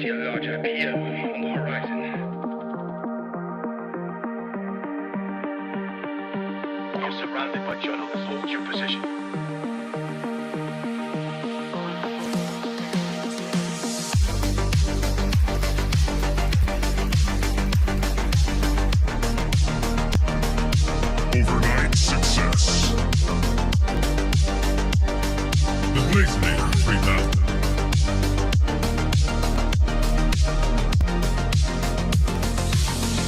see a larger PM on the horizon. You're surrounded by journalists. Hold your position. Overnight success. The Blazenator 3000.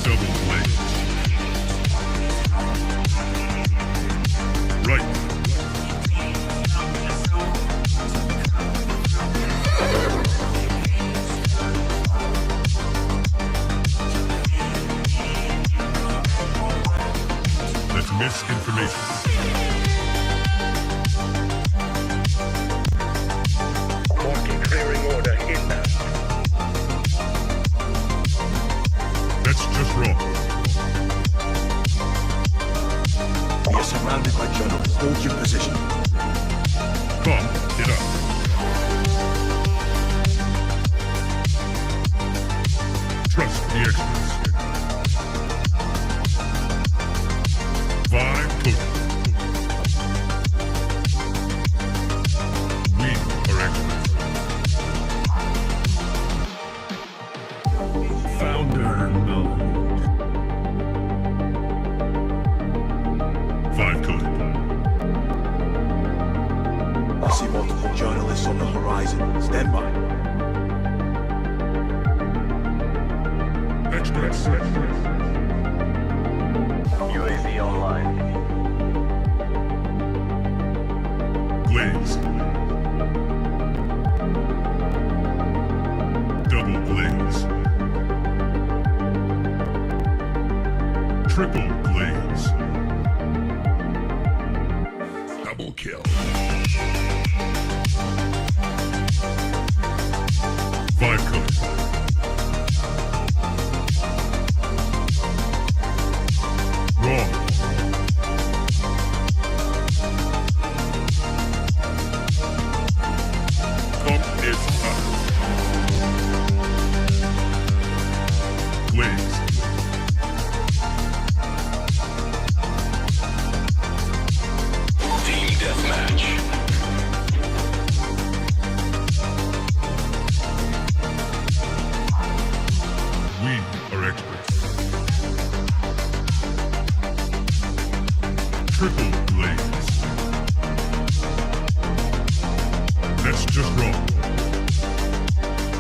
Double blaze. Right. That's misinformation. Marking clearing order inbound. That's just wrong. You're surrounded by journalists. Hold your position. Come, get up. Trust the experts. Vibe coding. We are experts. Founder mode. Vibe coding. I see multiple journalists on the horizon. Stand by. Experts. UAV online. Blaze. Double blaze. Triple blaze. Double kill. Vibe code. Wrong. Pump is up. Blaze. Team deathmatch. We are experts. Triple blaze. That's just wrong.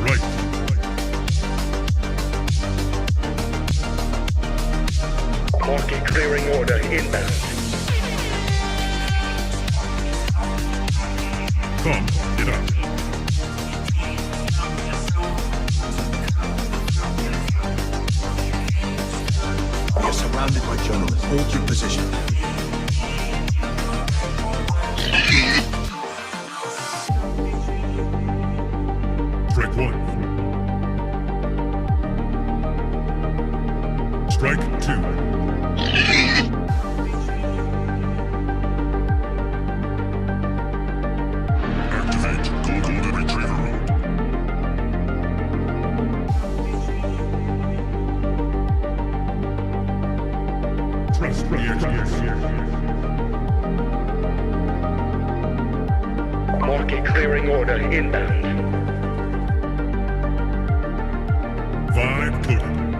Right. Marking clearing order inbound. Come, get up. You're surrounded by journalists. Hold your position. Strike one. Strike two. Activate Golden Retriever mode. Trust the experts. Marking clearing order inbound. Vibe coded.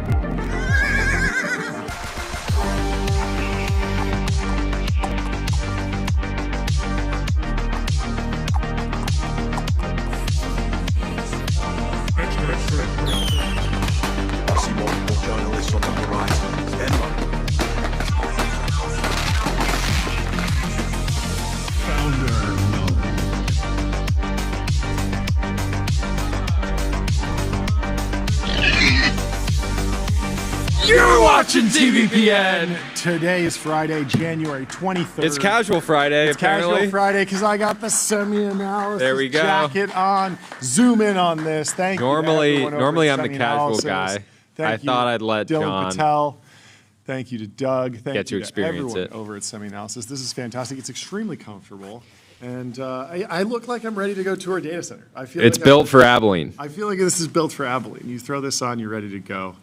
I see multiple journalists on the horizon. Stand by. Founder mode. You're watching TBPN. Today is Friday, January 23rd. It's Casual Friday, It's apparently. Casual Friday because I got the semi-analysis There we go. jacket on. Zoom in on this. Thank you. to everyone over Normally at I'm the casual Semi-Analysis. guy. Thank I you, thought I'd let Dylan John Patel. Thank you to Doug. Thank get to you experience everyone it. over at Semi-Analysis. This is fantastic. It's extremely comfortable. And I look like I'm ready to go tour a data center. I feel It's like built for Abilene. I feel like this is built for Abilene. You throw this on, you're ready to go.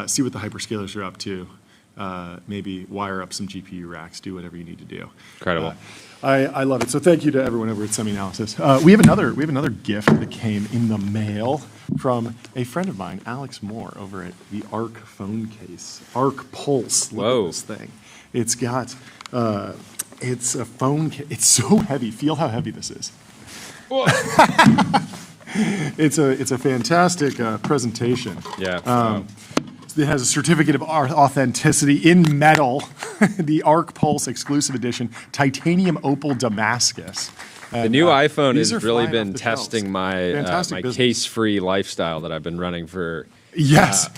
See what the hyperscalers are up to. Maybe wire up some GPU racks. Do whatever you need to do. Incredible. I love it. So thank you to everyone over at SemiAnalysis. We have another gift that came in the mail from a friend of mine, Alex Moore, over at the Arc phone case. Arc Pulse. Look Whoa. at this thing. It's got. It's a phone. It's so heavy. Feel how heavy this is. It's a fantastic presentation. Yeah. It has a certificate of authenticity in metal, the Arc Pulse exclusive edition, titanium opal Damascus. The new iPhone these has are really flying been off the testing shelves. my Fantastic business. case-free lifestyle that I've been running for. Yes.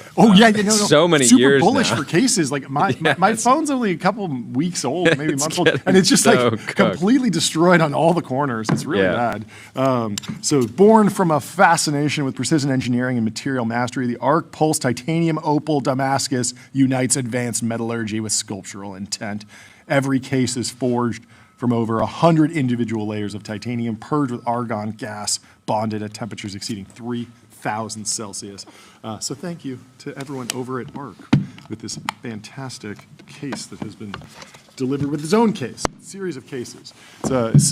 So many Super years bullish now. for cases. Like my phone's only a couple weeks old, maybe It's months old, getting and it's just so like cooked. completely destroyed on all the corners. It's really Yeah. bad. So born from a fascination with precision engineering and material mastery, the Arc Pulse Titanium Opal Damascus unites advanced metallurgy with sculptural intent. Every case is forged from over 100 individual layers of titanium purged with argon gas, bonded at temperatures exceeding 3,000 Celsius. So thank you to everyone over at ARC with this fantastic case that has been delivered with its own case, series of cases. It's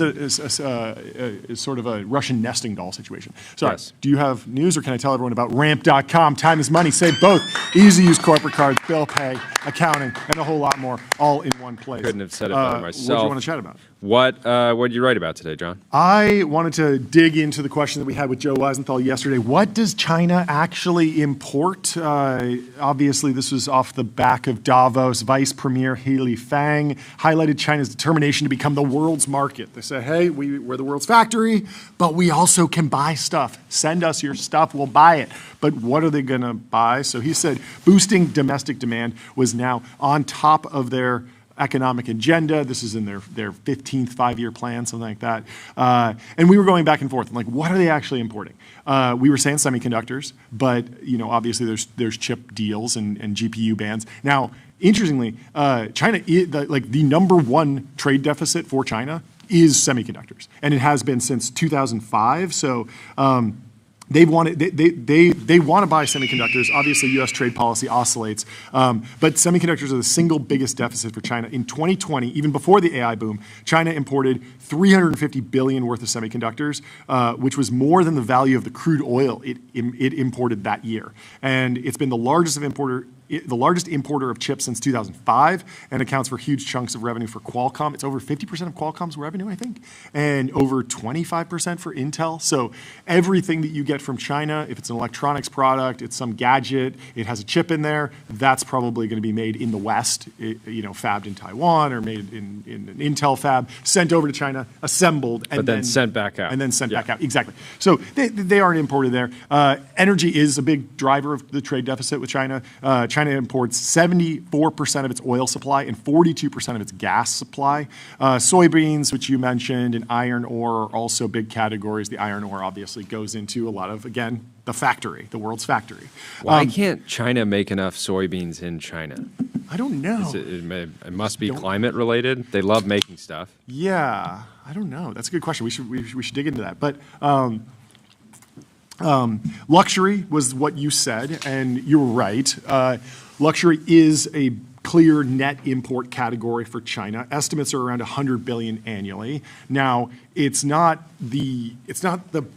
sort of a Russian nesting doll situation. So Yes. do you have news, or can I tell everyone about ramp.com? Time is money, save both. Easy to use corporate cards, bill pay, accounting, and a whole lot more, all in one place. Couldn't have said it better myself. What do you want to chat about? What did you write about today, John? I wanted to dig into the question that we had with Joe Weisenthal yesterday. What does China actually import? Obviously, this was off the back of Davos. Vice Premier He Fang highlighted China's determination to become the world's market. They said, hey, we're the world's factory, but we also can buy stuff. Send us your stuff, we'll buy it. But what are they going to buy? So he said boosting domestic demand was now on top of their economic agenda. This is in their 15th five-year plan, something like that. And we were going back and forth. Like, what are they actually importing? We were saying semiconductors, but obviously there's chip deals and GPU bans. Now, interestingly, China, the number one trade deficit for China is semiconductors, and it has been since 2005. So. They want to buy semiconductors. Obviously, U.S. trade policy oscillates, but semiconductors are the single biggest deficit for China. In 2020, even before the AI boom, China imported $350 billion worth of semiconductors, which was more than the value of the crude oil it imported that year. And it's been the largest importer of chips since 2005, and accounts for huge chunks of revenue for Qualcomm. It's over 50% of Qualcomm's revenue, I think, and over 25% for Intel. So everything that you get from China, if it's an electronics product, it's some gadget, it has a chip in there, that's probably going to be made in the West, fabbed in Taiwan or made in an Intel fab, sent over to China, assembled, and then sent back out. And then sent back out, exactly. So they aren't imported there. Energy is a big driver of the trade deficit with China. China imports 74% of its oil supply and 42% of its gas supply. Soybeans, which you mentioned, and iron ore are also big categories. The iron ore obviously goes into a lot of, again, the world's factory. Why can't China make enough soybeans in China? I don't know. It must be climate related. They love making stuff. Yeah, I don't know. That's a good question. We should dig into that. But luxury was what you said, and you were right. Luxury is a clear net import category for China. Estimates are around $100 billion annually. Now, it's not the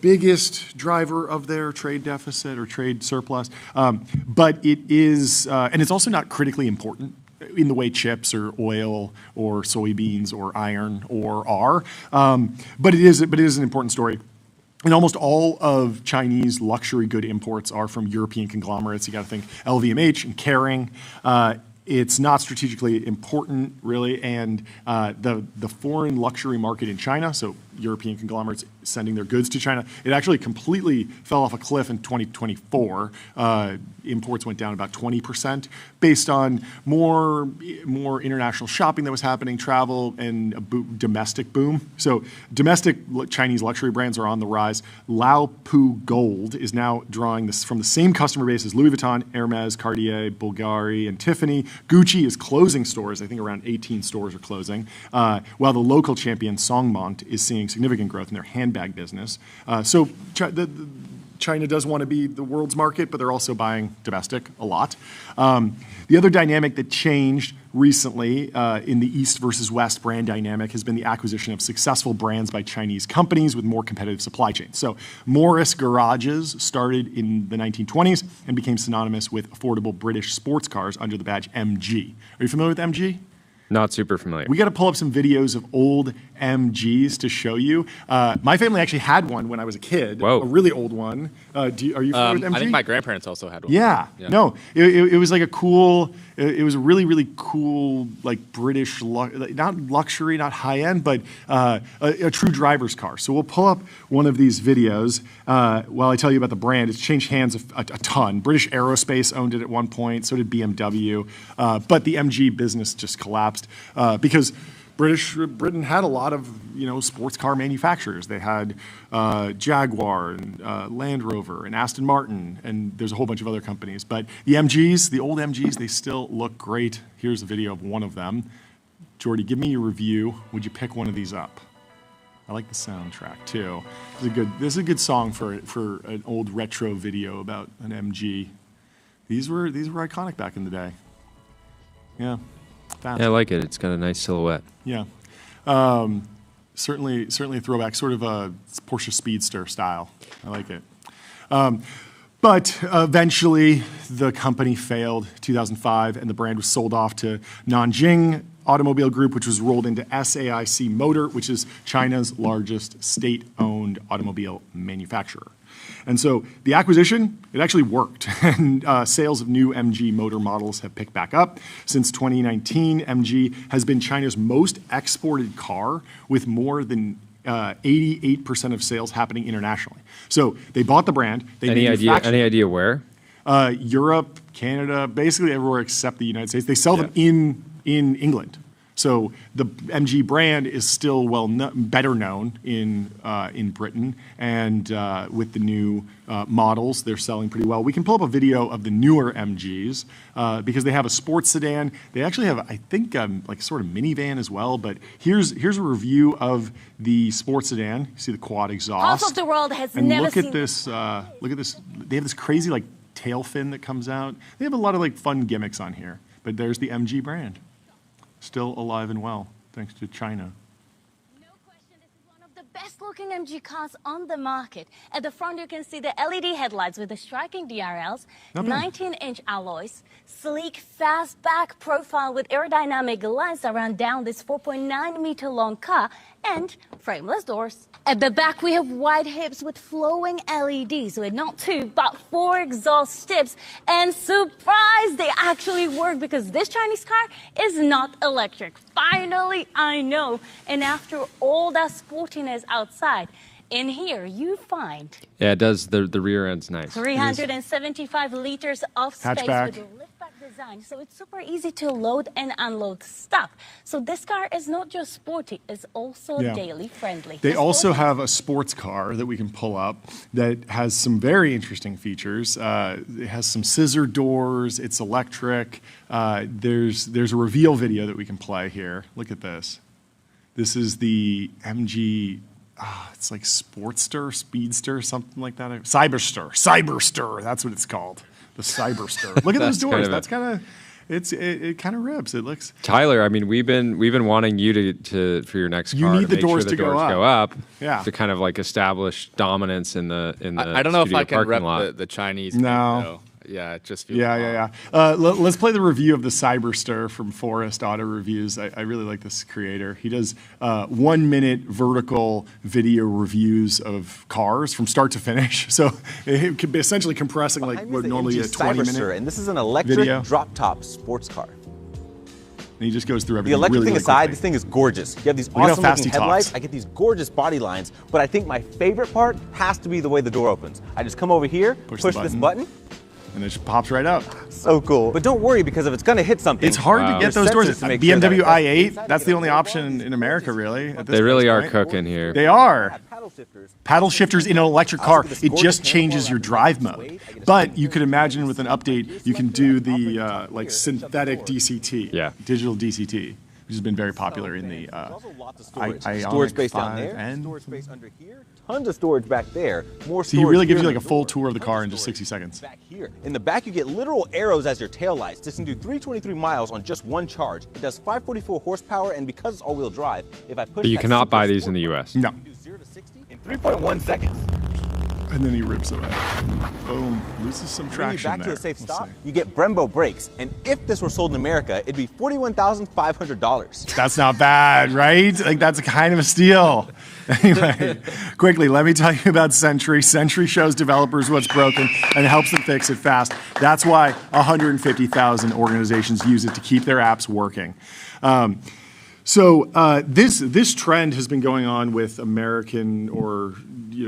biggest driver of their trade deficit or trade surplus, but it is, and it's also not critically important in the way chips or oil or soybeans or iron ore are. But it is an important story. And almost all of Chinese luxury good imports are from European conglomerates. You got to think LVMH and Kering. It's not strategically important, really, and the foreign luxury market in China, so European conglomerates sending their goods to China, it actually completely fell off a cliff in 2024. Imports went down about 20% based on more international shopping that was happening, travel, and a domestic boom. So domestic Chinese luxury brands are on the rise. Lao Pu Gold is now drawing this from the same customer base as Louis Vuitton, Hermes, Cartier, Bulgari, and Tiffany. Gucci is closing stores. I think around 18 stores are closing, while the local champion Songmont is seeing seeing significant growth in their handbag business. So China does want to be the world's market, but they're also buying domestic a lot. The other dynamic that changed recently in the East versus West brand dynamic has been the acquisition of successful brands by Chinese companies with more competitive supply chains. So Morris garages started in the 1920s and became synonymous with affordable British sports cars under the badge MG. Are you familiar with MG? Not super familiar. We got to pull up some videos of old MGs to show you. My family actually had one when I was a kid. Whoa. A really old one. Are you familiar with MG? I think my grandparents also had one. Yeah. No, it was like a cool, it was a really, really cool, like British, not luxury, not high end, but a true driver's car. So we'll pull up one of these videos while I tell you about the brand. It's changed hands a ton. British Aerospace owned it at one point, so did BMW. But the MG business just collapsed because Britain had a lot of sports car manufacturers. They had Jaguar and Land Rover and Aston Martin, and there's a whole bunch of other companies. But the MGs, the old MGs, they still look great. Here's a video of one of them. Jordy, give me your review. Would you pick one of these up? I like the soundtrack too. This is a good song for an old retro video about an MG. These were iconic back in the day. Yeah. Fast. Yeah, I like it. It's got a nice silhouette. Yeah. Certainly a throwback, sort of a Porsche Speedster style. I like it. But eventually, the company failed 2005, and the brand was sold off to Nanjing Automobile Group, which was rolled into SAIC Motor, which is China's largest state-owned automobile manufacturer. And so the acquisition, it actually worked. And sales of new MG motor models have picked back up. Since 2019, MG has been China's most exported car, with more than 88% of sales happening internationally. So they bought the brand. Any idea where? Europe, Canada, basically everywhere except the United States. They sell them in England. So the MG brand is still better known in Britain, and with the new models, they're selling pretty well. We can pull up a video of the newer MGs because they have a sports sedan. They actually have, I think, like sort of minivan as well. But here's a review of the sports sedan. You see the quad exhaust. Half of the world has and never look seen at this. Look at this. They have this crazy like tail fin that comes out. They have a lot of like fun gimmicks on here. But there's the MG brand. Still alive and well, thanks to China. No question, this is one of the best-looking MG cars on the market. At the front, you can see the LED headlights with the striking DRLs, 19-inch alloys, sleek, fastback profile with aerodynamic lines around down this 4.9-meter-long car, and frameless doors. At the back, we have wide hips with flowing LEDs with not 2, but 4 exhaust tips. And surprise, they actually work because this Chinese car is not electric. Finally, I know. And after all that sportiness outside, in here you find... Yeah, it does. The rear end's nice. 375 liters of space Hatchback. with a liftback design, so it's super easy to load and unload stuff. So this car is not just sporty, it's also daily friendly. They also have a sports car that we can pull up that has some very interesting features. It has some scissor doors, it's electric. There's a reveal video that we can play here. Look at this. This is the MG... it's like Sportster, Speedster, something like that. Cyberster, that's what it's called. The Cyberster. Look at those doors. That's kind of, it kind of rips. It looks. Tyler, I mean, we've been wanting you to for your next car. You need to the make doors sure to the go doors up. go up. Yeah. To kind of like establish dominance in the I don't know if I can parking lot. rep the Chinese. No. Though. Yeah, it just feels Yeah. Let's play the review of the Cyberster from Forest Auto Reviews. I really like this creator. He does 1-minute vertical video reviews of cars from start to finish. So it could be essentially compressing like what normally a 20-minute. And this is an electric video. drop-top sports car. And he just goes through The everything. electric really, thing really aside, quickly. this thing is gorgeous. You have these at how awesome fast looking he talks. headlights. I get these gorgeous body lines, but I think my favorite part has to be the way the door opens. I just come over here, Push push the this button. button. And it just pops right up. So cool. But don't worry, because if it's going to hit something, It's hard to get there's those doors. sensors to make sure BMW that i8, that's the only option in America, really. At this They really price are point. cooking here. They are. paddle shifters. Paddle shifters in an electric car, this it gorgeous just changes handlebar your wrapped drive around this mode. weight. I get a But spin you could imagine with an update, you can do the like synthetic forward. DCT, Yeah. digital DCT, which has been very popular in the There's also lots of storage. Ioniq Storage space down 5N. there, storage space under here, tons of storage back there, more So storage he really gives here you in like a the full door, tour of the tons car in just storage 60 seconds. back here. In the back, you get literal arrows as your taillights. This can do 323 miles on just one charge. It does 544 horsepower, and because it's all-wheel drive, if I push But you that cannot super buy these sport in the button, U.S. No. you can do 0 to 60 in 3.1 seconds. And then he rips away. Boom. Loses some Bring you traction back there. to a safe We'll stop, see. you get Brembo brakes, and if this were sold in America, it'd be $41,500. That's not bad, right? Like, that's kind of a steal. Anyway, quickly, let me tell you about Sentry. Sentry shows developers what's broken and helps them fix it fast. That's why 150,000 organizations use it to keep their apps working. This trend has been going on with American or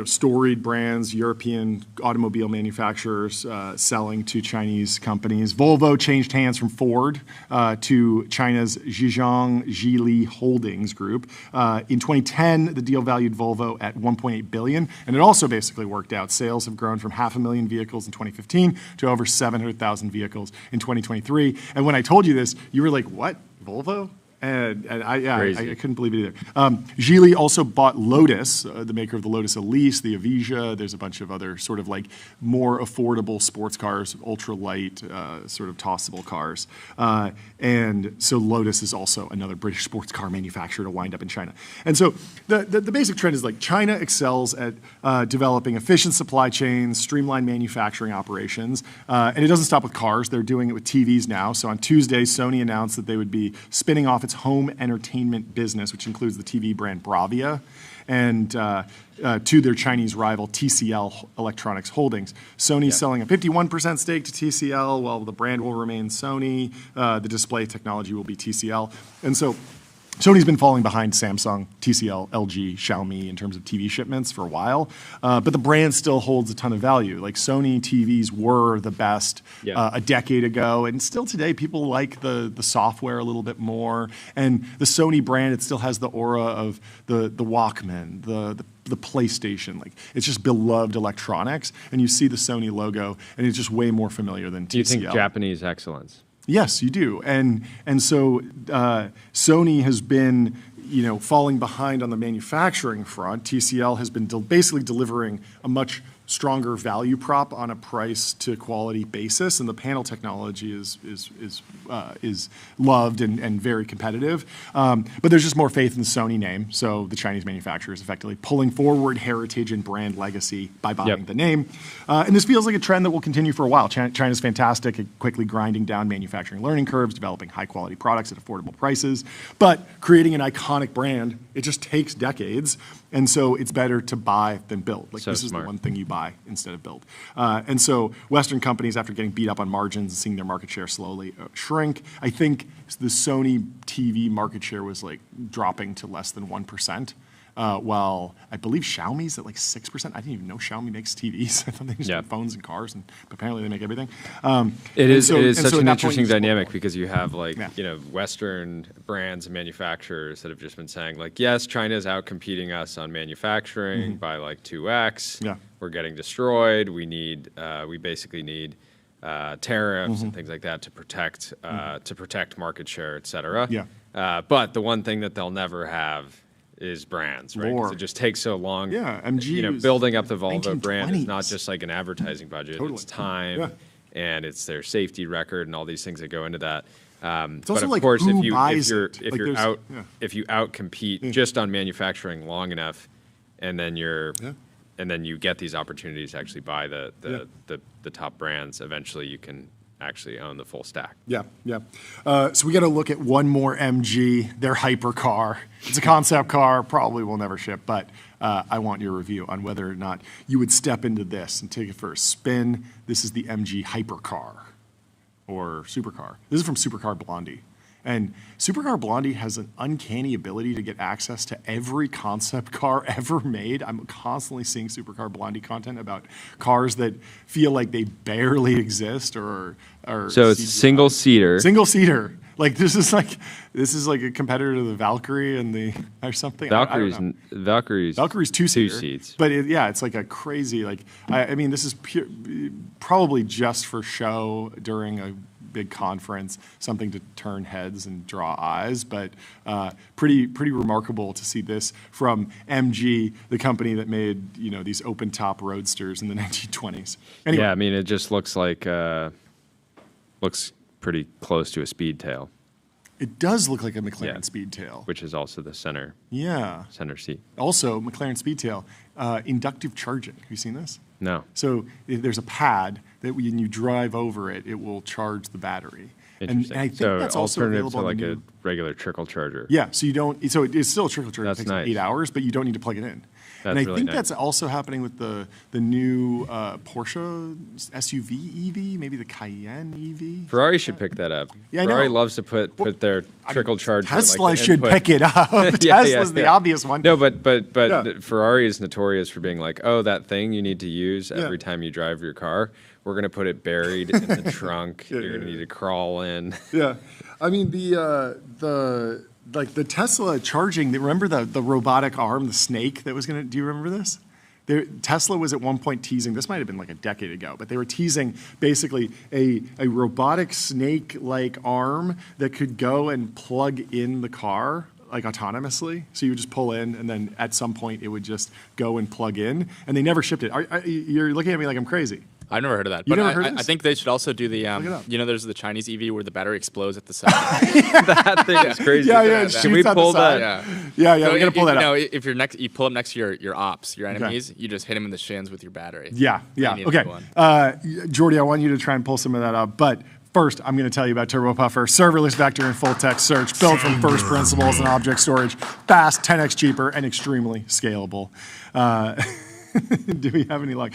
storied brands, European automobile manufacturers selling to Chinese companies. Volvo changed hands from Ford to China's Zhejiang Geely Holdings Group. In 2010, the deal valued Volvo at $1.8 billion, and it also basically worked out. Sales have grown from 500,000 vehicles in 2015 to over 700,000 vehicles in 2023. And when I told you this, you were like, "What? Volvo?" And I couldn't believe it either. Geely also bought Lotus, the maker of the Lotus Elise, the Avisia. There's a bunch of other sort of like more affordable sports cars, ultra-light, sort of tossable cars. And so Lotus is also another British sports car manufacturer to wind up in China. And so the basic trend is like China excels at developing efficient supply chains, streamlined manufacturing operations. And it doesn't stop with cars. They're doing it with TVs now. So on Tuesday, Sony announced that they would be spinning off its home entertainment business, which includes the TV brand Bravia, and to their Chinese rival TCL Electronics Holdings. Sony's selling a 51% stake to TCL, while the brand will remain Sony. The display technology will be TCL. And so Sony's been falling behind Samsung, TCL, LG, Xiaomi in terms of TV shipments for a while, but the brand still holds a ton of value. Like Sony TVs were the best a decade ago, and still today people like the software a little bit more. And the Sony brand, it still has the aura of the Walkman, the PlayStation. Like it's just beloved electronics, and you see the Sony logo, and it's just way more familiar than TCL. Do you think Japanese excellence? Yes, you do, and so Sony has been, falling behind on the manufacturing front. TCL has been basically delivering a much stronger value prop on a price to quality basis, and the panel technology is loved and very competitive. But there's just more faith in the Sony name, so the Chinese manufacturer is effectively pulling forward heritage and brand legacy by buying the name. And this feels like a trend that will continue for a while. China's fantastic at quickly grinding down manufacturing learning curves, developing high-quality products at affordable prices, but creating an iconic brand, it just takes decades, and so it's better to buy than build. Like this is the one thing you buy instead of build. And so Western companies, after getting beat up on margins and seeing their market share slowly shrink, I think the Sony TV market share was like dropping to less than 1%. While I believe Xiaomi's at like 6%. I didn't even know Xiaomi makes TVs. I thought they just make phones and cars, and apparently they make everything. It is such an interesting dynamic because you have like Western brands and manufacturers that have just been saying like, yes, China is out competing us on manufacturing by like 2x. Yeah. We're getting destroyed. We basically need tariffs and things like that to protect market share, et cetera. Yeah. But the one thing that they'll never have is brands, right? Because it just takes so long. Yeah, MG. Building up the Volvo brand is not just like an advertising budget. It's time, and it's their safety record, and all these things that go into that. But of like course, if you outcompete just on manufacturing long enough, and then you get these opportunities to actually buy the top brands, eventually you can actually own the full stack. Yeah. So we got to look at one more MG, their hypercar. It's a concept car, probably will never ship, but I want your review on whether or not you would step into this and take it for a spin. This is the MG hypercar, or supercar. This is from Supercar Blondie. And Supercar Blondie has an uncanny ability to get access to every concept car ever made. I'm constantly seeing Supercar Blondie content about cars that feel like they barely exist or so it's single seater. Single seater. Like this is like a competitor to the Valkyrie and the or something. Valkyrie's two seats. But it's like a crazy I mean this is probably just for show during a big conference, something to turn heads and draw eyes. But pretty remarkable to see this from MG, the company that made these open top roadsters in the 1920s. Anyway. Yeah, I mean, it just looks like looks pretty close to a Speedtail. It does look like a McLaren Speedtail, which is also the center seat. Also, McLaren Speedtail, inductive charging. Have you seen this? No. So there's a pad that when you drive over it, it will charge the battery. And I think that's also available to like a regular trickle charger. Yeah, so you don't. So it's still a trickle charger. That's it takes nice. 8 hours, but you don't need to plug it in. That's and I really think nice. that's also happening with the new Porsche SUV EV, maybe the Cayenne EV. Ferrari should pick that up. Yeah, Ferrari I know. loves to put their trickle charger. Tesla like should pick it up. Tesla's the obvious one. No, but Ferrari is notorious for being like, oh, that thing you need to use every time you drive your car. We're going to put it buried in the trunk. You're going to need to crawl in. Yeah. I mean, the Tesla charging, remember the robotic arm, the snake that was going to, do you remember this? Tesla was at one point teasing, this might have been like a decade ago, but they were teasing basically a robotic snake-like arm that could go and plug in the car like autonomously. So you would just pull in and then at some point it would just go and plug in. And they never shipped it. You're looking at me like I'm crazy. I've never heard of that. You but never heard of this? I think they should also do the, there's the Chinese EV where the battery explodes at the side. That thing is crazy. Yeah, Can we pull that? Yeah, we're going to pull that up. If you pull up next to your ops, your enemies, you just hit them in the shins with your battery. Yeah. Okay. Jordy, I want you to try and pull some of that up. But first, I'm going to tell you about TurboPuffer, serverless vector and full text search, built from first principles and object storage, fast, 10x cheaper, and extremely scalable. Do we have any luck?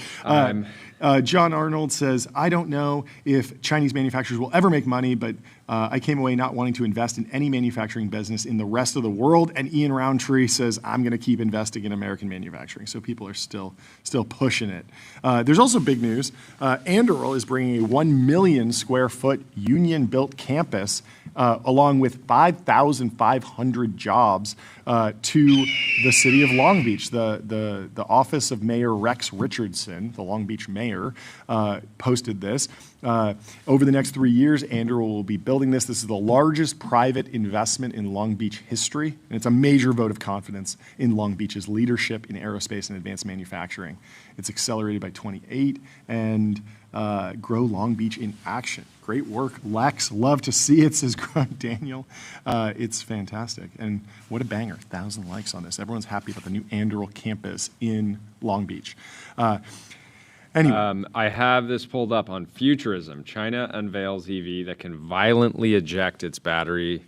John Arnold says, I don't know if Chinese manufacturers will ever make money, but I came away not wanting to invest in any manufacturing business in the rest of the world. And Ian Roundtree says, I'm going to keep investing in American manufacturing. So people are still pushing it. There's also big news. Anduril is bringing a 1 million square foot union-built campus along with 5,500 jobs to the city of Long Beach. The office of Mayor Rex Richardson, the Long Beach mayor, posted this. Over the next 3 years, Anduril will be building this. This is the largest private investment in Long Beach history, and it's a major vote of confidence in Long Beach's leadership in aerospace and advanced manufacturing. It's accelerated by 28, and grow Long Beach in action. Great work, Lex. Love to see it, says Daniel. It's fantastic. And what a banger. 1,000 likes on this. Everyone's happy about the new Anduril campus in Long Beach. Anyway. I have this pulled up on Futurism. China unveils EV that can violently eject its battery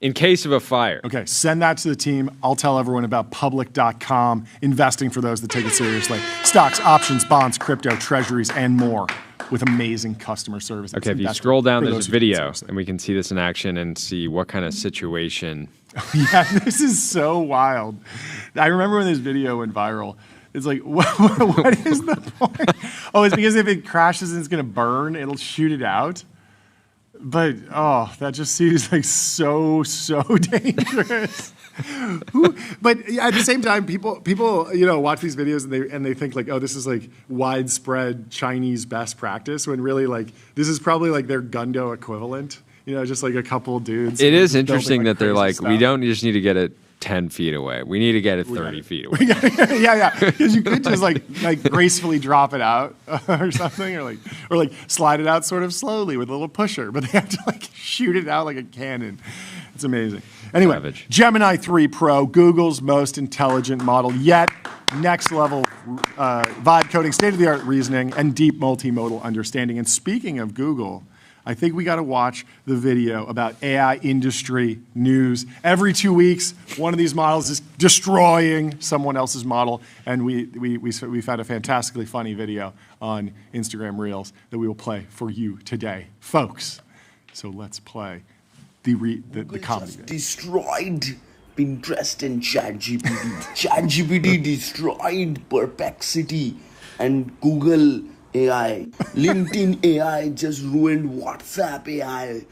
in case of a fire. Okay, send that to the team. I'll tell everyone about public.com, investing for those that take it seriously. Stocks, options, bonds, crypto, treasuries, and more with amazing customer service. Okay, if you scroll down, there's a video, and we can see this in action and see what kind of situation. Yeah, this is so wild. I remember when this video went viral. It's like, what is the point? Oh, it's because if it crashes and it's going to burn, it'll shoot it out. But, that just seems like so dangerous. But at the same time, people watch these videos and they think like, oh, this is like widespread Chinese best practice, when really like this is probably like their Gundo equivalent. Just like a couple dudes. It is interesting that they're like, we don't just need to get it 10 feet away. We need to get it 30 feet away. Yeah. Because you could just like gracefully drop it out or something, or like slide it out sort of slowly with a little pusher. But they have to like shoot it out like a cannon. It's amazing. Anyway, Savage. Gemini 3 Pro, Google's most intelligent model yet. Next level vibe coding, state-of-the-art reasoning, and deep multimodal understanding. And speaking of Google, I think we got to watch the video about AI industry news. Every 2 weeks, one of these models is destroying someone else's model, and we found a fantastically funny video on Instagram Reels that we will play for you today, folks. So let's play the comedy video. Destroyed Pinterest and ChatGPT. ChatGPT destroyed Perplexity and Google AI. LinkedIn AI just ruined WhatsApp AI.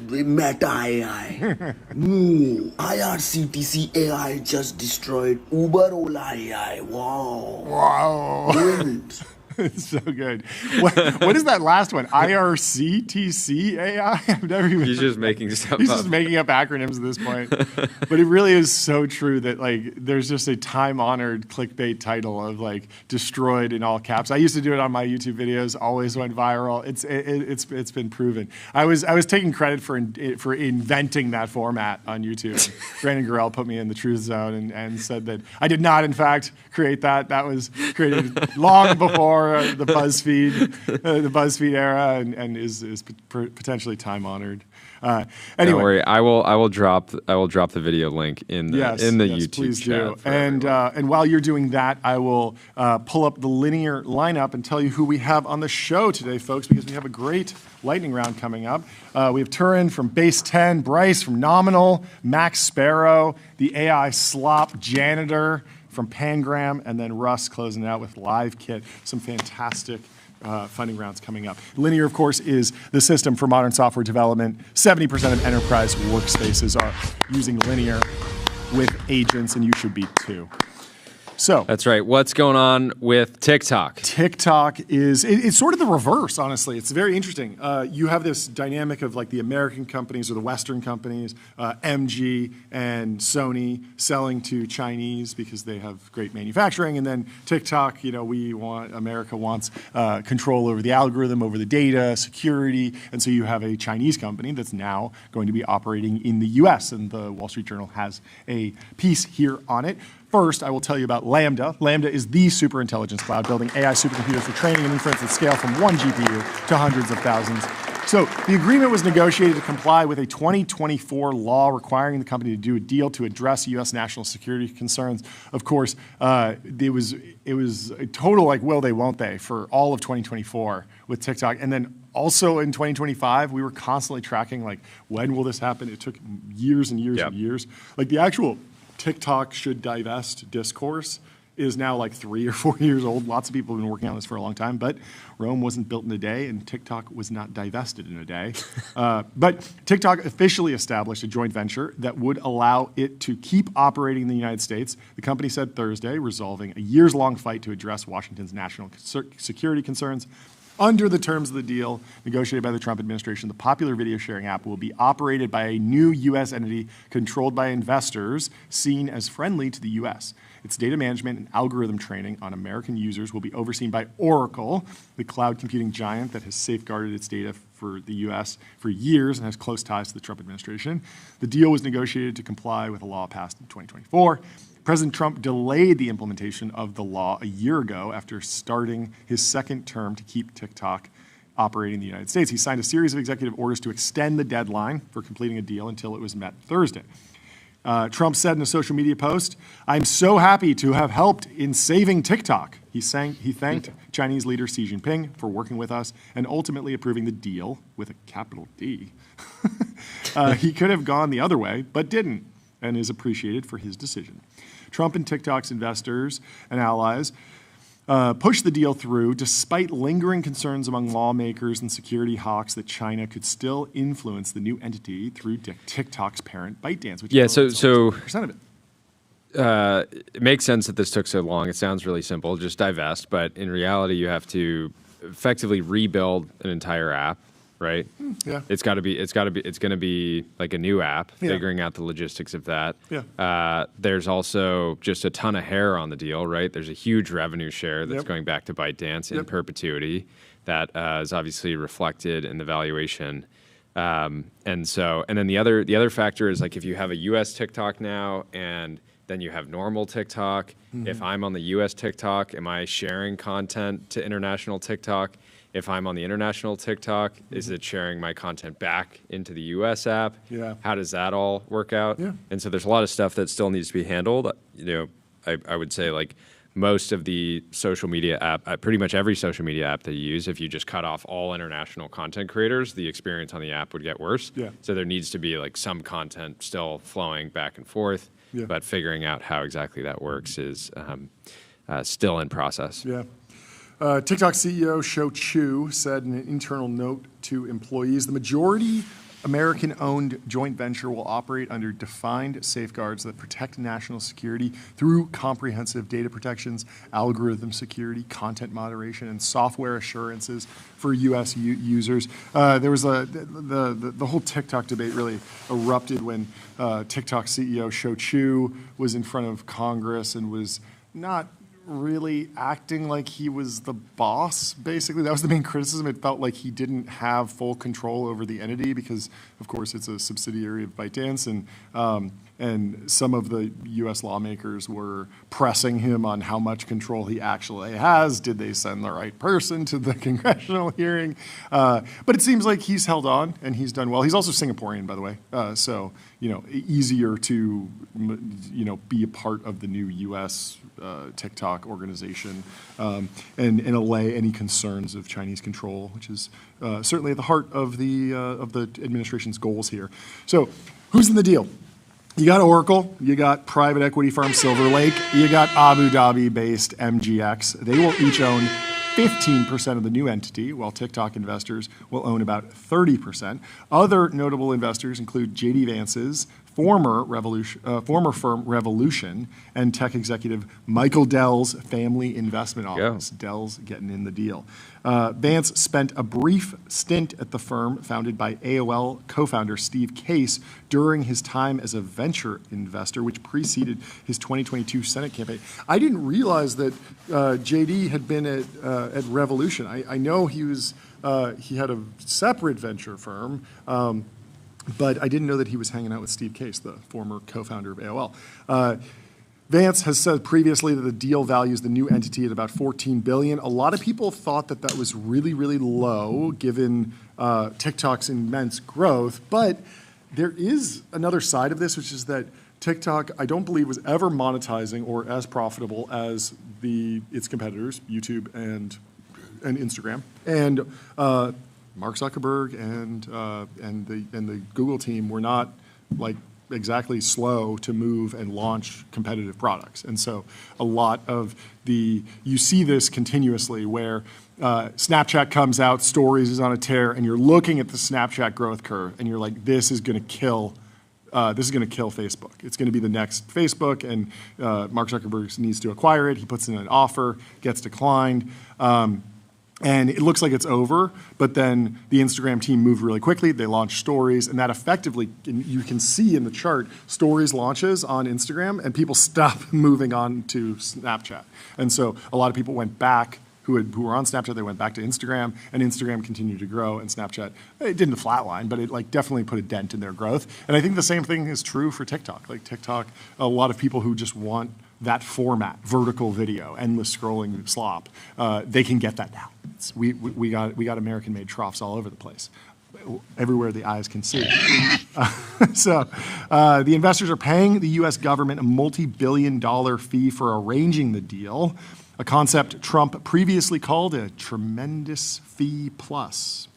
Meta AI. IRCTC AI just destroyed Uber Ola AI. Wow. Ruined. It's so good. What is that last one? IRCTC AI? I've never even. He's just making stuff He's up. just making up acronyms at this point. But it really is so true that like there's just a time-honored clickbait title of like destroyed in all caps. I used to do it on my YouTube videos, always went viral. It's been proven. I was taking credit for inventing that format on YouTube. Brandon Gurrell put me in the truth zone and said that I did not in fact create that. That was created long before the BuzzFeed era and is potentially time-honored. Anyway, Don't worry, I will drop the video link in the YouTube please chat. do. And while you're doing that, I will pull up the linear lineup and tell you who we have on the show today, folks, because we have a great lightning round coming up. We have Turin from Base 10, Bryce from Nominal, Max Sparrow, the AI Slop Janitor from Pangram, and then Russ closing it out with Live Kit. Some fantastic funding rounds coming up. Linear, of course, is the system for modern software development. 70% of enterprise workspaces are using Linear with agents, and you should be too. So That's right. What's going on with TikTok? TikTok it's sort of the reverse, honestly. It's very interesting. You have this dynamic of like the American companies or the Western companies, MG and Sony selling to Chinese because they have great manufacturing, and then TikTok, America wants control over the algorithm, over the data, security, and so you have a Chinese company that's now going to be operating in the US, and the Wall Street Journal has a piece here on it. First, I will tell you about Lambda. Lambda is the superintelligence cloud, building AI supercomputers for training and inference that scale from one GPU to hundreds of thousands. So the agreement was negotiated to comply with a 2024 law requiring the company to do a deal to address U.S. national security concerns. Of course, it was a total like will they, won't they for all of 2024 with TikTok. And then also in 2025, we were constantly tracking like when will this happen? It took years and years and years. Like the actual TikTok should divest discourse is now like 3 or 4 years old. Lots of people have been working on this for a long time, but Rome wasn't built in a day, and TikTok was not divested in a day. But TikTok officially established a joint venture that would allow it to keep operating in the United States. The company said Thursday, resolving a years-long fight to address Washington's national security concerns. Under the terms of the deal negotiated by the Trump administration, the popular video sharing app will be operated by a new U.S. entity controlled by investors seen as friendly to the U.S. Its data management and algorithm training on American users will be overseen by Oracle, the cloud computing giant that has safeguarded its data for the U.S. for years and has close ties to the Trump administration. The deal was negotiated to comply with a law passed in 2024. President Trump delayed the implementation of the law a year ago after starting his second term to keep TikTok operating in the United States. He signed a series of executive orders to extend the deadline for completing a deal until it was met Thursday. Trump said in a social media post, "I'm so happy to have helped in saving TikTok." He thanked Chinese leader Xi Jinping for working with us and ultimately approving the deal with a capital D. He could have gone the other way, but didn't, and is appreciated for his decision. Trump and TikTok's investors and allies pushed the deal through despite lingering concerns among lawmakers and security hawks that China could still influence the new entity through TikTok's parent ByteDance, which is 100% of it. It makes sense that this took so long. It sounds really simple, just divest, but in reality, you have to effectively rebuild an entire app, right? Yeah. It's going to be like a new app, figuring out the logistics of that. Yeah. There's also just a ton of hair on the deal, right? There's a huge revenue share that's going back to ByteDance in perpetuity that is obviously reflected in the valuation. And then the other factor is like if you have a US TikTok now and then you have normal TikTok. Mm-hmm. If I'm on the US TikTok, am I sharing content to international TikTok? If I'm on the international TikTok, is it sharing my content back into the US app? Yeah. How does that all work out? Yeah. And so there's a lot of stuff that still needs to be handled. I would say like most of the social media app, pretty much every social media app that you use, if you just cut off all international content creators, the experience on the app would get worse. Yeah. So there needs to be like some content still flowing back and forth, but figuring out how exactly that works is still in process. Yeah. TikTok CEO Shou Chew said in an internal note to employees, the majority American-owned joint venture will operate under defined safeguards that protect national security through comprehensive data protections, algorithm security, content moderation, and software assurances for U.S. users. There was the whole TikTok debate really erupted when TikTok CEO Shou Chew was in front of Congress and was not really acting like he was the boss, basically. That was the main criticism. It felt like he didn't have full control over the entity because, of course, it's a subsidiary of ByteDance, and some of the U.S. lawmakers were pressing him on how much control he actually has. Did they send the right person to the congressional hearing? But it seems like he's held on, and he's done well. He's also Singaporean, by the way, so easier to be a part of the new U.S. TikTok organization and allay any concerns of Chinese control, which is certainly at the heart of the administration's goals here. So, who's in the deal? You got Oracle, you got private equity firm Silver Lake, you got Abu Dhabi-based MGX. They will each own 15% of the new entity, while TikTok investors will own about 30%. Other notable investors include J.D. Vance's former firm Revolution and tech executive Michael Dell's family investment office. Dell's getting in the deal. Vance spent a brief stint at the firm founded by AOL co-founder Steve Case during his time as a venture investor, which preceded his 2022 Senate campaign. I didn't realize that JD had been at Revolution. I know he had a separate venture firm, but I didn't know that he was hanging out with Steve Case, the former co-founder of AOL. Vance has said previously that the deal values the new entity at about $14 billion. A lot of people thought that that was really, really low given TikTok's immense growth. But there is another side of this, which is that TikTok, I don't believe, was ever monetizing or as profitable as its competitors, YouTube and Instagram. And Mark Zuckerberg and the Google team were not like exactly slow to move and launch competitive products. And so a lot of you see this continuously where Snapchat comes out, Stories is on a tear, and you're looking at the Snapchat growth curve, and you're like, this is going to kill Facebook. It's going to be the next Facebook, and Mark Zuckerberg needs to acquire it. He puts in an offer, gets declined. And it looks like it's over, but then the Instagram team moved really quickly. They launched Stories, and that effectively, you can see in the chart, Stories launches on Instagram, and people stop moving on to Snapchat. And so a lot of people went back, who were on Snapchat, they went back to Instagram, and Instagram continued to grow, and Snapchat, it didn't flatline, but it definitely put a dent in their growth. And I think the same thing is true for TikTok. Like TikTok, a lot of people who just want that format, vertical video, endless scrolling slop, they can get that now. We got American-made troughs all over the place, everywhere the eyes can see. So the investors are paying the U.S. government a multi-billion-dollar fee for arranging the deal, a concept Trump previously called a tremendous fee plus.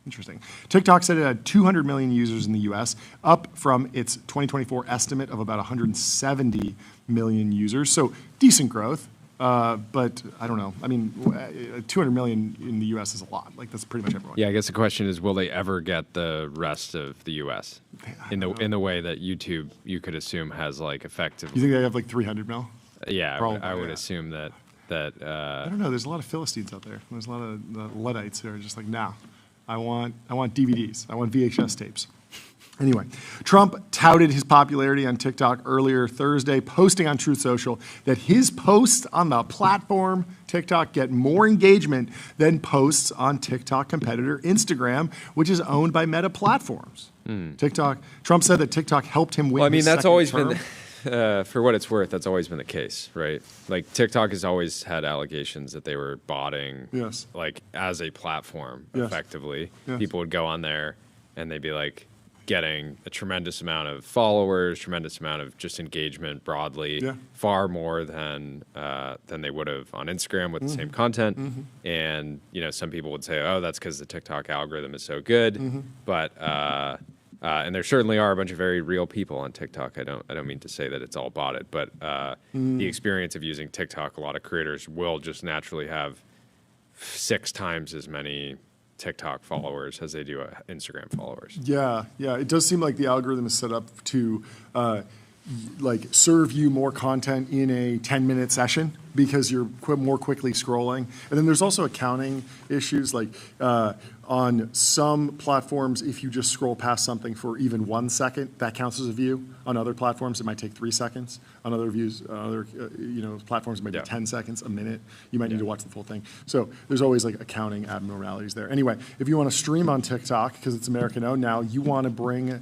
Interesting. TikTok said it had 200 million users in the U.S., up from its 2024 estimate of about 170 million users. So decent growth, but I don't know. I mean, 200 million in the U.S. is a lot. Like that's pretty much everyone. Yeah, I guess the question is, will they ever get the rest of the U.S. in the way that YouTube, you could assume, has like effective? You think they have like 300 mil? Yeah, I would assume that. I don't know. There's a lot of Philistines out there. There's a lot of Luddites who are just like, nah. I want DVDs. I want VHS tapes. Anyway, Trump touted his popularity on TikTok earlier Thursday, posting on Truth Social that his posts on the platform TikTok get more engagement than posts on TikTok competitor Instagram, which is owned by Meta Platforms. Trump said that TikTok helped him win. Well, I mean, that's always term. been. For what it's worth, that's always been the case, right? Like TikTok has always had allegations that they were botting, like as a platform, effectively. Yes. People would go on there, and they'd be like getting a tremendous amount of followers, tremendous amount of just engagement broadly, far more than they would have on Instagram with the same content. And some people would say, "Oh, that's because the TikTok algorithm is so good," but. And there certainly are a bunch of very real people on TikTok. I don't mean to say that it's all botted, but the experience of using TikTok, a lot of creators will just naturally have 6 times as many TikTok followers as they do Instagram followers. Yeah, it does seem like the algorithm is set up to like serve you more content in a 10-minute session because you're more quickly scrolling. And then there's also accounting issues, like on some platforms, if you just scroll past something for even 1 second, that counts as a view. On other platforms, it might take 3 seconds. On other platforms, it might be 10 seconds, a minute. You might need to watch the full thing. So there's always like accounting abnormalities there. Anyway, if you want to stream on TikTok, because it's American-owned now, you want to bring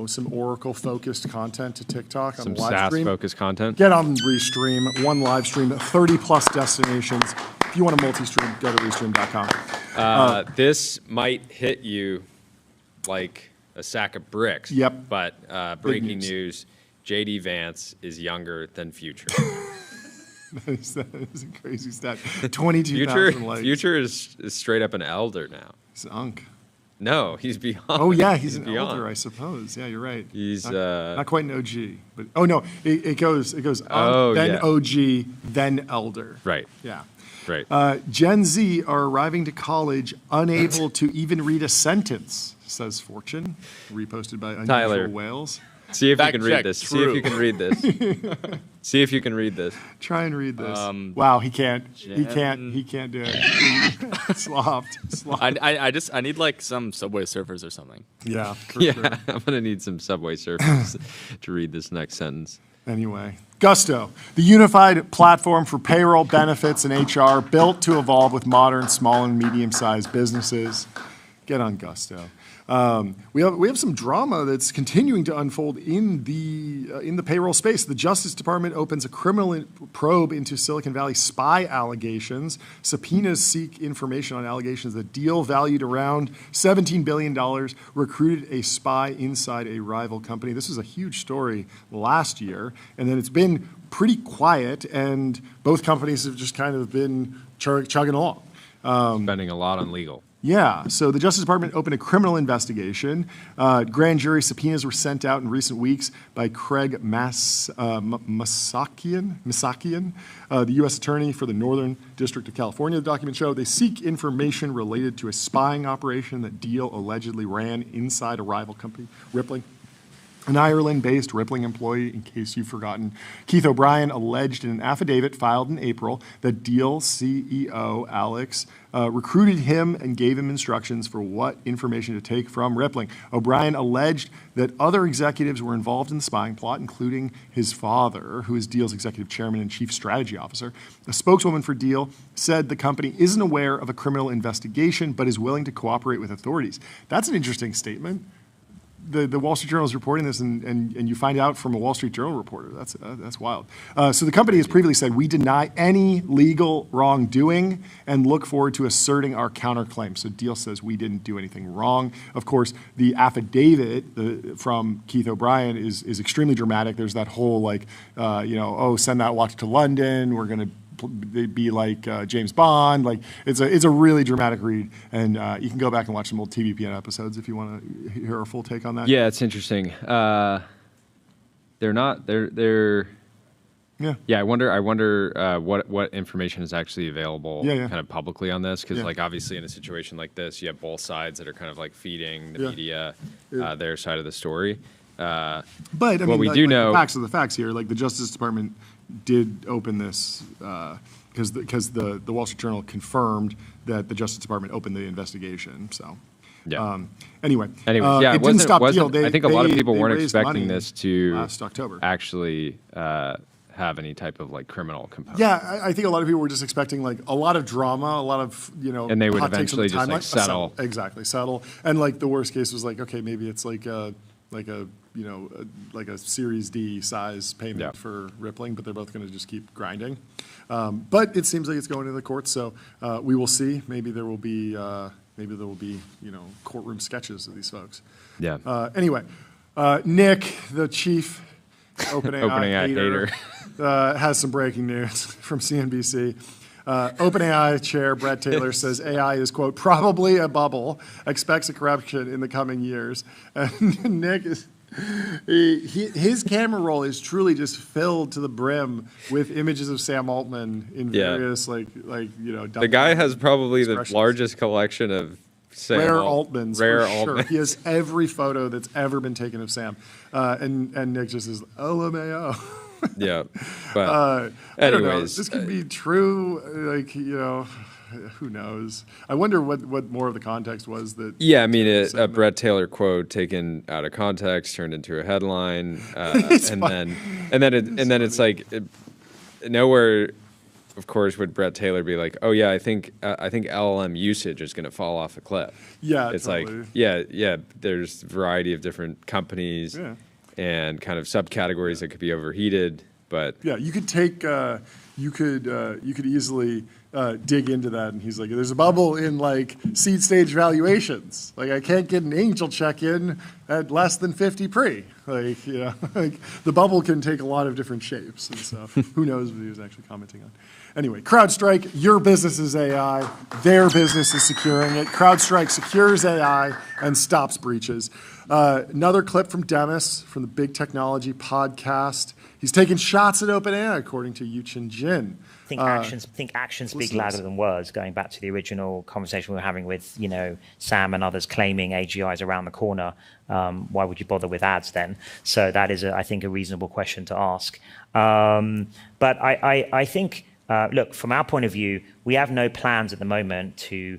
some Oracle-focused content to TikTok on Some a live stream. SaaS-focused content. Get on Restream, one live stream, 30-plus destinations. If you want a multi-stream, go to restream.com. This might hit you like a sack of bricks. Yep. But breaking news, J.D. Vance is younger than Future. that is a crazy stat. 22,000 likes. Future is straight up an elder now. He's an unk. No, he's beyond. Oh, yeah, he's an beyond. elder, I suppose. Yeah, you're right. He's not quite an OG. But oh, no, it goes Oh, then yeah. OG, then elder. Right. Yeah. Right. Gen Z are arriving to college unable to even read a sentence, says Fortune, reposted by Unusual Tyler. Whales. See if you Fact can read check, this. See true. if you can read this. See if you can read this. Try and read this. Wow, he can't. He can't do it. Slopped. I need like some Subway Surfers or something. Yeah. For Yeah, sure. I'm gonna need some Subway Surfers to read this next sentence. Anyway, Gusto, the unified platform for payroll, benefits, and HR, built to evolve with modern, small, and medium-sized businesses. Get on Gusto. We have some drama that's continuing to unfold in the payroll space. The Justice Department opens a criminal probe into Silicon Valley spy allegations. Subpoenas seek information on allegations that Deal, valued around $17 billion, recruited a spy inside a rival company. This was a huge story last year, and then it's been pretty quiet, and both companies have just kind of been chugging along. Spending a lot on legal. Yeah, so the Justice Department opened a criminal investigation. Grand jury subpoenas were sent out in recent weeks by Craig Masakian, the U.S. Attorney for the Northern District of California. The documents show they seek information related to a spying operation that Deal allegedly ran inside a rival company, Rippling. An Ireland-based Rippling employee, in case you've forgotten, Keith O'Brien, alleged in an affidavit filed in April that Deal CEO Alex recruited him and gave him instructions for what information to take from Rippling. O'Brien alleged that other executives were involved in the spying plot, including his father, who is Deal's executive chairman and chief strategy officer. A spokeswoman for Deal said the company isn't aware of a criminal investigation, but is willing to cooperate with authorities. That's an interesting statement. The Wall Street Journal is reporting this, and you find out from a Wall Street Journal reporter. That's wild. So the company has previously said, we deny any legal wrongdoing and look forward to asserting our counterclaim. So Deal says we didn't do anything wrong. Of course, the affidavit from Keith O'Brien is extremely dramatic. There's that whole send that watch to London. We're going to be like James Bond. Like it's a really dramatic read, and you can go back and watch some old TBPN episodes if you want to hear our full take on that. Yeah, it's interesting. They're Yeah. Yeah, I wonder what information is actually available kind of publicly on this, because like obviously in a situation like this, you have both sides that are kind of like feeding the media their side of the story. But I mean, we do know, the facts are the facts here. Like the Justice Department did open this because the Wall Street Journal confirmed that the Justice Department opened the investigation. So. Yeah. Anyway, yeah, it didn't stop Deal. I think a lot of people weren't raised money expecting this to last October. actually have any type of like criminal component. Yeah, I think a lot of people were just expecting like a lot of drama, a lot of and they would hot takes on the eventually just like timeline. settle. Exactly, settle. And like the worst case was like, okay, maybe it's like a Series D size payment for Rippling, but they're both going to just keep grinding. But it seems like it's going to the courts, so we will see. Maybe there will be courtroom sketches of these folks. Yeah. Anyway, Nick, the chief OpenAI hater, has some breaking news from CNBC. OpenAI chair Brett Taylor says AI is, quote, probably a bubble, expects a correction in the coming years. And Nick his camera roll is truly just filled to the brim with images of Sam Altman in various the guy has probably the largest collection of Sam Rare Altmans. Rare for sure. Altmans. He has every photo that's ever been taken of Sam. And Nick just says, LMAO. Yeah. But I don't know. anyways. This could be true. Like, who knows? I wonder what more of the context was that. Yeah, I mean, a Brett Taylor quote taken out of context turned into a headline, and then it's like nowhere. Of course, would Brett Taylor be like, "Oh yeah, I think LLM usage is going to fall off a cliff." Yeah, it's totally. like yeah. There's a variety of different companies and kind of subcategories that could be overheated, but yeah, you could take you could easily dig into that, and he's like, "There's a bubble in like seed stage valuations. Like I can't get an angel check in at less than 50 pre. Like like the bubble can take a lot of different shapes, and so who knows what he was actually commenting on." Anyway, CrowdStrike, your business is AI, their business is securing it. CrowdStrike secures AI and stops breaches. Another clip from Demis from the Big Technology podcast. He's taking shots at OpenAI, according to Yuchen Jin. Think actions speak louder than words. Going back to the original conversation we were having with Sam and others claiming AGI is around the corner. Why would you bother with ads then? So that is, I think, a reasonable question to ask. But I think, look, from our point of view, we have no plans at the moment to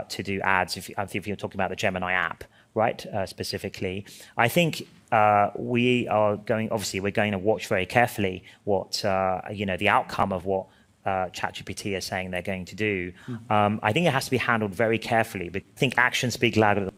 do ads. If you're talking about the Gemini app, right? Specifically, I think. We are going. Obviously, we're going to watch very carefully what the outcome of what ChatGPT is saying they're going to do. I think it has to be handled very carefully. But I think actions speak louder.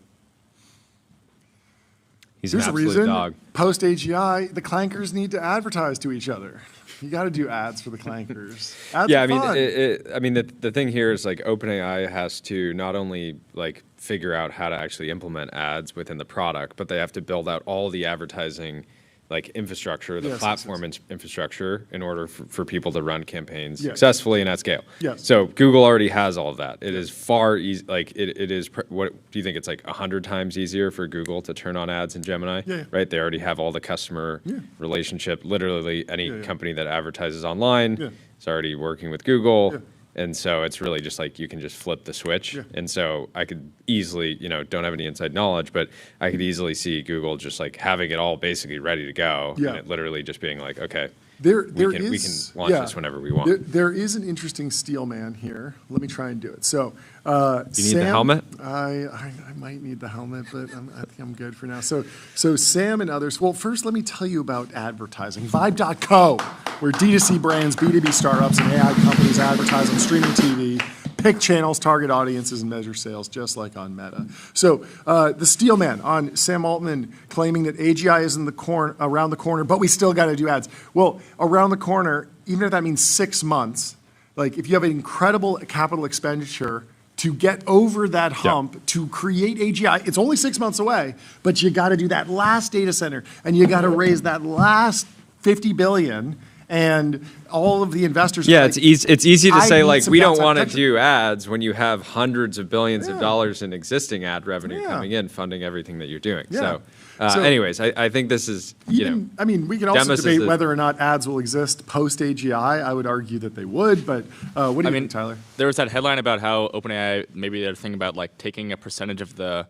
He's There's an a absolute reason. dog. Post AGI, the clankers need to advertise to each other. You got to do ads for the clankers. Ads Yeah, are fun. I mean, the thing here is like OpenAI has to not only like figure out how to actually implement ads within the product, but they have to build out all the advertising like infrastructure, the platform infrastructure in order for people to run campaigns successfully and at scale. Yes. So Google already has all of that. It is far easy. Like it is. What do you think? It's like 100 times easier for Google to turn on ads in Gemini. Yeah. Right. They already have all the customer relationship. Literally any company that advertises online is already working with Google. Yeah. And so it's really just like you can just flip the switch. Yeah. And so I could easily, don't have any inside knowledge, but I could easily see Google just like having it all basically ready to go. Yeah. And it literally just being like, okay, we can launch this whenever we want. There is an interesting steel man here. Let me try and do it. So, Do you need the helmet? I might need the helmet, but I think I'm good for now. So Sam and others. Well, first let me tell you about advertising. Vibe.co, where D2C brands, B2B startups, and AI companies advertise on streaming TV, pick channels, target audiences, and measure sales, just like on Meta. So the steel man on Sam Altman claiming that AGI is around the corner, but we still got to do ads. Well, around the corner, even if that means 6 months, like if you have an incredible capital expenditure to get over that hump, to create AGI, it's only 6 months away, but you got to do that last data center, and you got to raise that last $50 billion. And all of the investors. Yeah, like, it's easy to say like we don't downside want to protection. do ads when you have hundreds of billions of dollars in existing ad revenue coming in, funding everything that you're doing. Yeah. So, anyways, I think this is I mean, we can also Demis debate whether or not ads will exist post AGI. I would argue that they would, but what do you think, Tyler? There was that headline about how OpenAI maybe they're thinking about like taking a percentage of the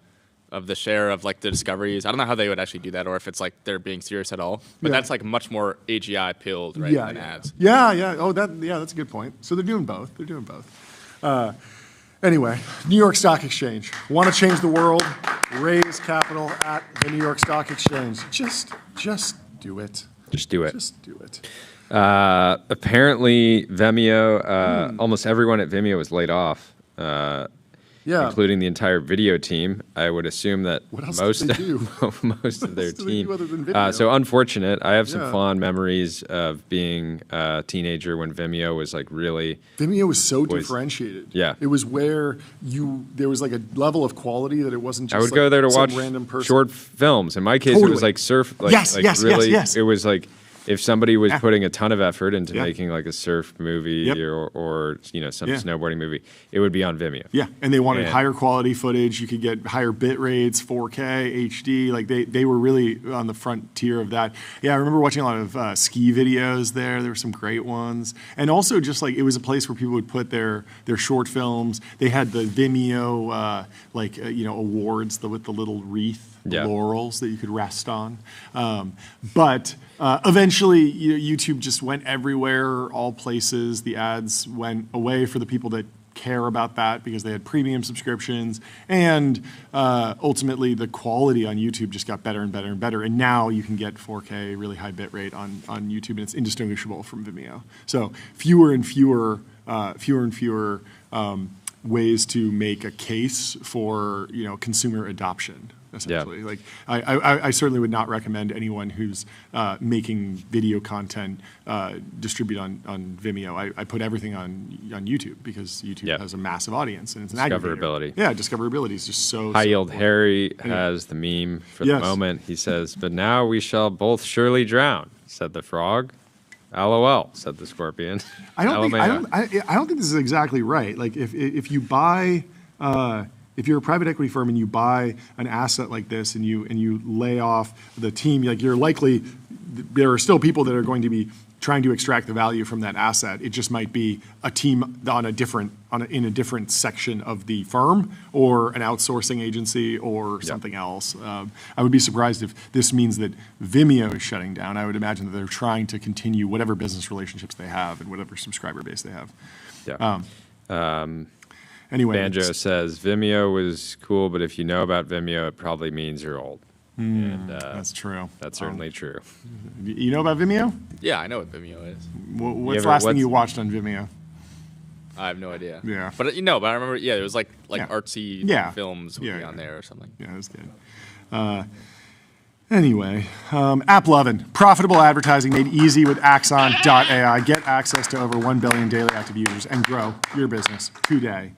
share of like the discoveries. I don't know how they would actually do that, or if it's like they're being serious at all. But that's like much more AGI pilled, right, than ads. Yeah. Oh, that's a good point. So they're doing both. Anyway, New York Stock Exchange. Want to change the world? Raise capital at the New York Stock Exchange. Just do it. Just do it. Just do it. Apparently, Vimeo, almost everyone at Vimeo was laid off. Including the entire video team. I would assume that most of their team. So unfortunate. I have some fond memories of being a teenager when Vimeo was like really. Vimeo was so differentiated. Yeah, it was where there was like a level of quality that it wasn't just. I would go there to watch random person. short films. In my case, it was like surf. Like, yes. It was like if somebody was putting a ton of effort into making like a surf movie or some snowboarding movie, it would be on Vimeo. Yeah, and they wanted higher quality footage. You could get higher bit rates, 4K, HD. Like they were really on the frontier of that. Yeah, I remember watching a lot of ski videos there. There were some great ones, and also just like it was a place where people would put their short films. They had the Vimeo awards with the little wreath, laurels that you could rest on. But eventually, YouTube just went everywhere, all places. The ads went away for the people that care about that because they had premium subscriptions, and ultimately the quality on YouTube just got better and better and better. And now you can get 4K, really high bit rate on YouTube, and it's indistinguishable from Vimeo. So fewer and fewer ways to make a case for consumer adoption. Essentially, like I certainly would not recommend anyone who's making video content distribute on Vimeo. I put everything on YouTube because YouTube has a massive audience and it's an discoverability. Aggregator. Yeah, discoverability is just so. High Yield Harry has the meme for the moment. He says, "But now we shall both surely drown," said the frog. LOL, said the scorpion. I don't think this is exactly right. Like if you buy. If you're a private equity firm and you buy an asset like this and you lay off the team, like you're likely, there are still people that are going to be trying to extract the value from that asset. It just might be a team in a different section of the firm or an outsourcing agency or something else. I would be surprised if this means that Vimeo is shutting down. I would imagine that they're trying to continue whatever business relationships they have and whatever subscriber base they have. Yeah. Anyway, Banjo says Vimeo was cool, but if you know about Vimeo, it probably means you're old. And, that's true. That's certainly true. You know about Vimeo? Yeah, I know what Vimeo is. What's the last thing you watched on Vimeo? I have no idea. Yeah. But I remember, it was like artsy films would be on there or something. Yeah, it was good. Anyway, AppLovin, profitable advertising made easy with Axon.ai. Get access to over 1 billion daily active users and grow your business today.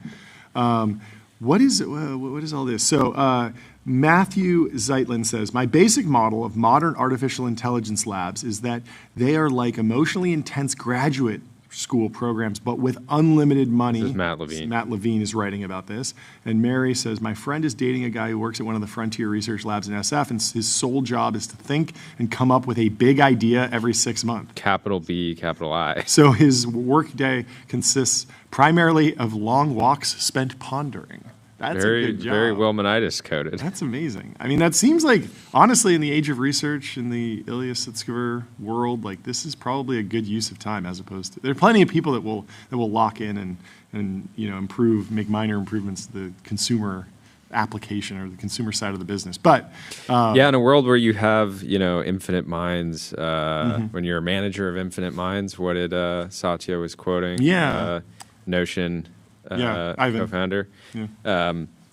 What is all this? So Matthew Zeitlin says, my basic model of modern artificial intelligence labs is that they are like emotionally intense graduate school programs, but with unlimited money. This is Matt Levine. Matt Levine is writing about this. And Mary says, my friend is dating a guy who works at one of the frontier research labs in SF, and his sole job is to think and come up with a big idea every 6 months. Capital B, capital I. So his workday consists primarily of long walks spent pondering. That's a good job. Very Wilmanitis coded. That's amazing. I mean, that seems like, honestly, in the age of research, in the Ilya Sutskever world, like this is probably a good use of time as opposed to, there are plenty of people that will lock in and make minor improvements to the consumer application or the consumer side of the business. But in a world where you have, infinite minds, when you're a manager of infinite minds, what did Satya was quoting? Notion. Co-founder.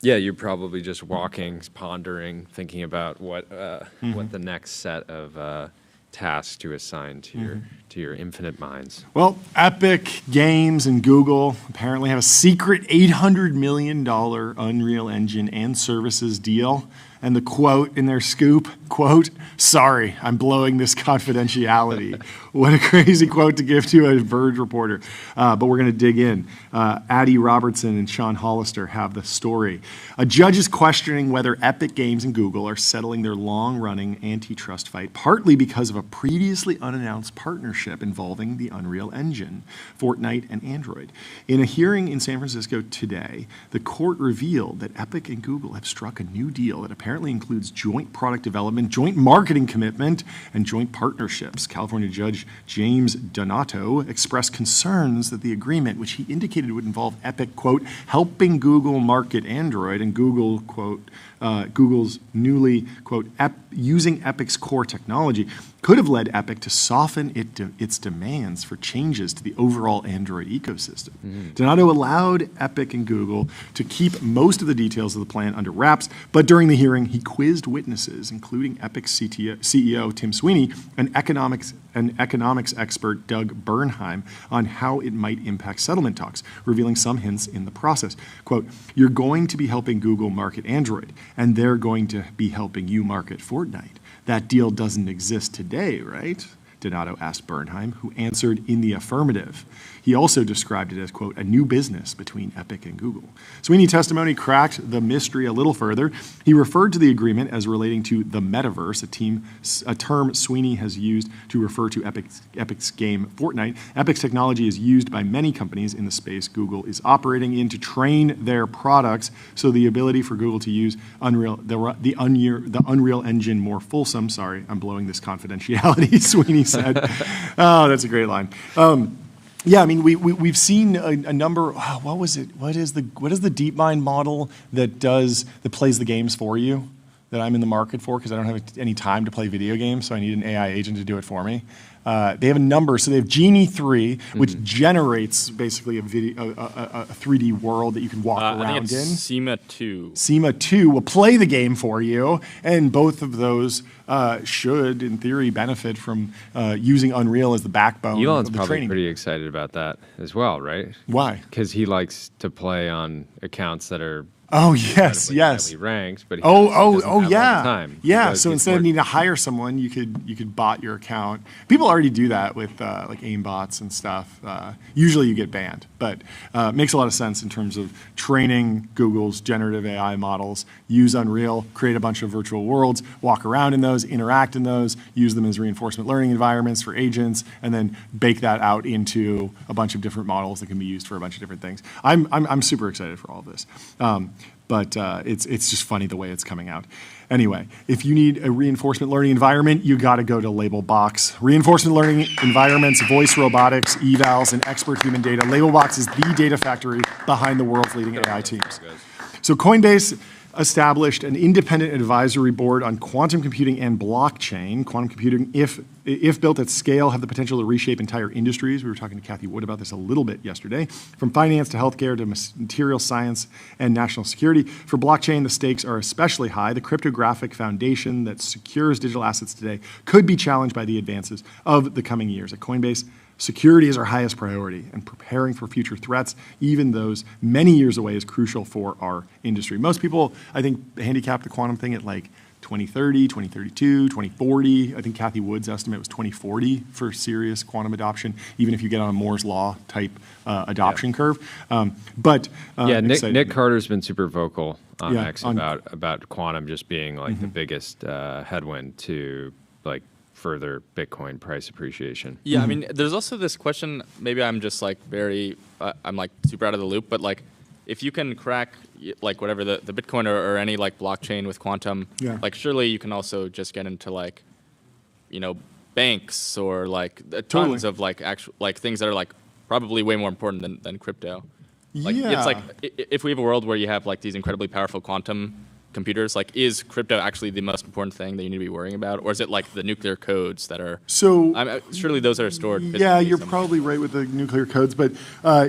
You're probably just walking, pondering, thinking about what the next set of tasks to assign to your infinite minds. Well, Epic Games and Google apparently have a secret $800 million Unreal Engine and services deal. And the quote in their scoop, quote, sorry, I'm blowing this confidentiality. What a crazy quote to give to a Verge reporter. But we're going to dig in. Addie Robertson and Sean Hollister have the story. A judge is questioning whether Epic Games and Google are settling their long-running antitrust fight, partly because of a previously unannounced partnership involving the Unreal Engine, Fortnite, and Android. In a hearing in San Francisco today, the court revealed that Epic and Google have struck a new deal that apparently includes joint product development, joint marketing commitment, and joint partnerships. California Judge James Donato expressed concerns that the agreement, which he indicated would involve Epic, quote, helping Google market Android and Google, quote, Google's newly, quote, using Epic's core technology, could have led Epic to soften its demands for changes to the overall Android ecosystem. Donato allowed Epic and Google to keep most of the details of the plan under wraps, but during the hearing, he quizzed witnesses, including Epic's CEO Tim Sweeney and economics expert Doug Bernheim, on how it might impact settlement talks, revealing some hints in the process. Quote, you're going to be helping Google market Android, and they're going to be helping you market Fortnite. That deal doesn't exist today, right? Donato asked Bernheim, who answered in the affirmative. He also described it as, quote, a new business between Epic and Google. Sweeney's testimony cracked the mystery a little further. He referred to the agreement as relating to the metaverse, a term Sweeney has used to refer to Epic's game Fortnite. Epic's technology is used by many companies in the space Google is operating in to train their products, so the ability for Google to use the Unreal Engine more fulsome. Sorry, I'm blowing this confidentiality, Sweeney said. Oh, that's a great line. Yeah, I mean, we've seen a number. Oh, what was it? What is the DeepMind model that plays the games for you that I'm in the market for because I don't have any time to play video games, so I need an AI agent to do it for me. They have a number, so they have Genie 3, which generates basically a 3D world that you can walk around I think it's in. SEMA 2. SEMA 2 will play the game for you, and both of those should, in theory, benefit from using Unreal as the backbone Elon's of the probably training. pretty excited about that as well, right? Why? Because he likes to play on accounts that are Oh yes, incredibly yes. highly ranked, but he doesn't have all the yeah, time. yeah. Because So he's instead more- of needing to hire someone, you could bot your account. People already do that with like aim bots and stuff. Usually you get banned, but it makes a lot of sense in terms of training Google's generative AI models. Use Unreal, create a bunch of virtual worlds, walk around in those, interact in those, use them as reinforcement learning environments for agents, and then bake that out into a bunch of different models that can be used for a bunch of different things. I'm super excited for all of this. But it's just funny the way it's coming out. Anyway, if you need a reinforcement learning environment, you got to go to Labelbox. Reinforcement learning environments, voice robotics, evals, and expert human data. Labelbox is the data factory behind the world's leading AI teams. So Coinbase established an independent advisory board on quantum computing and blockchain. Quantum computing, if built at scale, have the potential to reshape entire industries. We were talking to Kathy Wood about this a little bit yesterday. From finance to healthcare to material science and national security. For blockchain, the stakes are especially high. The cryptographic foundation that secures digital assets today could be challenged by the advances of the coming years. At Coinbase, security is our highest priority, and preparing for future threats, even those many years away, is crucial for our industry. Most people, I think, handicap the quantum thing at like 2030, 2032, 2040. I think Kathy Wood's estimate was 2040 for serious quantum adoption, even if you get on a Moore's Law type adoption curve. Nick Carter's been super vocal on X on- about quantum just being like the biggest headwind to like further Bitcoin price appreciation. Yeah, I mean, there's also this question. Maybe I'm just like I'm like super out of the loop. But like, if you can crack like whatever the Bitcoin or any like blockchain with quantum, like surely you can also just get into like, banks or like tons of like actual like things that are like probably way more important than crypto. Like it's like if we have a world where you have like these incredibly powerful quantum computers, like is crypto actually the most important thing that you need to be worrying about, or is it like the nuclear codes that are? So surely those are stored. Yeah, you're probably right with the nuclear codes, but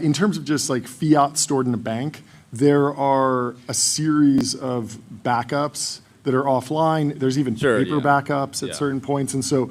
in terms of just like fiat stored in a bank, there are a series of backups that are offline. There's even paper backups at certain points, and so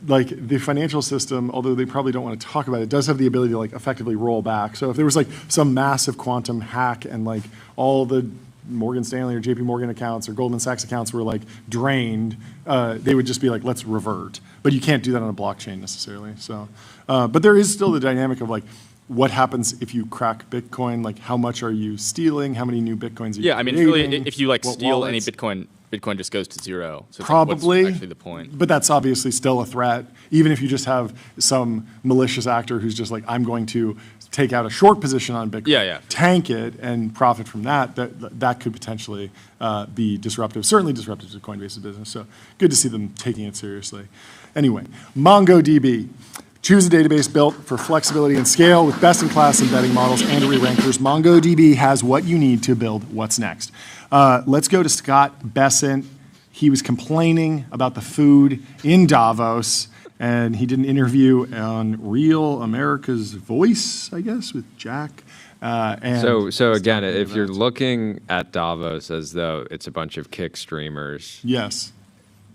like the financial system, although they probably don't want to talk about it, does have the ability to like effectively roll back. So if there was like some massive quantum hack and like all the Morgan Stanley or JP Morgan accounts or Goldman Sachs accounts were like drained, they would just be like, let's revert. But you can't do that on a blockchain necessarily. So, but there is still the dynamic of like, what happens if you crack Bitcoin? Like, how much are you stealing? How many new Bitcoins are you I mean, creating? really, if you like What steal wallets? any Bitcoin just goes to zero. So it's Probably. Like, what's actually the point? But that's obviously still a threat. Even if you just have some malicious actor who's just like, I'm going to take out a short position on Bitcoin, tank it, and profit from that could potentially be disruptive, certainly disruptive to Coinbase's business. So good to see them taking it seriously. Anyway, MongoDB. Choose a database built for flexibility and scale with best-in-class embedding models and re-rankers. MongoDB has what you need to build what's next. Let's go to Scott Bessent. He was complaining about the food in Davos, and he did an interview on Real America's Voice, I guess, with Jack. So again, if you're looking at Davos as though it's a bunch of kick streamers, yes.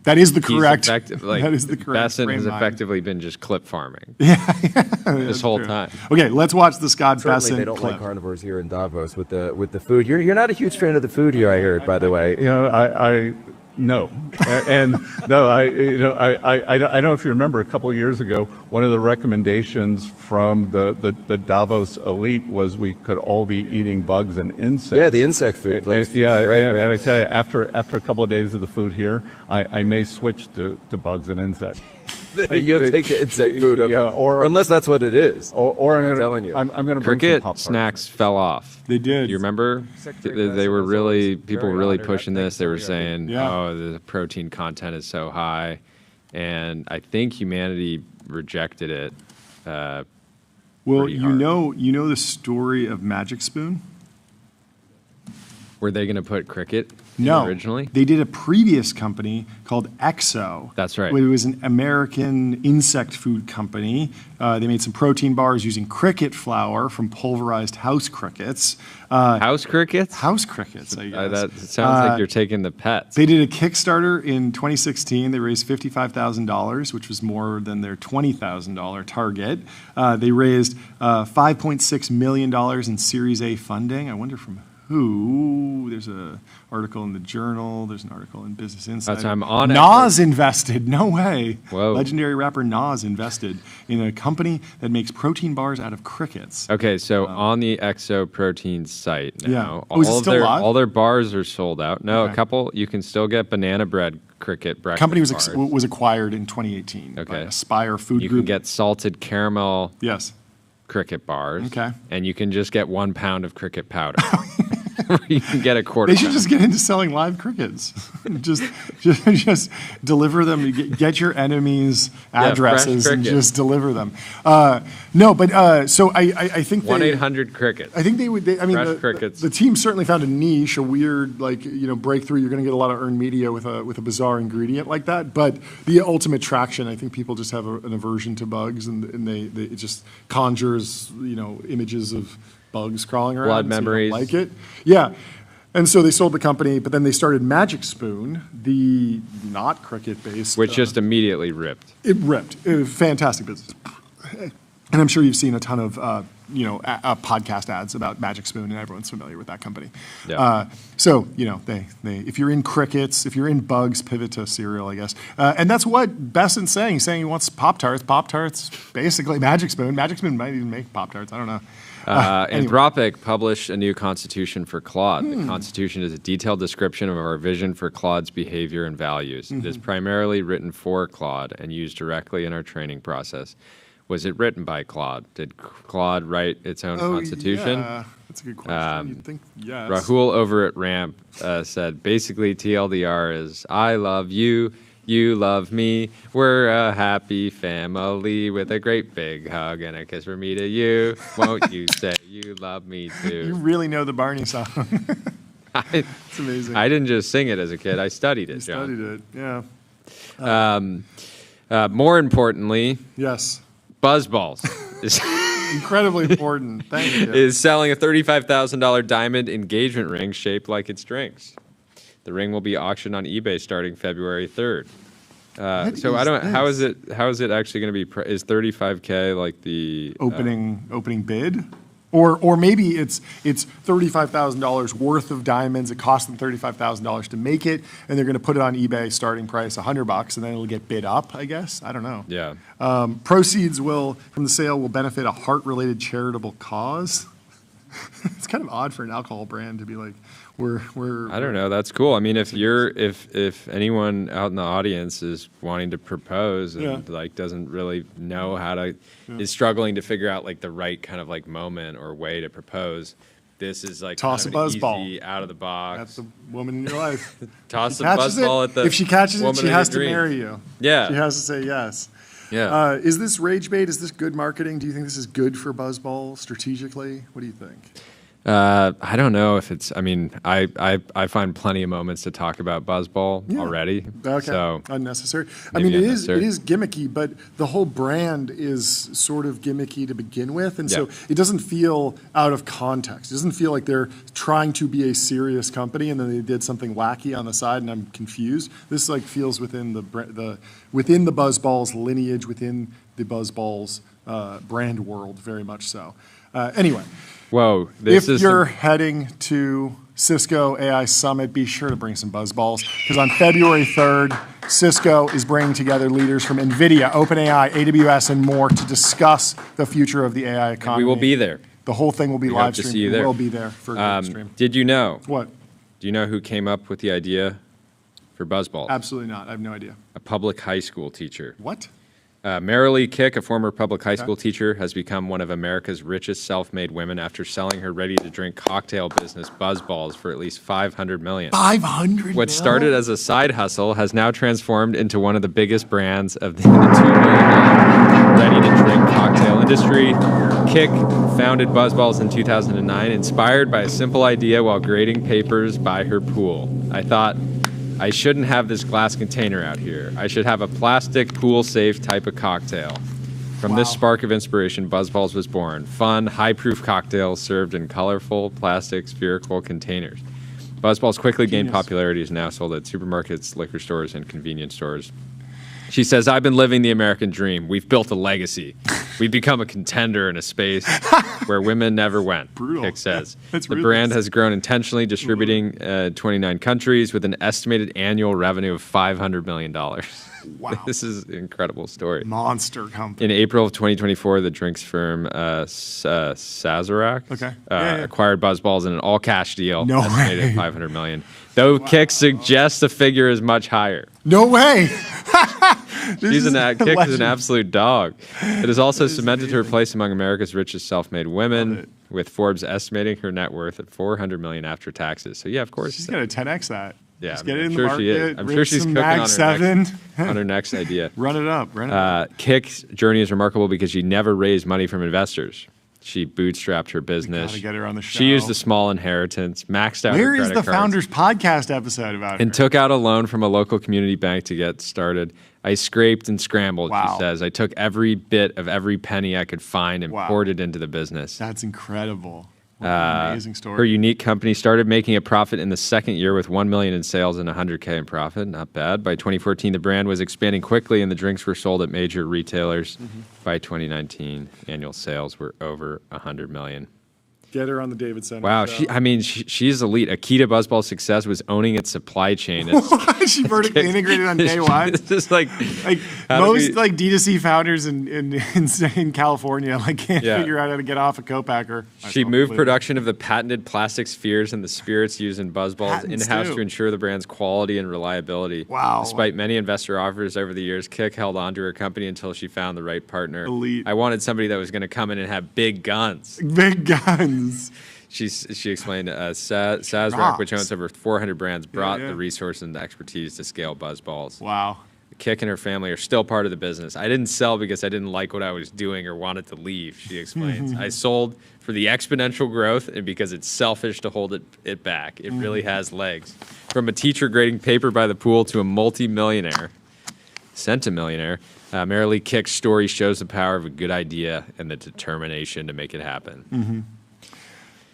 That is the correct. that is the correct. Bessent has frame effectively been just clip farming. This whole time. Okay, let's watch the Scott Certainly Bessent they don't clip. like carnivores here in Davos with the food. You're not a huge fan of the food here, I heard, by the way. You know, No, and no, I don't know if you remember a couple of years ago, one of the recommendations from the Davos elite was we could all be eating bugs and insects. Yeah, the insect food. And I tell you, after a couple of days of the food here, I may switch to bugs and insects. You have to take the insect food, or unless that's what it is. Or I'm telling you, I'm going to bring Cricket some snacks fell off. They did. You remember? They were really, people were really pushing this. They were saying, oh, the protein content is so high. And I think humanity rejected it. Well, you know the story of Magic Spoon? Were they going to put cricket in No, originally? they did a previous company called Exo. That's right. It was an American insect food company. They made some protein bars using cricket flour from pulverized house crickets. House crickets? House crickets, I guess. That sounds like you're taking the pets. They did a Kickstarter in 2016. They raised $55,000, which was more than their $20,000 target. They raised $5.6 million in Series A funding. I wonder from who. There's an article in the Journal. There's an article in Business Insider. That's I'm on Nas invested. No way. Whoa. Legendary rapper Nas invested in a company that makes protein bars out of crickets. Okay, so on the Exo Protein site now, Yeah. Oh, is it still live? all their bars are sold out. No, Okay. a couple, you can still get banana bread cricket breakfast Company bars. was acquired in 2018 by Okay. Aspire Food You Group. can get salted caramel Yes. cricket bars. Okay. And you can just get 1 pound of cricket powder. You can get a quarter They should pound. just get into selling live crickets. just deliver them. Get your enemies' fresh addresses and cricket. just deliver them. So I think 1-800-CRICKET. I think they would. I mean, Fresh crickets. the team certainly found a niche, a weird breakthrough. You're going to get a lot of earned media with a bizarre ingredient like that. But the ultimate traction, I think people just have an aversion to bugs, and it just conjures images of bugs crawling around. Blood so you don't memories. like it. Yeah. And so they sold the company, but then they started Magic Spoon, the not cricket-based. Which just immediately ripped. It ripped. It was fantastic business. And I'm sure you've seen a ton of podcast ads about Magic Spoon, and everyone's familiar with that company. Yeah. So they if you're in crickets, if you're in bugs, pivot to cereal, I guess. And that's what Besant's saying. He's saying he wants Pop-Tarts. Pop-Tarts, basically Magic Spoon. Magic Spoon might even make Pop-Tarts. I don't know. Anyway. Anthropic published a new constitution for Claude. The constitution is a detailed description of our vision for Claude's behavior and values. It is primarily written for Claude and used directly in our training process. Was it written by Claude? Did Claude write its own constitution? Yeah, that's a good question. You'd think yes. Rahul over at Ramp said, basically TLDR is, I love you, you love me, we're a happy family with a great big hug and a kiss from me to you. Won't you say you love me too? You really know the Barney song. It's amazing. I didn't just sing it as a kid, I studied it, John. Studied it, yeah. More importantly, Yes. Buzzballs is Incredibly important. Thank you. is selling a $35,000 diamond engagement ring shaped like its drinks. The ring will be auctioned on eBay starting February 3rd. So I don't. How is it actually going to be? Is $35K like the opening bid? Or maybe it's $35,000 worth of diamonds. It cost them $35,000 to make it, and they're going to put it on eBay, starting price $100, and then it'll get bid up. I guess I don't know. Yeah. Proceeds from the sale will benefit a heart-related charitable cause. It's kind of odd for an alcohol brand to be like, we're. I don't know. That's cool. I mean, if anyone out in the audience is wanting to propose and doesn't really know how to, is struggling to figure out like the right kind of like moment or way to propose, this is like toss kind a of buzz an ball easy out of the box. That's the woman in your life. Toss a buzz ball at the. If she catches it, woman she of has your to dreams. marry you. Yeah. She has to say yes. Yeah. Is this rage bait? Is this good marketing? Do you think this is good for Buzzball strategically? What do you think? I don't know if it's. I mean, I find plenty of moments to talk about Buzzball already. Okay. So unnecessary. I mean, it is gimmicky, but the whole brand is sort of gimmicky to begin with, and so it doesn't feel out of context. It doesn't feel like they're trying to be a serious company and then they did something wacky on the side, and I'm confused. This like feels within the within the Buzzballs lineage, within the Buzzballs brand world, very much so. Anyway. Whoa! If you're heading to Cisco AI Summit. Be sure to bring some buzzballs because on February 3rd, Cisco is bringing together leaders from NVIDIA, OpenAI, AWS, and more to discuss the future of the AI economy. We will be there. The whole thing will be We live hope to streamed. see you there. We will be there for a live stream. Did you know? What? Do you know who came up with the idea for buzzballs? Absolutely not. I have no idea. A public high school teacher. What? Marilee Kick, a former public high school teacher, has become one of America's richest self-made women after selling her ready-to-drink cocktail business, Buzzballs, for at least $500 million. $500 What started as a side hustle has now transformed into one of the biggest brands of the $2 billion ready-to-drink cocktail industry. Kick founded Buzzballs in 2009, inspired by a simple idea while grading papers by her pool. I thought, I shouldn't have this glass container out here. I should have a plastic, pool-safe type of cocktail. From this spark of inspiration, Buzzballs was born. Fun, high-proof cocktails served in colorful, plastic, spherical containers. Buzzballs quickly gained popularity, is now sold at supermarkets, liquor stores, and convenience stores. She says, I've been living the American dream. We've built a legacy. We've become a contender in a space where women never went, Brutal. Kick says. That's the ruthless. brand has grown intentionally, distributing 29 countries with an estimated annual revenue of $500 million. Wow. This is an incredible story. Monster company. In April of 2024, the drinks firm Sazerac acquired Buzzballs in an all-cash deal, No estimated way. at $500 million. Though Kick suggests the figure is much higher. No way. Kick is an legend. absolute dog. It is also cemented her place among America's richest self-made women, with Forbes estimating her net worth at $400 million after taxes. So yeah, of course. She's going to 10x that. Yeah, Just I get mean, it in I'm the sure market. she is. I'm sure raise she's some cooking Mag on 7. her next idea. Run it up. Run it up. Kick's journey is remarkable because she never raised money from investors. She bootstrapped her business. Gotta get her on the show. She used a small inheritance, maxed out Where her is credit the cards, Founders Podcast episode about and her? took out a loan from a local community bank to get started. I scraped and scrambled, Wow. she says. I took every bit of every penny I could find and Wow. poured it into the business. That's incredible. What an amazing story. Her unique company started making a profit in the second year with $1 million in sales and $100K in profit. Not bad. By 2014, the brand was expanding quickly, and the drinks were sold at major retailers. By 2019, annual sales were over $100 million. Get her on the David Center. Wow, show. she's elite. A key to Buzzball's success was owning its supply chain. She vertically integrated on day one. It's just like how do most we- like D2C founders in California can't Yeah. figure out how to get off a co-packer. She moved production of the patented plastic spheres and the spirits used in Buzzballs Patents, in-house too. to ensure the brand's quality and reliability. Wow. Despite many investor offers over the years, Kick held on to her company until she found the right partner. Elite. I wanted somebody that was going to come in and have big guns. Big guns. She explained, Sazerac, Rocks. which owns over 400 brands, brought yeah. the resources and the expertise to scale Buzzballs. Wow. Kick and her family are still part of the business. I didn't sell because I didn't like what I was doing or wanted to leave, she explains. I sold for the exponential growth and because it's selfish to hold it back. It really has legs. From a teacher grading paper by the pool to a multi-millionaire, centimillionaire, Marilee Kick's story shows the power of a good idea and the determination to make it happen.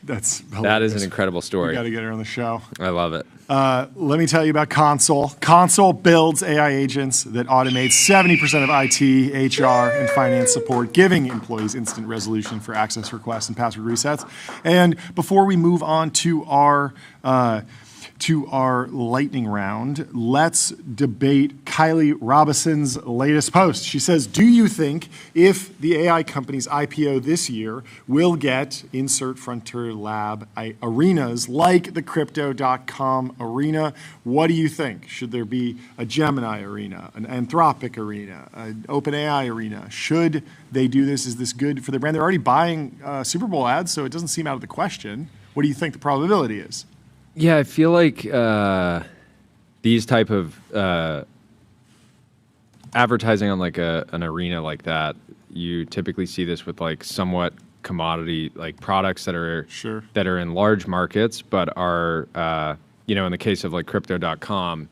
That is an incredible story. We got to get her on the show. I love it. Let me tell you about Console. Console builds AI agents that automate 70% of IT, HR, and finance support, giving employees instant resolution for access requests and password resets. And before we move on to our lightning round, let's debate Kylie Robinson's latest post. She says, do you think if the AI companies IPO this year will get insert frontier lab arenas like the crypto.com arena? What do you think? Should there be a Gemini arena, an Anthropic arena, an OpenAI arena? Should they do this? Is this good for the brand? They're already buying Super Bowl ads, so it doesn't seem out of the question. What do you think the probability is? Yeah, I feel like these type of advertising on like an arena like that, you typically see this with like somewhat commodity like products that are that are in large markets, but are in the case of like crypto.com,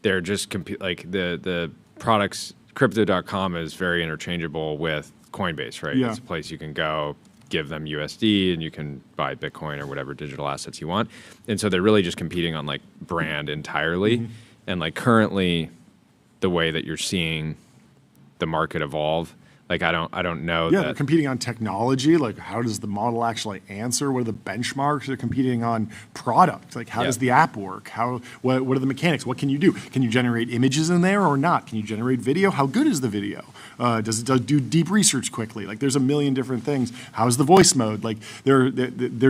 they're just like the products. Crypto.com is very interchangeable with Coinbase, right? Yeah. It's a place you can go, give them USD, and you can buy Bitcoin or whatever digital assets you want. And so they're really just competing on like brand entirely. And like currently, the way that you're seeing the market evolve, Like I don't know. Yeah, they're competing on technology. Like, how does the model actually answer? What are the benchmarks? They're competing on product. Like, how does the app work? What are the mechanics? What can you do? Can you generate images in there or not? Can you generate video? How good is the video? Does it do deep research quickly? Like, there's a million different things. How's the voice mode? Like, they're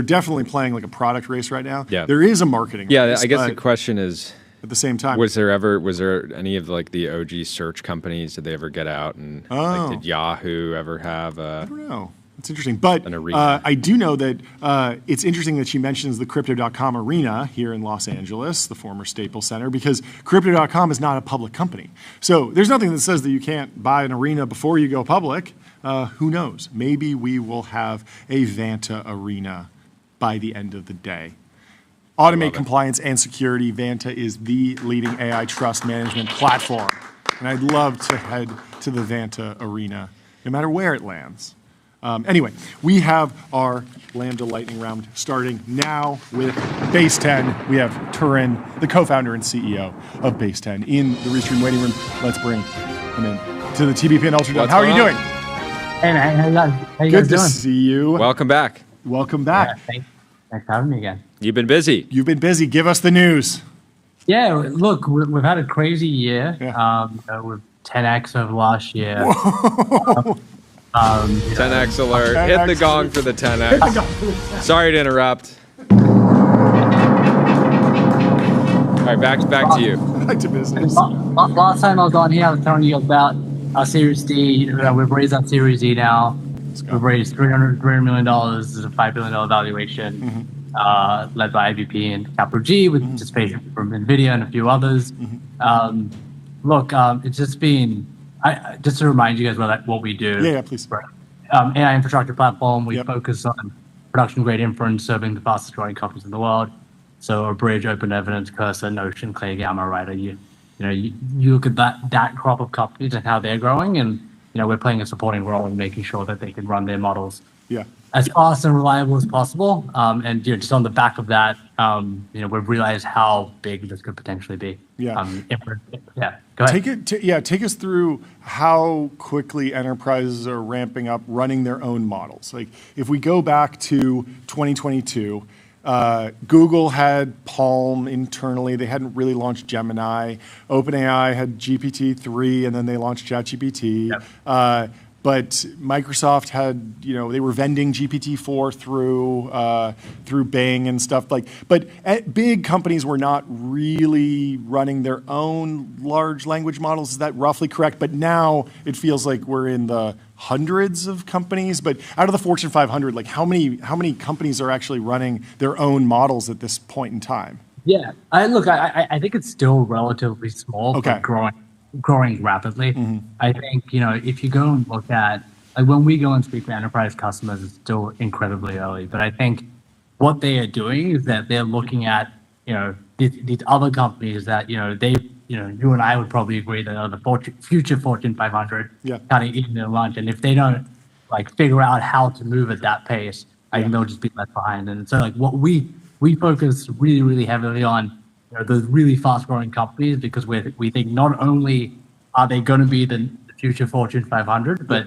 definitely playing like a product race right now. Yeah. There is a marketing race. I guess the question is, at the same time, was there any of like the OG search companies? Did they ever get out and like, did Yahoo ever have I don't know. It's interesting. But an arena? I do know that it's interesting that she mentions the Crypto.com arena here in Los Angeles, the former Staples Center, because Crypto.com is not a public company. So there's nothing that says that you can't buy an arena before you go public. Who knows? Maybe we will have a Vanta arena by the end of the day. Automate compliance and security. Vanta is the leading AI trust management platform. And I'd love to head to the Vanta arena, no matter where it lands. Anyway, we have our Lambda lightning round starting now with Base 10. We have Turin, the co-founder and CEO of Base 10, in the Restream waiting room. Let's bring him in to the TBPN Ultra Dome. How are you doing? Hey, man. How you guys Good to doing? see you. Welcome back. Welcome back. Yeah, thanks for having me again. You've been busy. You've been busy. Give us the news. Yeah, look, we've had a crazy year. Yeah. With 10x over last year. 10x alert. 10X. Hit the gong for the 10x. Sorry to interrupt. All right, back to you. Back to business. Last time I was on here, I was telling you about our Series D. We've raised our Series D now. We've raised $300 million. This is a $5 billion valuation, led by IVP and Capital G, with participation from NVIDIA and a few others. Look, it's just been, just to remind you guys about what we do. Yeah, please. AI infrastructure platform. We focus on production-grade inference, serving the fastest-growing companies in the world. So a Bridge, Open Evidence, Cursor, Notion, Clay, Gamma, right? You look at that crop of companies and how they're growing, and we're playing a supporting role in making sure that they can run their models as fast and reliable as possible. And just on the back of that, we've realized how big this could potentially be. Yeah. Go ahead. Take us through how quickly enterprises are ramping up running their own models. Like, if we go back to 2022, Google had Palm internally. They hadn't really launched Gemini. OpenAI had GPT-3, and then they launched ChatGPT. Yep. But Microsoft had, they were vending GPT-4 through Bing and stuff like. But big companies were not really running their own large language models. Is that roughly correct? But now it feels like we're in the hundreds of companies. But out of the Fortune 500, like how many companies are actually running their own models at this point in time? Yeah, I think it's still relatively small, but growing rapidly. I think, if you go and look at, like, when we go and speak to enterprise customers, it's still incredibly early. But I think what they are doing is that they're looking at, these other companies that, you and I would probably agree that are the future Fortune 500 kind of eating their lunch. And if they don't figure out how to move at that pace, I think they'll just be left behind. And so what we focus really, really heavily on those really fast-growing companies, because we think not only are they going to be the future Fortune 500, but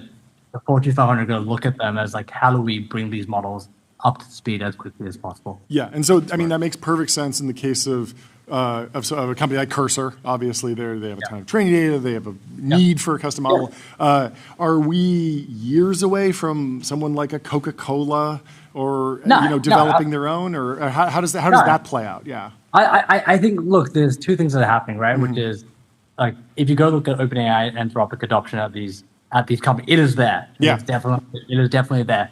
the Fortune 500 are going to look at them as how do we bring these models up to speed as quickly as possible. Yeah, and so that makes perfect sense in the case of a company like Cursor. Obviously, they have a ton of training data. They have a need for a custom model. Are we years away from someone like a Coca-Cola or developing their own, or how does that play out? Yeah. I think, look, there's two things that are happening, right? Which is, if you go look at OpenAI and Anthropic adoption at these companies, it is there. It is definitely there.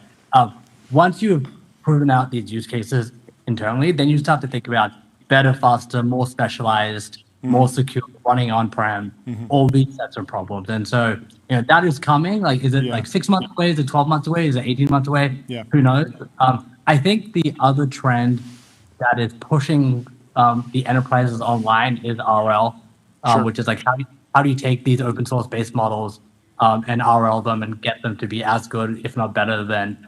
Once you have proven out these use cases internally, then you start to think about better, faster, more specialized, more secure, running on-prem, all these sets of problems. And so, that is coming. Is it 6 months away? Is it 12 months away? Is it 18 months away? Yeah. Who knows? I think the other trend that is pushing the enterprises online is RL, which is how do you take these open source based models and RL them and get them to be as good, if not better, than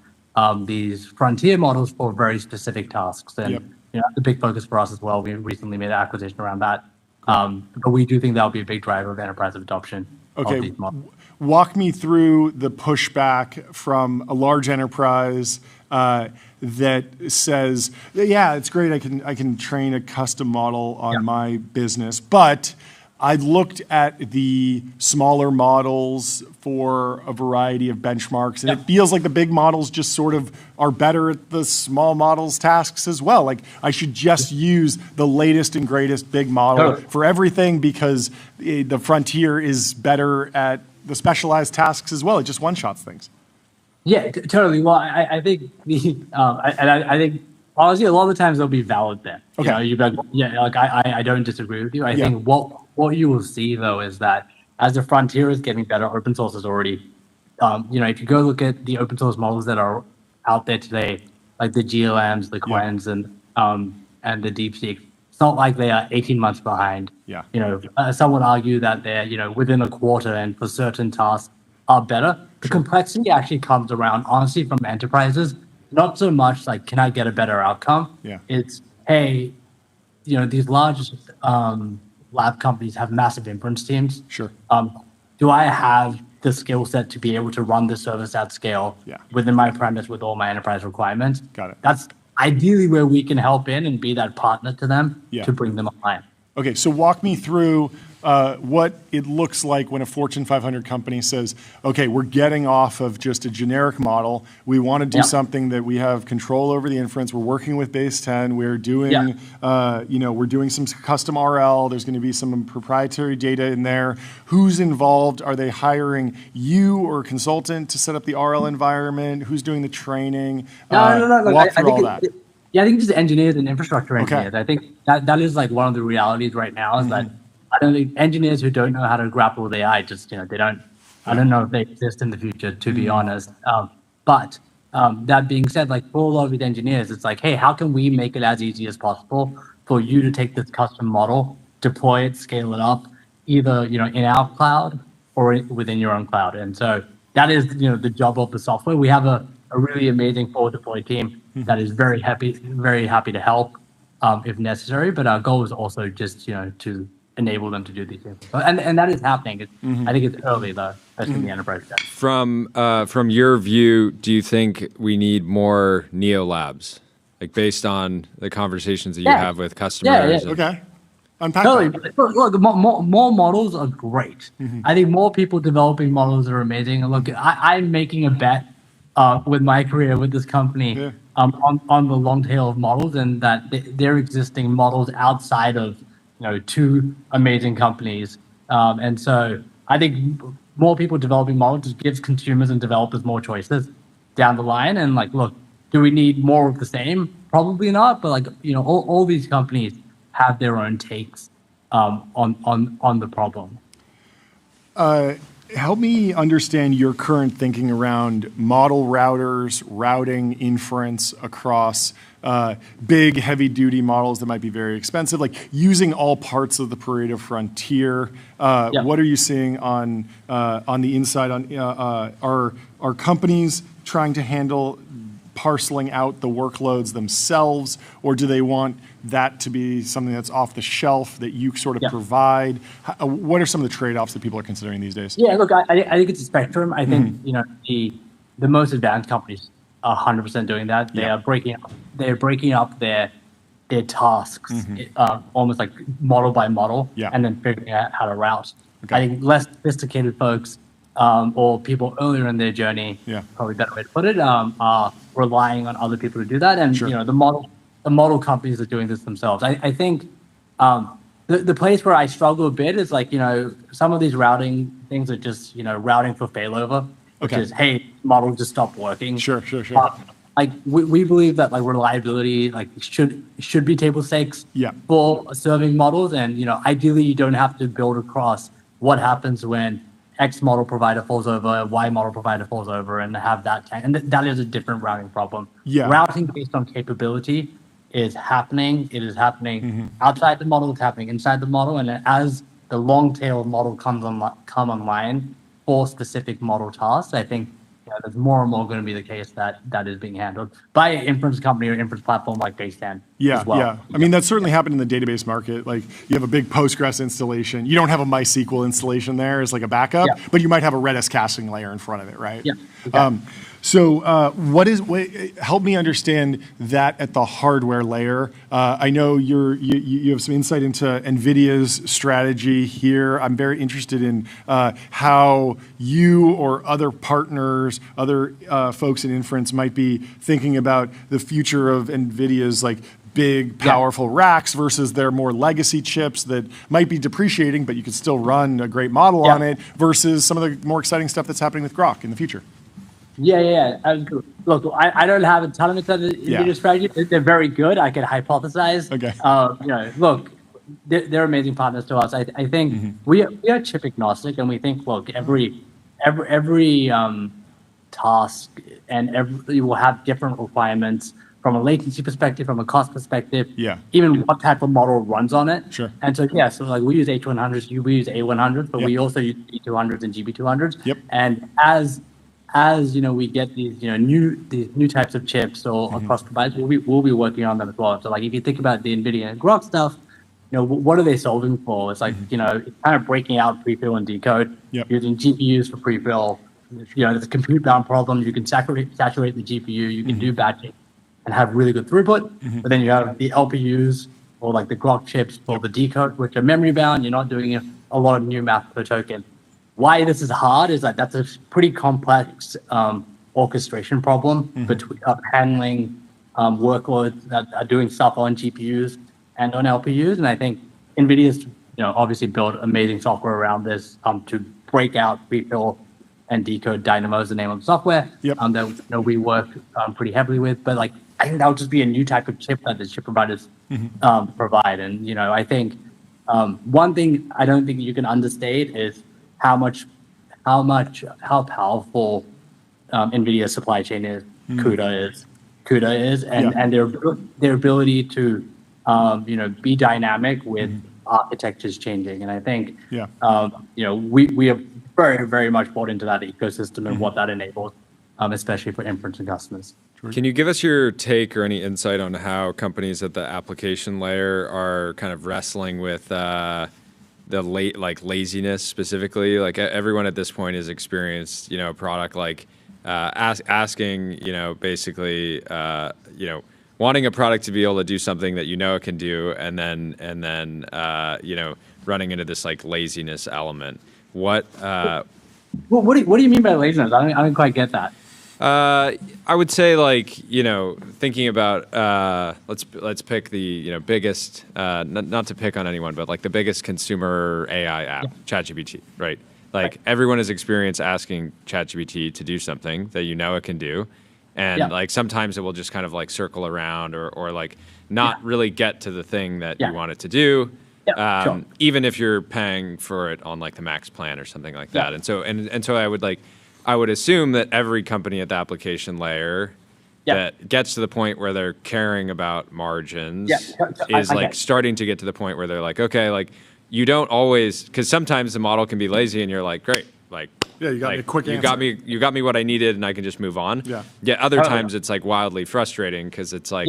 these frontier models for very specific tasks. And that's a big focus for us as well. We recently made an acquisition around that. But we do think that will be a big driver of enterprise adoption. Okay, these models. walk me through the pushback from a large enterprise that says, yeah, it's great, I can train a custom model on my business, but I've looked at the smaller models for a variety of benchmarks, and it feels like the big models just sort of are better at the small models tasks as well. Like I should just use the latest and greatest big model for everything because the frontier is better at the specialized tasks as well. It just one-shots things. Yeah, totally. Well, I think I think honestly, a lot of the times they'll be valid there. Okay. You know, I don't disagree with you. I think what you will see though is that as the frontier is getting better, open source is already, if you go look at the open source models that are out there today, like the GLMs, the Quens, and the DeepSeek, it's not like they are 18 months behind. Yeah. Some would argue that they're, within a quarter and for certain tasks are better. The complexity actually comes around, honestly, from enterprises, not so much like, can I get a better outcome? Yeah. It's, hey, these large lab companies have massive inference teams. Sure. Do I have the skill set to be able to run the service at scale within my premise with all my enterprise requirements? Got it. That's ideally where we can help in and be that partner to them Yeah. to bring them online. Okay, so walk me through what it looks like when a Fortune 500 company says, okay, we're getting off of just a generic model. We want to do something that we have control over the inference. We're working with base 10. We're doing, we're doing some custom RL. There's going to be some proprietary data in there. Who's involved? Are they hiring you or a consultant to set up the RL environment? Who's doing the training? No. Walk through all that. I think just engineers and infrastructure engineers. I think that is like one of the realities right now is that I don't think engineers who don't know how to grapple with AI just, they don't, I don't know if they exist in the future, to be honest. But that being said, like for a lot of these engineers, it's like, hey, how can we make it as easy as possible for you to take this custom model, deploy it, scale it up, either, in our cloud or within your own cloud. And so that is, the job of the software. We have a really amazing forward deploy team that is very happy to help if necessary. But our goal is also just, to enable them to do these things. And that is happening. I think it's early though, especially in the enterprise side. From your view, do you think we need more Neo labs? Like based on the conversations that you have with customers? Okay. Unpack totally. that. Look, more models are great. I think more people developing models are amazing. Look, I'm making a bet with my career with this company on the long tail of models, and that they're existing models outside of two amazing companies. And so I think more people developing models just gives consumers and developers more choices down the line. And like, look, do we need more of the same? Probably not. But like, all these companies have their own takes on the problem. Help me understand your current thinking around model routers, routing inference across big, heavy-duty models that might be very expensive, like using all parts of the Pareto frontier. What are you seeing on the inside? Are companies trying to handle parceling out the workloads themselves, or do they want that to be something that's off the shelf that you sort of provide? What are some of the trade-offs that people are considering these days? Yeah, look, I think it's a spectrum. I think the most advanced companies are 100% doing that. They are breaking up their tasks almost like model by model, and then figuring out how to route. I think less sophisticated folks or people earlier in their journey, probably a better way to put it, are relying on other people to do that. And the model companies are doing this themselves. I think the place where I struggle a bit is like, some of these routing things are just, routing for failover, which is, hey, model just stopped working. Sure. Like we believe that like reliability like should be table stakes for serving models, and ideally you don't have to build across what happens when X model provider falls over, Y model provider falls over, and have that. And that is a different routing problem. Routing based on capability is happening. It is happening outside the model. It's happening inside the model. And as the long tail model come online for specific model tasks, I think there's more and more going to be the case that that is being handled by an inference company or inference platform like Basecamp as well. Yeah. I mean, that's certainly happened in the database market. Like you have a big Postgres installation. You don't have a MySQL installation there as like a backup, but you might have a Redis caching layer in front of it, right? Yeah. Okay. Help me understand that at the hardware layer. I know you have some insight into NVIDIA's strategy here. I'm very interested in how you or other partners, other folks in inference might be thinking about the future of NVIDIA's like big, powerful racks versus their more legacy chips that might be depreciating, but you could still run a great model on it versus some of the more exciting stuff that's happening with Grok in the future. Look, I don't have a ton of NVIDIA strategy. They're very good. I can hypothesize. Okay. Look, they're amazing partners to us. I think we are chip agnostic, and we think, look, every task and you will have different requirements from a latency perspective, from a cost perspective, even what type of model runs on it. Sure. And so, so like we use H100s, we use A100s, but we also use B200s and GB200s. Yep. And as we get these new types of chips or across providers, we'll be working on them as well. So like if you think about the NVIDIA and Grok stuff, what are they solving for? It's like it's kind of breaking out prefill and decode, using GPUs for prefill. There's a compute bound problem. You can saturate the GPU. You can do batching and have really good throughput. But then you have the LPUs or like the Grok chips for the decode, which are memory bound. You're not doing a lot of new math per token. Why this is hard is that that's a pretty complex orchestration problem between handling workloads that are doing stuff on GPUs and on LPUs. And I think NVIDIA's obviously built amazing software around this to break out prefill and decode dynamos, the name of the software that we work pretty heavily with. But like I think that would just be a new type of chip that the chip providers provide. And I think one thing I don't think you can understate is how powerful NVIDIA's supply chain is, CUDA is, and their ability to be dynamic with architectures changing. And I think we have very, very much bought into that ecosystem and what that enables, especially for inference and customers. Can you give us your take or any insight on how companies at the application layer are kind of wrestling with the laziness specifically? Like everyone at this point has experienced, a product like asking, basically, wanting a product to be able to do something that it can do, and then running into this like laziness element. What do you mean by laziness? I don't quite get that. I would say thinking about let's pick the biggest not to pick on anyone, but like the biggest consumer AI app, ChatGPT, right? Like everyone has experienced asking ChatGPT to do something that it can do, and like sometimes it will just kind of like circle around or like not really get to the thing that you want it to do. Even if you're paying for it on like the max plan or something like that. And so I would assume that every company at the application layer that gets to the point where they're caring about margins is starting to get to the point where they're like, okay, like you don't always, because sometimes the model can be lazy and you're like, great, like you got me a quick answer. You got me what I needed and I can just move on. Yet other times it's like wildly frustrating because it's like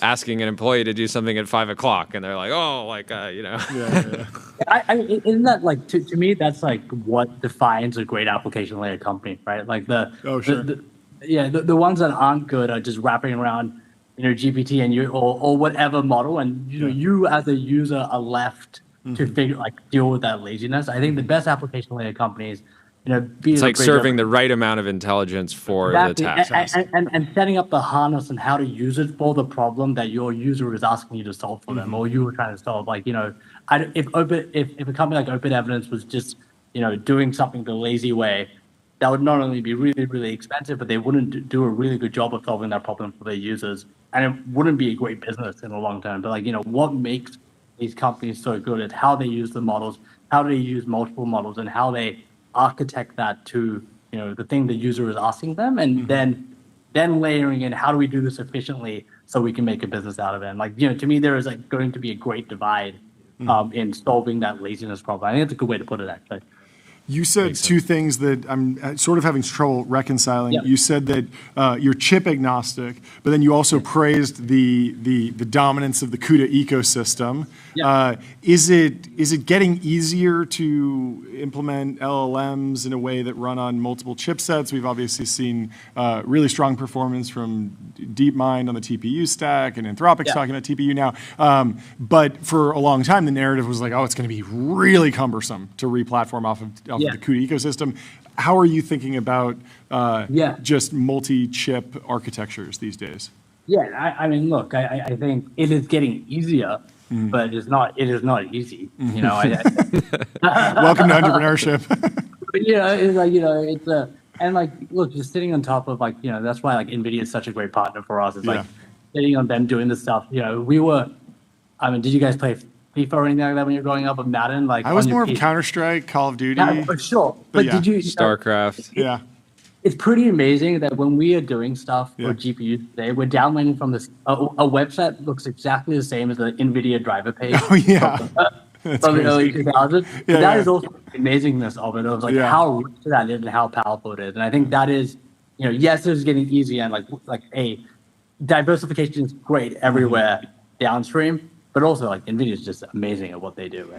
asking an employee to do something at 5 o'clock and they're like, oh, like I mean, isn't that like to me that's like what defines a great application layer company, right? Like the ones that aren't good are just wrapping around GPT and or whatever model, and you as a user are left to deal with that laziness. I think the best application layer companies, it's like serving the right amount of intelligence for the task, and setting up the harness and how to use it for the problem that your user is asking you to solve for them, or you were trying to solve. Like if a company like Open Evidence was just doing something the lazy way, that would not only be really, really expensive, but they wouldn't do a really good job of solving that problem for their users, and it wouldn't be a great business in the long term. But what makes these companies so good at how they use the models, how they use multiple models, and how they architect that to the thing the user is asking them, and then layering in how do we do this efficiently so we can make a business out of it. And to me, there is going to be a great divide in solving that laziness problem. I think that's a good way to put it, actually. You said two things that I'm sort of having trouble reconciling. Yep. You said that you're chip agnostic, but then you also praised the dominance of the CUDA ecosystem. Yep. Is it getting easier to implement LLMs in a way that run on multiple chipsets? We've obviously seen really strong performance from DeepMind on the TPU stack, and Anthropic's talking about TPU now. But for a long time, the narrative was like, oh, it's going to be really cumbersome to re-platform off of the CUDA ecosystem. How are you thinking about just multi-chip architectures these days? Yeah, I mean, look, I think it is getting easier, but it is not easy. You know, Welcome to entrepreneurship. But, it's like, it's a, and like, look, just sitting on top of like, that's why like NVIDIA is such a great partner for us. It's like sitting on them doing this stuff. We were, I mean, did you guys play FIFA or anything like that when you were growing up with Madden? Like, I was more of Counter-Strike, Call of Duty. Yeah, for sure. But did you StarCraft? Yeah. It's pretty amazing that when we are doing stuff for GPUs today, we're downloading from this a website that looks exactly the same as the NVIDIA driver page. Oh yeah. From the early 2000s. That is also the amazingness of it, of like how rich that is and how powerful it is. And I think that is, yes, it's getting easier, and diversification is great everywhere downstream, but also like NVIDIA is just amazing at what they do.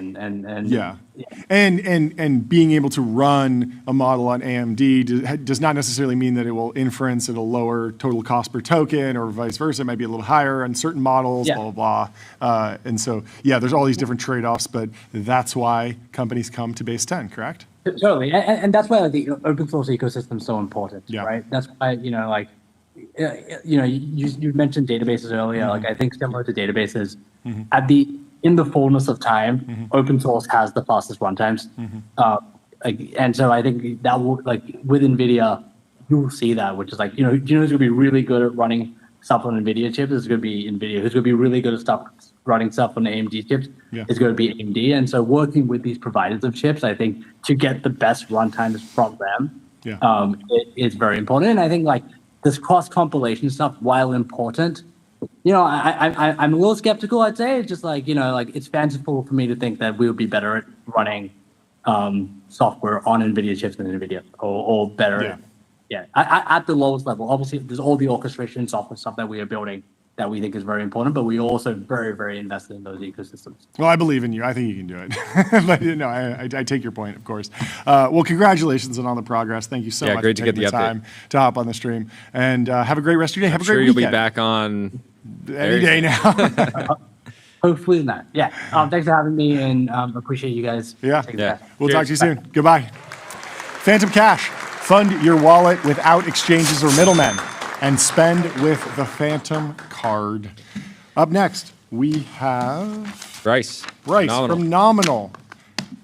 And being able to run a model on AMD does not necessarily mean that it will inference at a lower total cost per token or vice versa. It might be a little higher on certain models, blah, blah, blah. And so, there's all these different trade-offs, but that's why companies come to Base 10, correct? Totally. And that's why the open source ecosystem is so important, right? That's why, you mentioned databases earlier. Like, I think similar to databases, in the fullness of time, open source has the fastest runtimes. And so I think that will, like, with NVIDIA, you will see that, which is like, who's going to be really good at running stuff on NVIDIA chips is going to be NVIDIA. Who's going to be really good at running stuff on AMD chips is going to be AMD. And so working with these providers of chips, I think, to get the best runtimes from them it is very important. And I think, like, this cross-compilation stuff, while important, I'm a little skeptical, I'd say. It's just like, it's fanciful for me to think that we would be better at running software on NVIDIA chips than NVIDIA, or better. At the lowest level. Obviously, there's all the orchestration software stuff that we are building that we think is very important, but we also very, very invested in those ecosystems. Well, I believe in you. I think you can do it. But I take your point, of course. Well, congratulations on all the progress. Thank you so much great for to taking get the the time to hop on the stream. And have a great rest of your day. Have a great you'll weekend. Be back on any day now. Hopefully not. Yeah. Thanks for having me, and appreciate you guys. Yeah. We'll talk to you soon. Goodbye. Phantom Cash. Fund your wallet without exchanges or middlemen, and spend with the Phantom Card. Up next, we have Bryce from Nominal.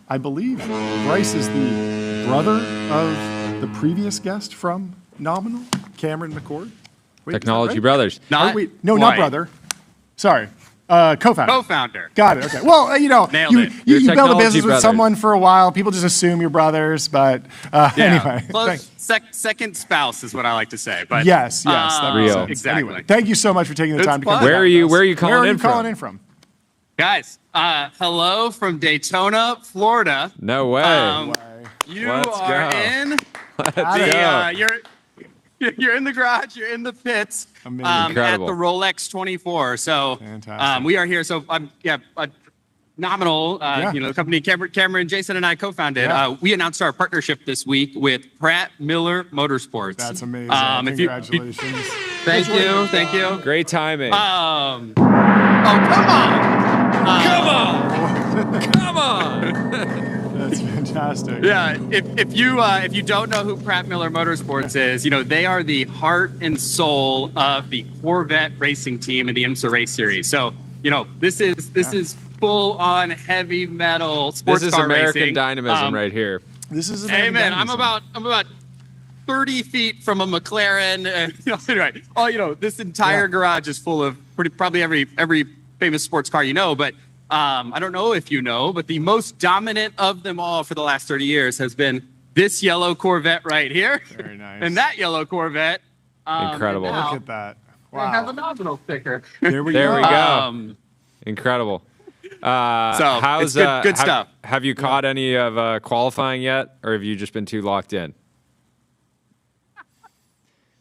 I believe Bryce is the brother of the previous guest from Nominal, Cameron McCord. Wait, Technology Brothers. Not brother. Sorry. Co-founder. Co-founder. Got it. Okay. Well, you build a business with someone for a while. People just assume you're brothers, but anyway. Close second spouse is what I like to say. But yes, that makes sense. Exactly. Anyway, thank you so much for taking the time to come. Where are you calling in from? Guys, hello from Daytona, Florida. No way. Let's you're in the garage, you're in the pits at the Rolex 24. So we are here. So Nominal, the company Cameron, Jason, and I co-founded. We announced our partnership this week with Pratt Miller Motorsports. That's amazing. Congratulations. Thank you. Great timing. Come on. That's fantastic. Yeah, if you don't know who Pratt Miller Motorsports is, they are the heart and soul of the Corvette racing team in the IMSA Race Series. So, this is full on heavy metal sports car racing. This is American dynamism right here. This is Amen. I'm about 30 feet from a McLaren. Anyway, this entire garage is full of probably every famous sports car but I don't know if you know, but the most dominant of them all for the last 30 years has been this yellow Corvette right here. Very nice. And that yellow Corvette. Incredible. Look at that. Wow. They have a Nominal sticker. There we go. Incredible. How's it's good stuff. Have you caught any of qualifying yet, or have you just been too locked in?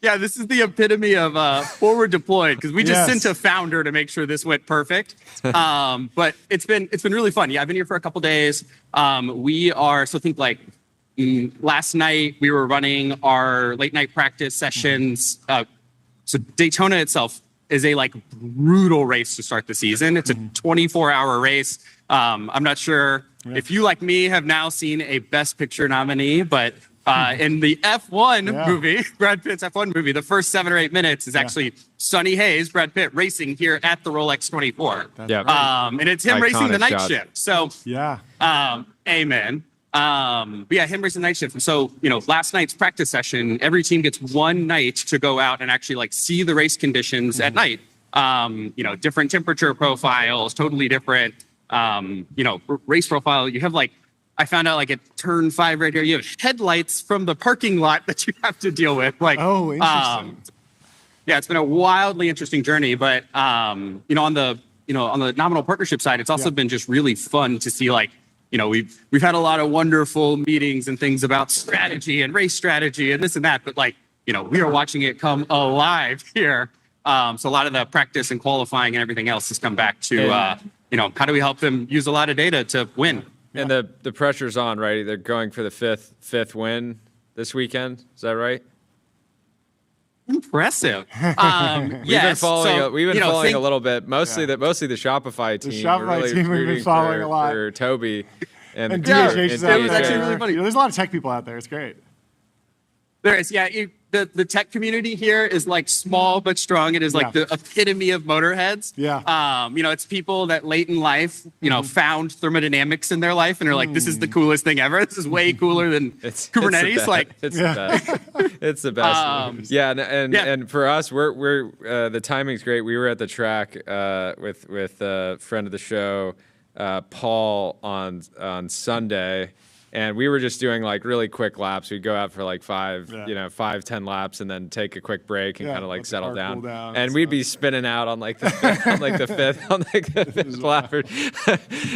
Yeah, this is the epitome of forward deployed because we just sent a founder to make sure this went perfect. But it's been really fun. Yeah, I've been here for a couple days. We are last night we were running our late night practice sessions. So Daytona itself is a brutal race to start the season. It's a 24-hour race. I'm not sure if you, like me, have now seen a Best Picture nominee, but in the F1 movie, Brad Pitt's F1 movie, the first 7 or 8 minutes is actually Sonny Hayes, Brad Pitt, racing here at the Rolex 24. And it's him racing the night shift. So, amen. But yeah, him racing the night shift. So, last night's practice session, every team gets one night to go out and actually see the race conditions at night. Different temperature profiles, totally different, race profile. You have I found out at turn 5 right here, you have headlights from the parking lot that you have to deal with. Interesting. It's been a wildly interesting journey, but on the nominal partnership side, it's also been just really fun to see we've had a lot of wonderful meetings and things about strategy and race strategy and this and that, but we are watching it come alive here. So a lot of the practice and qualifying and everything else has come back to how do we help them use a lot of data to win. And the pressure's on, right? They're going for the fifth win this weekend. Is that right? Impressive. We've been following a little bit. Mostly the Shopify team. The Shopify team we've been following a lot. For Toby and DHH is out was actually really funny. There's a lot of tech people out there. It's great. There is, the tech community here is small but strong. It is the epitome of motorheads. It's people that late in life, found thermodynamics in their life and are this is the coolest thing ever. This is way cooler than Kubernetes. It's the best. It's the best. And for us, we're the timing's great. We were at the track with a friend of the show, Paul, on Sunday. And we were just doing really quick laps. We'd go out for 5-10 laps, and then take a quick break and kind of settle down. And we'd be spinning out on the fifth lap,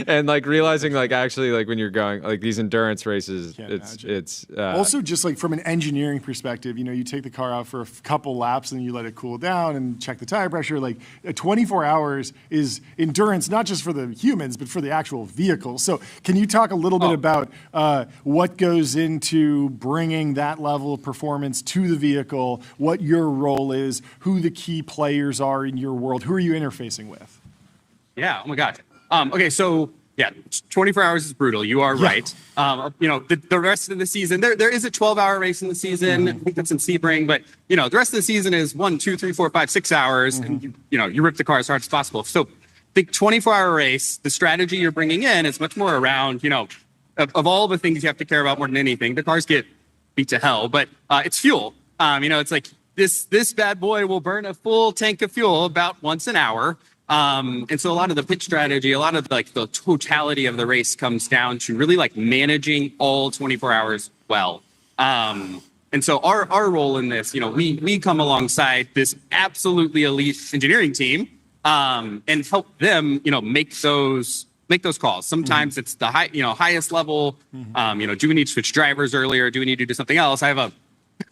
and realizing actually when you're going these endurance races, it's also just from an engineering perspective. You take the car out for a couple laps and you let it cool down and check the tire pressure. 24 hours is endurance, not just for the humans, but for the actual vehicle. So can you talk a little bit about what goes into bringing that level of performance to the vehicle, what your role is, who the key players are in your world, who are you interfacing with? Yeah, oh my God. Okay, so 24 hours is brutal. You are right. The rest of the season, there is a 12-hour race in the season. I think that's in Sebring, but the rest of the season is 1, 2, 3, 4, 5, 6 hours, and you rip the car as hard as possible. So the 24-hour race, the strategy you're bringing in is much more around, of all the things you have to care about more than anything. The cars get beat to hell, but it's fuel. It's this bad boy will burn a full tank of fuel about once an hour. And so a lot of the pitch strategy, a lot of the totality of the race comes down to really managing all 24 hours well. And so our role in this, we come alongside this absolutely elite engineering team and help them, make those calls. Sometimes it's the highest level. Do we need to switch drivers earlier? Do we need to do something else? Let me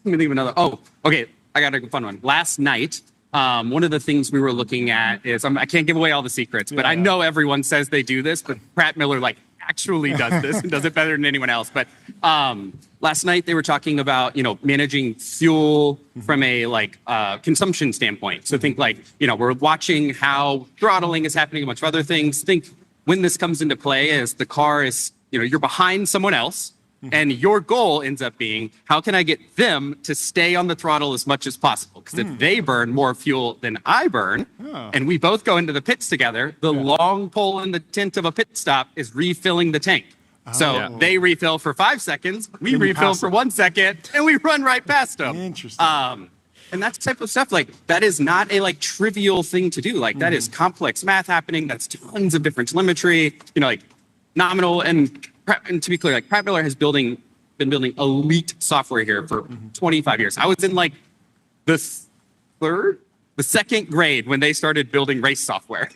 think of another. Oh, okay. I got a fun one. Last night, one of the things we were looking at is I can't give away all the secrets, but I know everyone says they do this, but Pratt Miller actually does this and does it better than anyone else. But last night they were talking about managing fuel from a consumption standpoint. So think we're watching how throttling is happening, a bunch of other things. Think when this comes into play as the car is, you're behind someone else and your goal ends up being, how can I get them to stay on the throttle as much as possible? Because if they burn more fuel than I burn, and we both go into the pits together, the long pole in the tent of a pit stop is refilling the tank. So they refill for 5 seconds, we refill for 1 second, and we run right past them. Interesting. And that type of stuff, that is not a trivial thing to do. That is complex math happening. That's tons of different telemetry, nominal. And to be clear, Pratt Miller has been building elite software here for 25 years. I was in the second grade when they started building race software.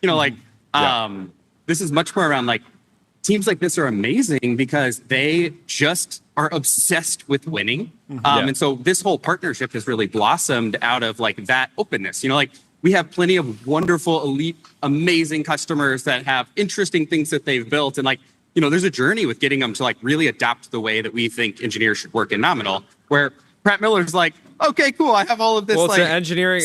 this is much more around like teams like this are amazing because they just are obsessed with winning. And so this whole partnership has really blossomed out of like that openness. You know, like we have plenty of wonderful, elite, amazing customers that have interesting things that they've built. And like, you know, there's a journey with getting them to like really adapt the way that we think engineers should work in Nominal, where Pratt Miller's like, okay, cool, I have all of this. Well, like, it's an engineering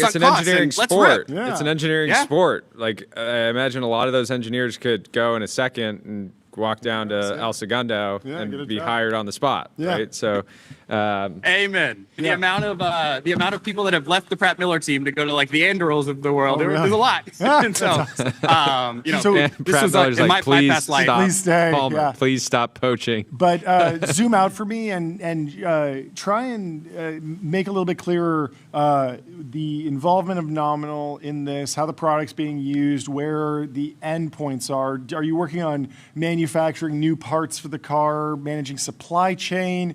sport. Yeah. It's an engineering sport. Like I imagine a lot of those engineers could go in a second and walk down to El Segundo and be hired on the spot, right? So, amen. The amount of people that have left the Pratt Miller team to go to like the Andurils of the world, there's a lot. And so, you know, this Pratt was Miller's in like, my past life. Please stay. Palmer, please stop poaching. But zoom out for me and try and make a little bit clearer the involvement of Nominal in this, how the product's being used, where the endpoints are. Are you working on manufacturing new parts for the car, managing supply chain,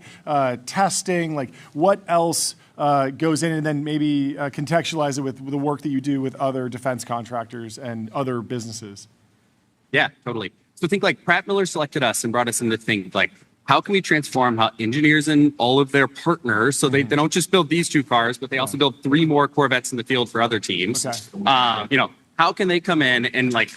testing? Like what else goes in, and then maybe contextualize it with the work that you do with other defense contractors and other businesses? Yeah, totally. So think like Pratt Miller selected us and brought us in to think like, how can we transform how engineers and all of their partners, so they don't just build these 2 cars, but they also build 3 more Corvettes in the field for other teams. You know, how can they come in and like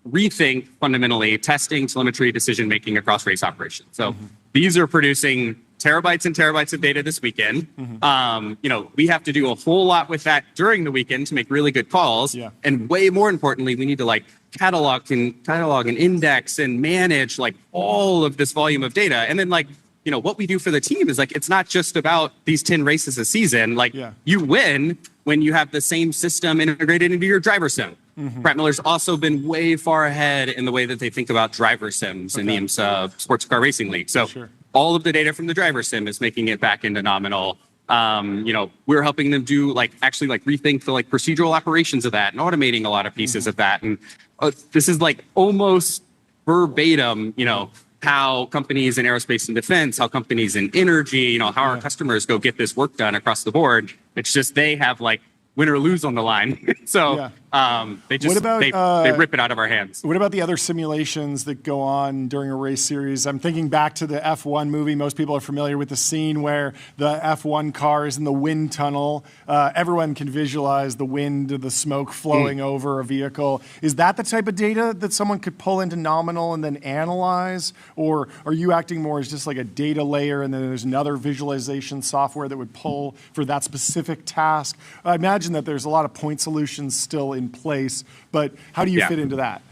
rethink fundamentally testing, telemetry, decision making across race operations? So these are producing terabytes and terabytes of data this weekend. You know, we have to do a whole lot with that during the weekend to make really good calls. And way more importantly, we need to like catalog and index and manage like all of this volume of data. And then like, you know, what we do for the team is like, it's not just about these 10 races a season. Like you win when you have the same system integrated into your driver sim. Pratt Miller's also been way far ahead in the way that they think about driver sims in the IMSA Sports Car Racing League. So all of the data from the driver sim is making it back into Nominal. You know, we're helping them do like actually like rethink the like procedural operations of that and automating a lot of pieces of that. And this is like almost verbatim, you know, how companies in aerospace and defense, how companies in energy, you know, how our customers go get this work done across the board. It's just they have like win or lose on the line. So they just they rip it out of our hands. What about the other simulations that go on during a race series? I'm thinking back to the F1 movie. Most people are familiar with the scene where the F1 car is in the wind tunnel. Everyone can visualize the wind, the smoke flowing over a vehicle. Is that the type of data that someone could pull into Nominal and then analyze? Or are you acting more as just like a data layer and then there's another visualization software that would pull for that specific task? I imagine that there's a lot of point solutions still in place, but how do you fit into that?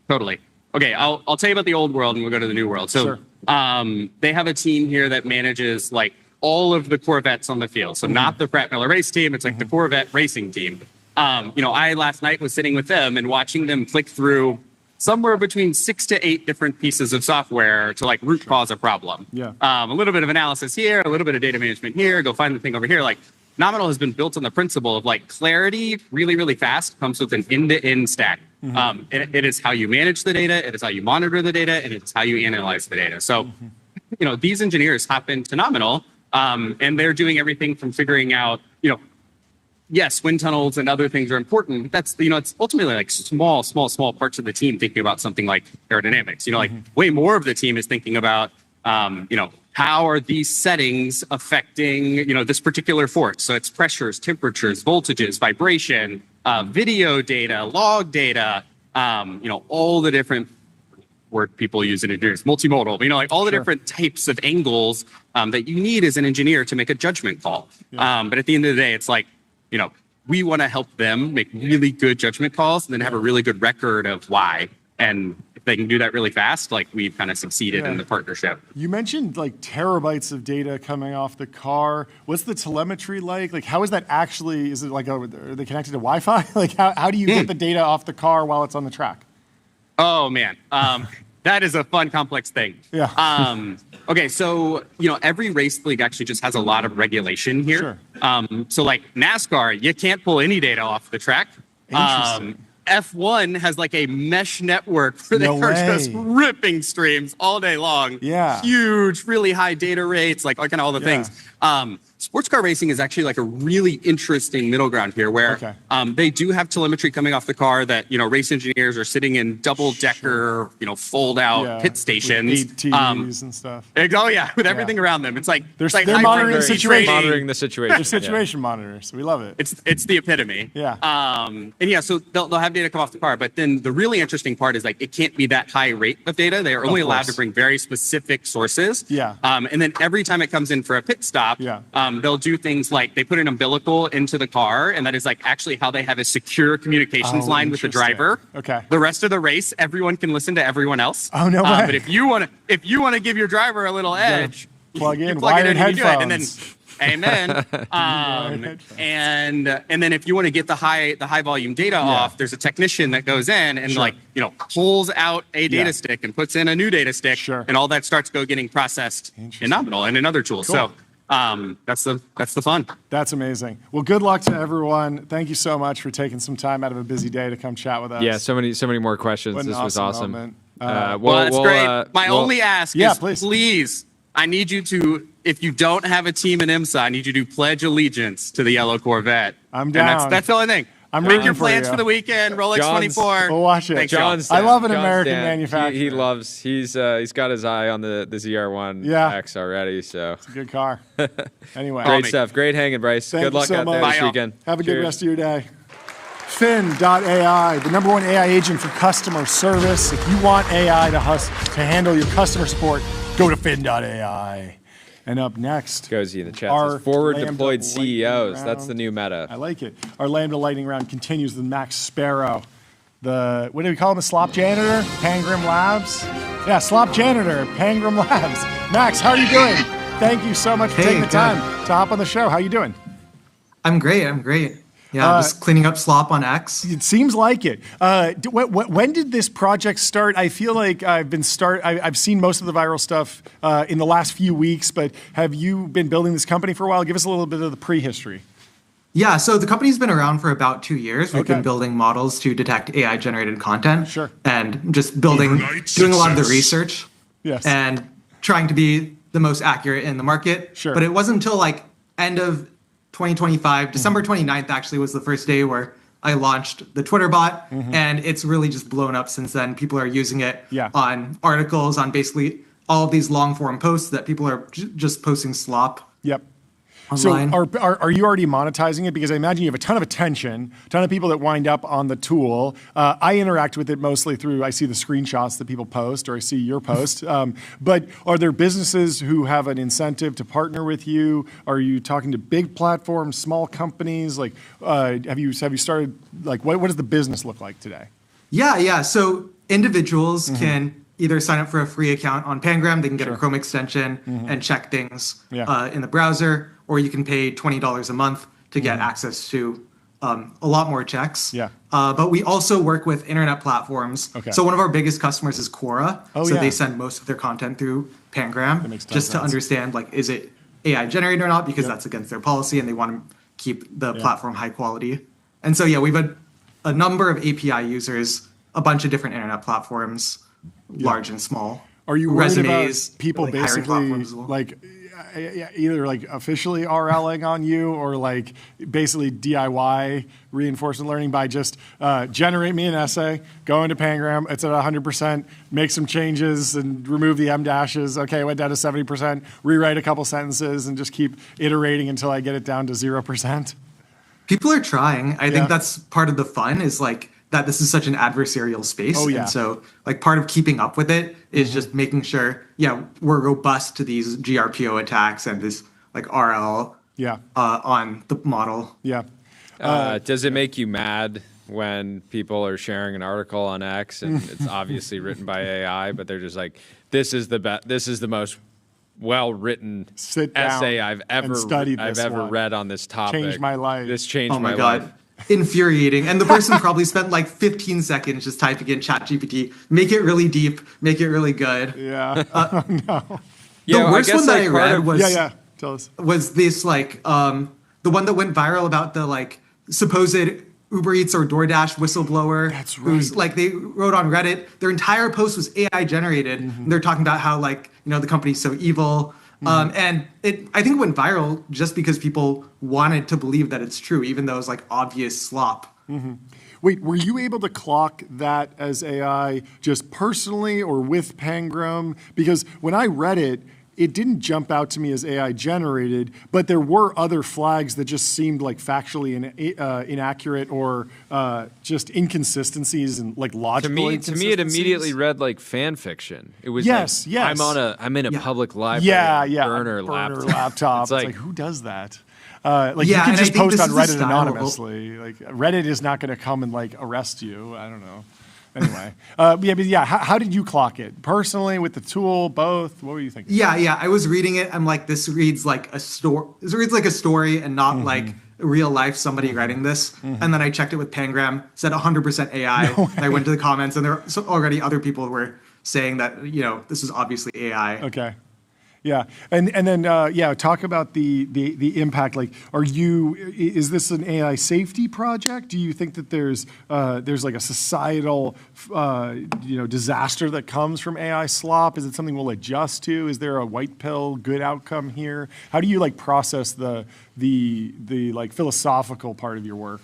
Totally. Okay, I'll tell you about the old world and we'll go to the new world. So they have a team here that manages like all of the Corvettes on the field. So not the Pratt Miller race team, it's like the Corvette racing team. You know, I last night was sitting with them and watching them click through somewhere between 6 to 8 different pieces of software to like root cause a problem. A little bit of analysis here, a little bit of data management here, go find the thing over here. Like Nominal has been built on the principle of like clarity really, really fast comes with an end-to-end stack. It is how you manage the data, it is how you monitor the data, and it's how you analyze the data. So, you know, these engineers hop into Nominal and they're doing everything from figuring out, you know, yes, wind tunnels and other things are important. That's, you know, it's ultimately like small parts of the team thinking about something like aerodynamics. You know, like way more of the team is thinking about, you know, how are these settings affecting, you know, this particular force? So it's pressures, temperatures, voltages, vibration, video data, log data, you know, all the different word people use in engineers, multimodal, you know, like all the different types of angles that you need as an engineer to make a judgment call. But at the end of the day, it's like, you know, we want to help them make really good judgment calls and then have a really good record of why. And if they can do that really fast, like we've kind of succeeded in the partnership. You mentioned like terabytes of data coming off the car. What's the telemetry like? Like, how is that actually, is it like, are they connected to Wi-Fi? Like, how do you get the data off the car while it's on the track? Oh, man. That is a fun, complex thing. Okay, so, you know, every race league actually just has a lot of regulation here. So like NASCAR, you can't pull any data off the track. F1 has like a mesh network where they are just ripping streams all day long. Huge, really high data rates, like kind of all the things. sports car racing is actually like a really interesting middle ground here where they do have telemetry coming off the car that, race engineers are sitting in double decker, fold out pit stations. With ATVs and stuff. With everything around them. It's like, they're high monitoring the situation. Monitoring the situation. They're situation monitors. We love it. It's the epitome. Yeah. So they'll have data come off the car, but then the really interesting part is like it can't be that high rate of data. They are only allowed to bring very specific sources. Yeah. And then every time it comes in for a pit stop, they'll do things like they put an umbilical into the car, and that is like actually how they have a secure communications line with the driver. Okay. The rest of the race, everyone can listen to everyone else. Oh, no way. But if you want to give your driver a little edge, plug in and wired you do it, and headphones. Amen. And then if you want to get the high volume data off, there's a technician that goes in and pulls out a data stick and puts in a new data stick, and all that starts getting processed in Nominal and in other tools. Cool. So that's the fun. That's amazing. Well, good luck to everyone. Thank you so much for taking some time out of a busy day to come chat with us. Yeah, so many more questions. What an This was awesome. moment. Well, that's great. My only ask is, please, I need you to, if you don't have a team in IMSA, I need you to pledge allegiance to the yellow Corvette. I'm down. And that's the only thing. Make your plans for the weekend. Rolex 24. We'll watch it. Thanks, I love an American manufacturer. He's got his eye on the ZR1 X already. So it's a good car. Anyway, great stuff. Great hanging, Bryce. Good luck out there this weekend. Have a good rest of your day. Fin.ai, the #1 AI agent for customer service. If you want AI to handle your customer support, go to Fin.ai. And up next, Gozy in the chat says forward deployed CEOs. That's the new meta. I like it. Our Lambda lightning round continues with Max Sparrow. What do we call him? A slop janitor? Pangram Labs? Yeah, slop janitor, Pangram Labs. Max, how are you doing? Thank you so much for taking the time to hop on the show. How are you doing? I'm great. Yeah, just cleaning up slop on X. It seems like it. When did this project start? I feel like I've seen most of the viral stuff in the last few weeks, but have you been building this company for a while? Give us a little bit of the prehistory. Yeah, so the company's been around for about 2 years. We've been building models to detect AI-generated content. Sure. And just doing a lot of the research. Yes. And trying to be the most accurate in the market. Sure. But it wasn't until end of 2025, December 29th actually was the first day where I launched the Twitter bot, and it's really just blown up since then. People are using it on articles, on basically all of these long form posts that people are just posting slop. Yep. Online. So are you already monetizing it? Because I imagine you have a ton of attention, a ton of people that wind up on the tool. I interact with it mostly I see the screenshots that people post, or I see your post. But are there businesses who have an incentive to partner with you? Are you talking to big platforms, small companies? Like, have you started, what does the business look like today? Yeah. So individuals can either sign up for a free account on Pangram, they can get a Chrome extension and check things in the browser, or you can pay $20 a month to get access to a lot more checks. Yeah. But we also work with internet platforms. Okay. So one of our biggest customers is Quora. Oh, so yeah. they send most of their content through Pangram makes just to sense. understand, is it AI generated or not, because that's against their policy and they want to keep the platform high quality. And so, we've had a number of API users, a bunch of different internet platforms, large and small. Are you worried Resumes, about people hiring basically platforms as well? either officially RLing on you, or basically DIY reinforcement learning by just generate me an essay, go into Pangram, it's at 100%, make some changes and remove the M dashes. Okay, it went down to 70%, rewrite a couple sentences and just keep iterating until I get it down to 0%. People are trying. I think that's part of the fun is that this is such an adversarial space. Oh, yeah. And so part of keeping up with it is just making sure, we're robust to these GRPO attacks and this RL on the model. Yeah. Does it make you mad when people are sharing an article on X and it's obviously written by AI, but they're just this is the most well-written essay I've ever read on this topic. Changed my life. This changed my life. Infuriating. And the person probably spent 15 seconds just typing in ChatGPT, make it really deep, make it really good. Yeah. No. The worst one that I read was Tell us. Was this the one that went viral about the supposed Uber Eats or DoorDash whistleblower. That's right. Who's they wrote on Reddit, their entire post was AI generated. And they're talking about how the company's so evil. And I think it went viral just because people wanted to believe that it's true, even though it's like obvious slop. Wait, were you able to clock that as AI just personally or with Pangram? Because when I read it, it didn't jump out to me as AI generated, but there were other flags that just seemed like factually inaccurate or just inconsistencies and like logical To me, it immediately read like fan fiction. It was yes. I'm in a public library, burner laptop. It's like who does that? You can just post on Reddit anonymously. Like Reddit is not going to come and like arrest you. I don't know. Anyway, how did you clock it? Personally, with the tool, both? What were you thinking? Yeah. I was reading it. I'm like, this reads like a story. This reads like a story and not like real life somebody writing this. And then I checked it with Pangram, said 100% AI. And I went to the comments, and there were already other people who were saying that this is obviously AI. Okay. Yeah, and then talk about the impact. Like, is this an AI safety project? Do you think that there's like a societal disaster that comes from AI slop? Is it something we'll adjust to? Is there a white pill good outcome here? How do you like process the like philosophical part of your work?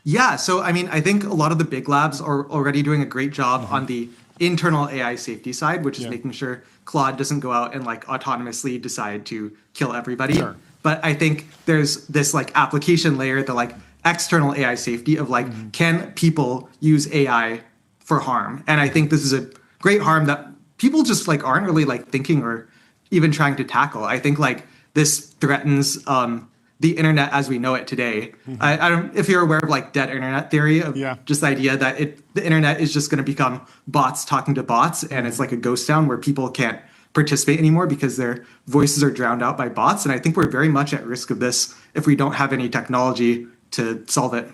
Yeah, so I mean, I think a lot of the big labs are already doing a great job on the internal AI safety side, which is making sure Claude doesn't go out and like autonomously decide to kill everybody. Sure. But I think there's this like application layer, the like external AI safety of like, can people use AI for harm? And I think this is a great harm that people just like aren't really like thinking or even trying to tackle. I think like this threatens the internet as we know it today. I don't if you're aware of like dead internet theory of just the idea that the internet is just going to become bots talking to bots, and it's like a ghost town where people can't participate anymore because their voices are drowned out by bots. And I think we're very much at risk of this if we don't have any technology to solve it.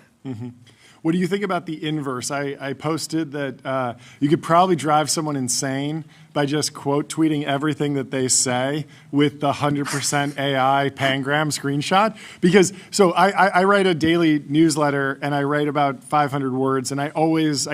What do you think about the inverse? I posted that you could probably drive someone insane by just quote tweeting everything that they say with the 100% AI Pangram screenshot. Because I write a daily newsletter and I write about 500 words, and I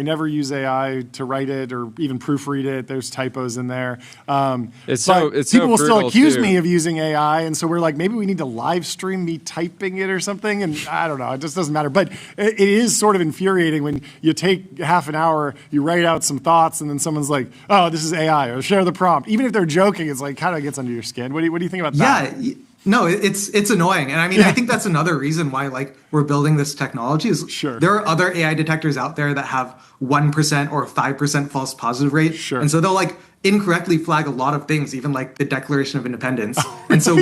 never use AI to write it or even proofread it. There's typos in there. People will still accuse me of using AI, and so we're like, maybe we need to live stream me typing it or something. And I don't know, it just doesn't matter. But it is sort of infuriating when you take half an hour, you write out some thoughts, and then someone's like, oh, this is AI, or share the prompt. Even if they're joking, it's like kind of gets under your skin. What do you think about that? Yeah, no, it's annoying. And I mean, I think that's another reason why like we're building this technology is there are other AI detectors out there that have 1% or 5% false positive rate. And so they'll like incorrectly flag a lot of things, even like the Declaration of Independence. And so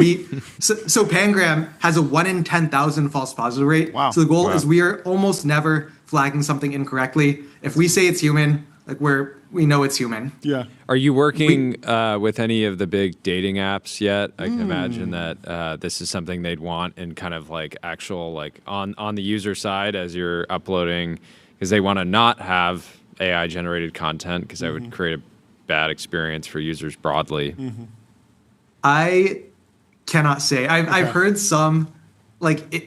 so Pangram has a 1 in 10,000 false positive rate. Wow. So the goal is we are almost never flagging something incorrectly. If we say it's human, like we know it's human. Yeah. Are you working with any of the big dating apps yet? I can imagine that this is something they'd want in kind of like actual like on the user side as you're uploading, because they want to not have AI generated content because that would create a bad experience for users broadly. I cannot say. I've heard some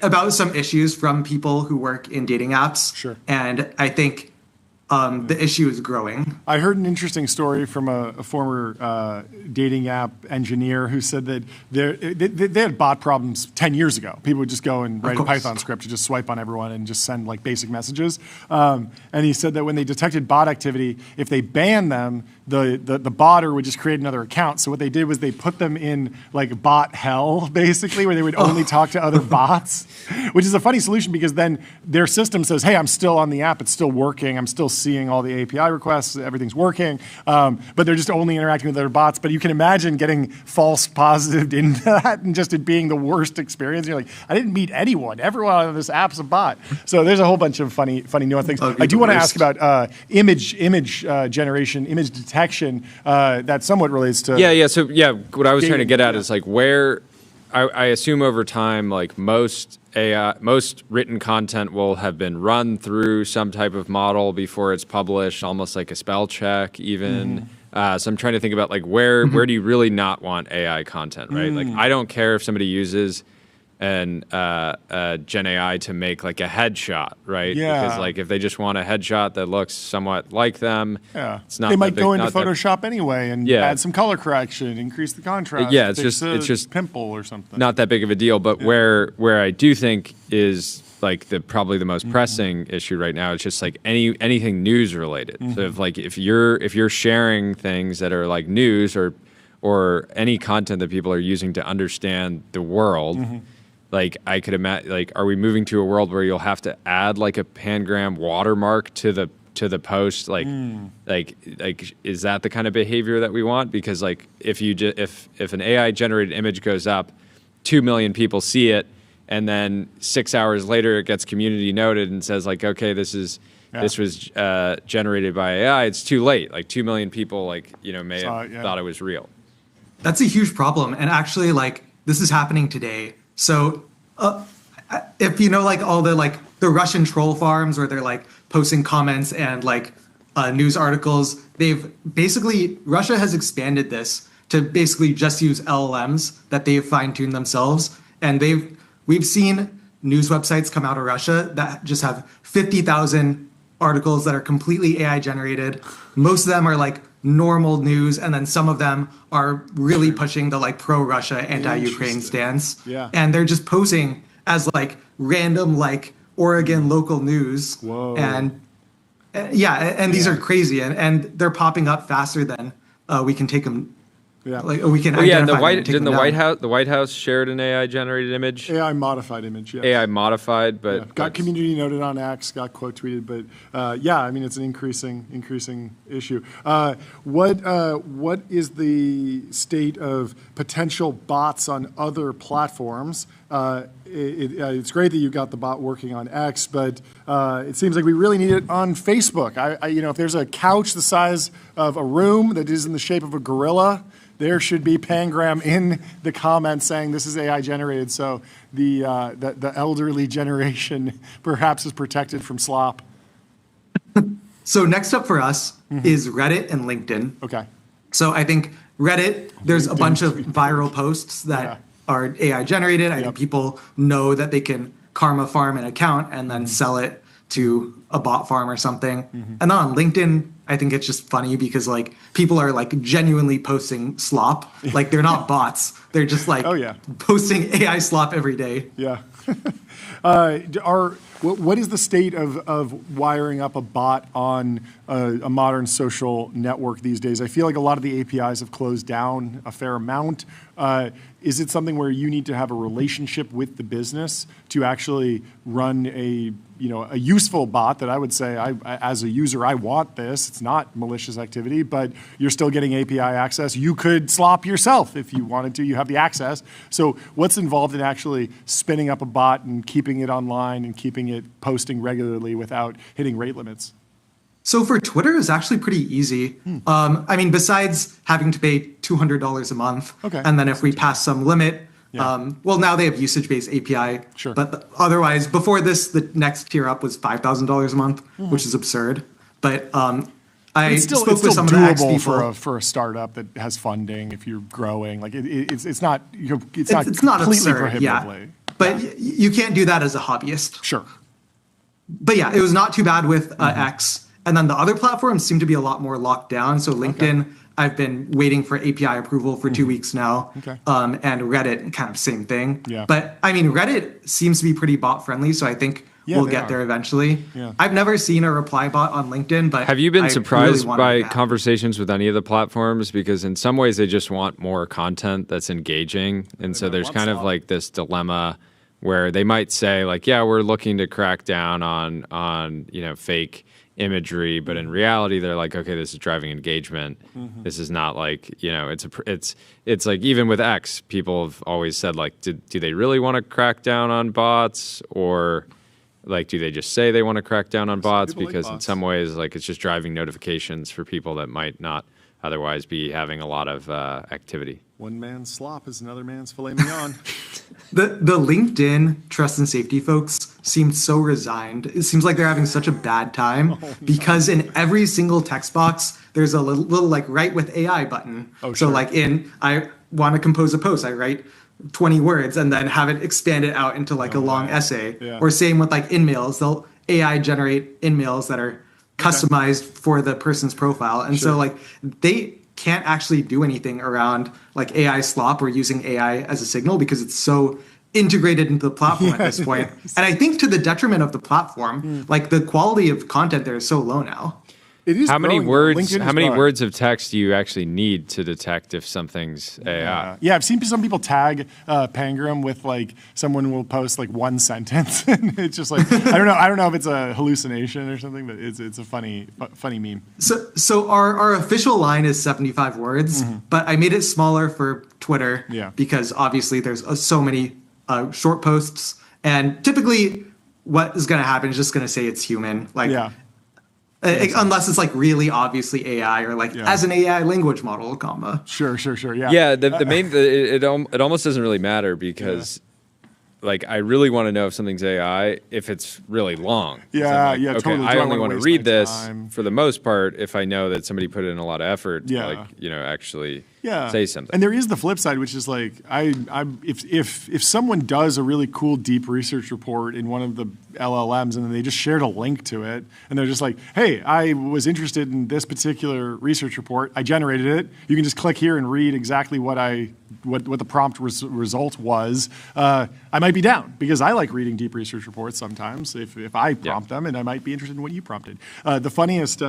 about some issues from people who work in dating apps. Sure. And I think the issue is growing. I heard an interesting story from a former dating app engineer who said that they had bot problems 10 years ago. People would just go and write a Python script to just swipe on everyone and just send like basic messages. And he said that when they detected bot activity, if they banned them, the botter would just create another account. So what they did was they put them in like bot hell, basically, where they would only talk to other bots, which is a funny solution because then their system says, hey, I'm still on the app, it's still working, I'm still seeing all the API requests, everything's working, but they're just only interacting with other bots. But you can imagine getting false positive into that and just it being the worst experience. You're like, I didn't meet anyone. Everyone on this app's a bot. So there's a whole bunch of funny nuance things. I do want to ask about image generation, image detection that somewhat relates to. So what I was trying to get at is like where I assume over time, like most written content will have been run through some type of model before it's published, almost like a spell check even. So I'm trying to think about like where do you really not want AI content, right? Like I don't care if somebody uses and Gen AI to make like a headshot, right? Yeah. Because like if they just want a headshot that looks somewhat like them, it's not. They might go into not that- Photoshop anyway and add some color correction, increase the contrast. Yeah, it's fix just a pimple or something. Not that big of a deal. But where I do think is like probably the most pressing issue right now is just like anything news related. So if you're sharing things that are like news or any content that people are using to understand the world. Like I could imagine, like, are we moving to a world where you'll have to add like a pangram watermark to the post? Like is that the kind of behavior that we want? Because like if an AI generated image goes up, 2 million people see it, and then 6 hours later it gets community noted and says like, okay, this was generated by AI. It's too late. Like 2 million people may have thought it was real. That's a huge problem, and actually like this is happening today. So if you know like all the Russian troll farms where they're like posting comments and like news articles, Russia has expanded this to basically just use LLMs that they've fine-tuned themselves. And we've seen news websites come out of Russia that just have 50,000 articles that are completely AI generated. Most of them are like normal news, and then some of them are really pushing the like pro-Russia, anti-Ukraine stance. Yeah. And they're just posing as like random like Oregon local news. Whoa. And these are crazy, and they're popping up faster than we can take them. Yeah. Like we can. And the White White House shared an AI generated image. AI modified image. Yes. AI modified, but got community noted on X, got quote tweeted, but I mean it's an increasing issue. What is the state of potential bots on other platforms? It's great that you got the bot working on X, but it seems like we really need it on Facebook. If there's a couch the size of a room that is in the shape of a gorilla, there should be pangram in the comments saying this is AI generated, so the elderly generation perhaps is protected from slop. So next up for us is Reddit and LinkedIn. Okay. So I think Reddit, there's a bunch of viral posts that are AI generated. I think people know that they can karma farm an account and then sell it to a bot farm or something. And then on LinkedIn, I think it's just funny because like people are like genuinely posting slop. Like they're not bots. They're just like posting AI slop every day. Yeah. What is the state of wiring up a bot on a modern social network these days? I feel like a lot of the APIs have closed down a fair amount. Is it something where you need to have a relationship with the business to actually run a useful bot that I would say, as a user, I want this. It's not malicious activity, but you're still getting API access. You could slop yourself if you wanted to. You have the access. So what's involved in actually spinning up a bot and keeping it online and keeping it posting regularly without hitting rate limits? So for Twitter, it's actually pretty easy. I mean, besides having to pay $200 a month, and then if we pass some limit, well, now they have usage-based API. Sure. But otherwise, before this, the next tier up was $5,000 a month, which is absurd. But I spoke with some of the X people. for a startup that has funding. If you're growing, like it's not It's not completely absurd, prohibitively. But you can't do that as a hobbyist. Sure. But yeah, it was not too bad with X. And then the other platforms seem to be a lot more locked down. So LinkedIn, I've been waiting for API approval for 2 weeks now. And Reddit, kind of same thing. Yeah. But I mean, Reddit seems to be pretty bot friendly. So I think we'll get there eventually. Yeah. I've never seen a reply bot on LinkedIn, but have you been surprised really by conversations with any of the platforms? Because in some ways they just want more content that's engaging. And so there's kind of like this dilemma where they might say like, yeah, we're looking to crack down on fake imagery, but in reality they're like, okay, this is driving engagement. This is not like, it's like, even with X, people have always said like, do they really want to crack down on bots, or like do they just say they want to crack down on bots? Because in some ways like it's just driving notifications for people that might not otherwise be having a lot of activity. One man's slop is another man's filet mignon. The LinkedIn trust and safety folks seem so resigned. It seems like they're having such a bad time because in every single text box, there's a little like write with AI button. So like I want to compose a post, I write 20 words and then have it expanded out into like a long essay. Or same with like in-mails. They'll AI generate in-mails that are customized for the person's profile. And so like they can't actually do anything around like AI slop or using AI as a signal because it's so integrated into the platform at this point. And I think to the detriment of the platform, like the quality of content there is so low now. It is how many growing, words? How many words of text do you actually need to detect if something's AI? Yeah, I've seen some people tag Pangram with like someone will post like one sentence, and it's just like I don't know if it's a hallucination or something, but it's a funny meme. So our official line is 75 words, but I made it smaller for Twitter because obviously there's so many short posts, and typically what is going to happen is just going to say it's human, like. Unless it's like really obviously AI or like as an AI language model, comma. Sure. Yeah. Yeah. The main it almost doesn't really matter because like I really want to know if something's AI if it's really long. Yeah. Okay, Totally. I only want to read this time? for the most part if I know that somebody put in a lot of effort to actually say something. And there is the flip side, which is like if someone does a really cool deep research report in one of the LLMs and then they just shared a link to it and they're just like, hey, I was interested in this particular research report. I generated it. You can just click here and read exactly what the prompt result was. I might be down because I like reading deep research reports sometimes if I prompt them, and I might be interested in what you prompted. The funniest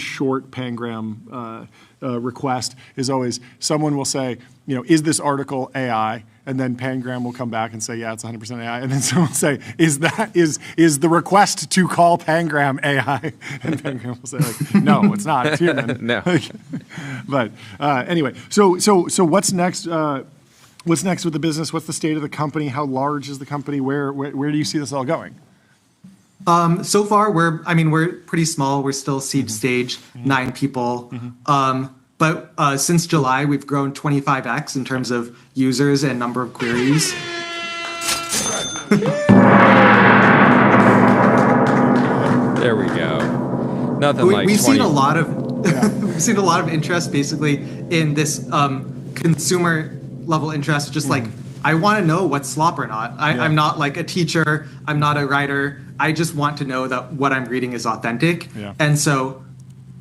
short Pangram request is always someone will say, is this article AI? And then Pangram will come back and say, yeah, it's 100% AI. And then someone will say, is the request to call Pangram AI? And Pangram will say, like, no, it's not. It's human. No. But anyway, so what's next? What's next with the business? What's the state of the company? How large is the company? Where do you see this all going? So far, we're pretty small. We're still seed stage, 9 people. But since July, we've grown 25x in terms of users and number of queries. There we go. Nothing like we've 20. seen a lot of we've seen a lot of interest basically in this consumer level interest. Just like I want to know what's slop or not. I'm not like a teacher. I'm not a writer. I just want to know that what I'm reading is authentic. And so,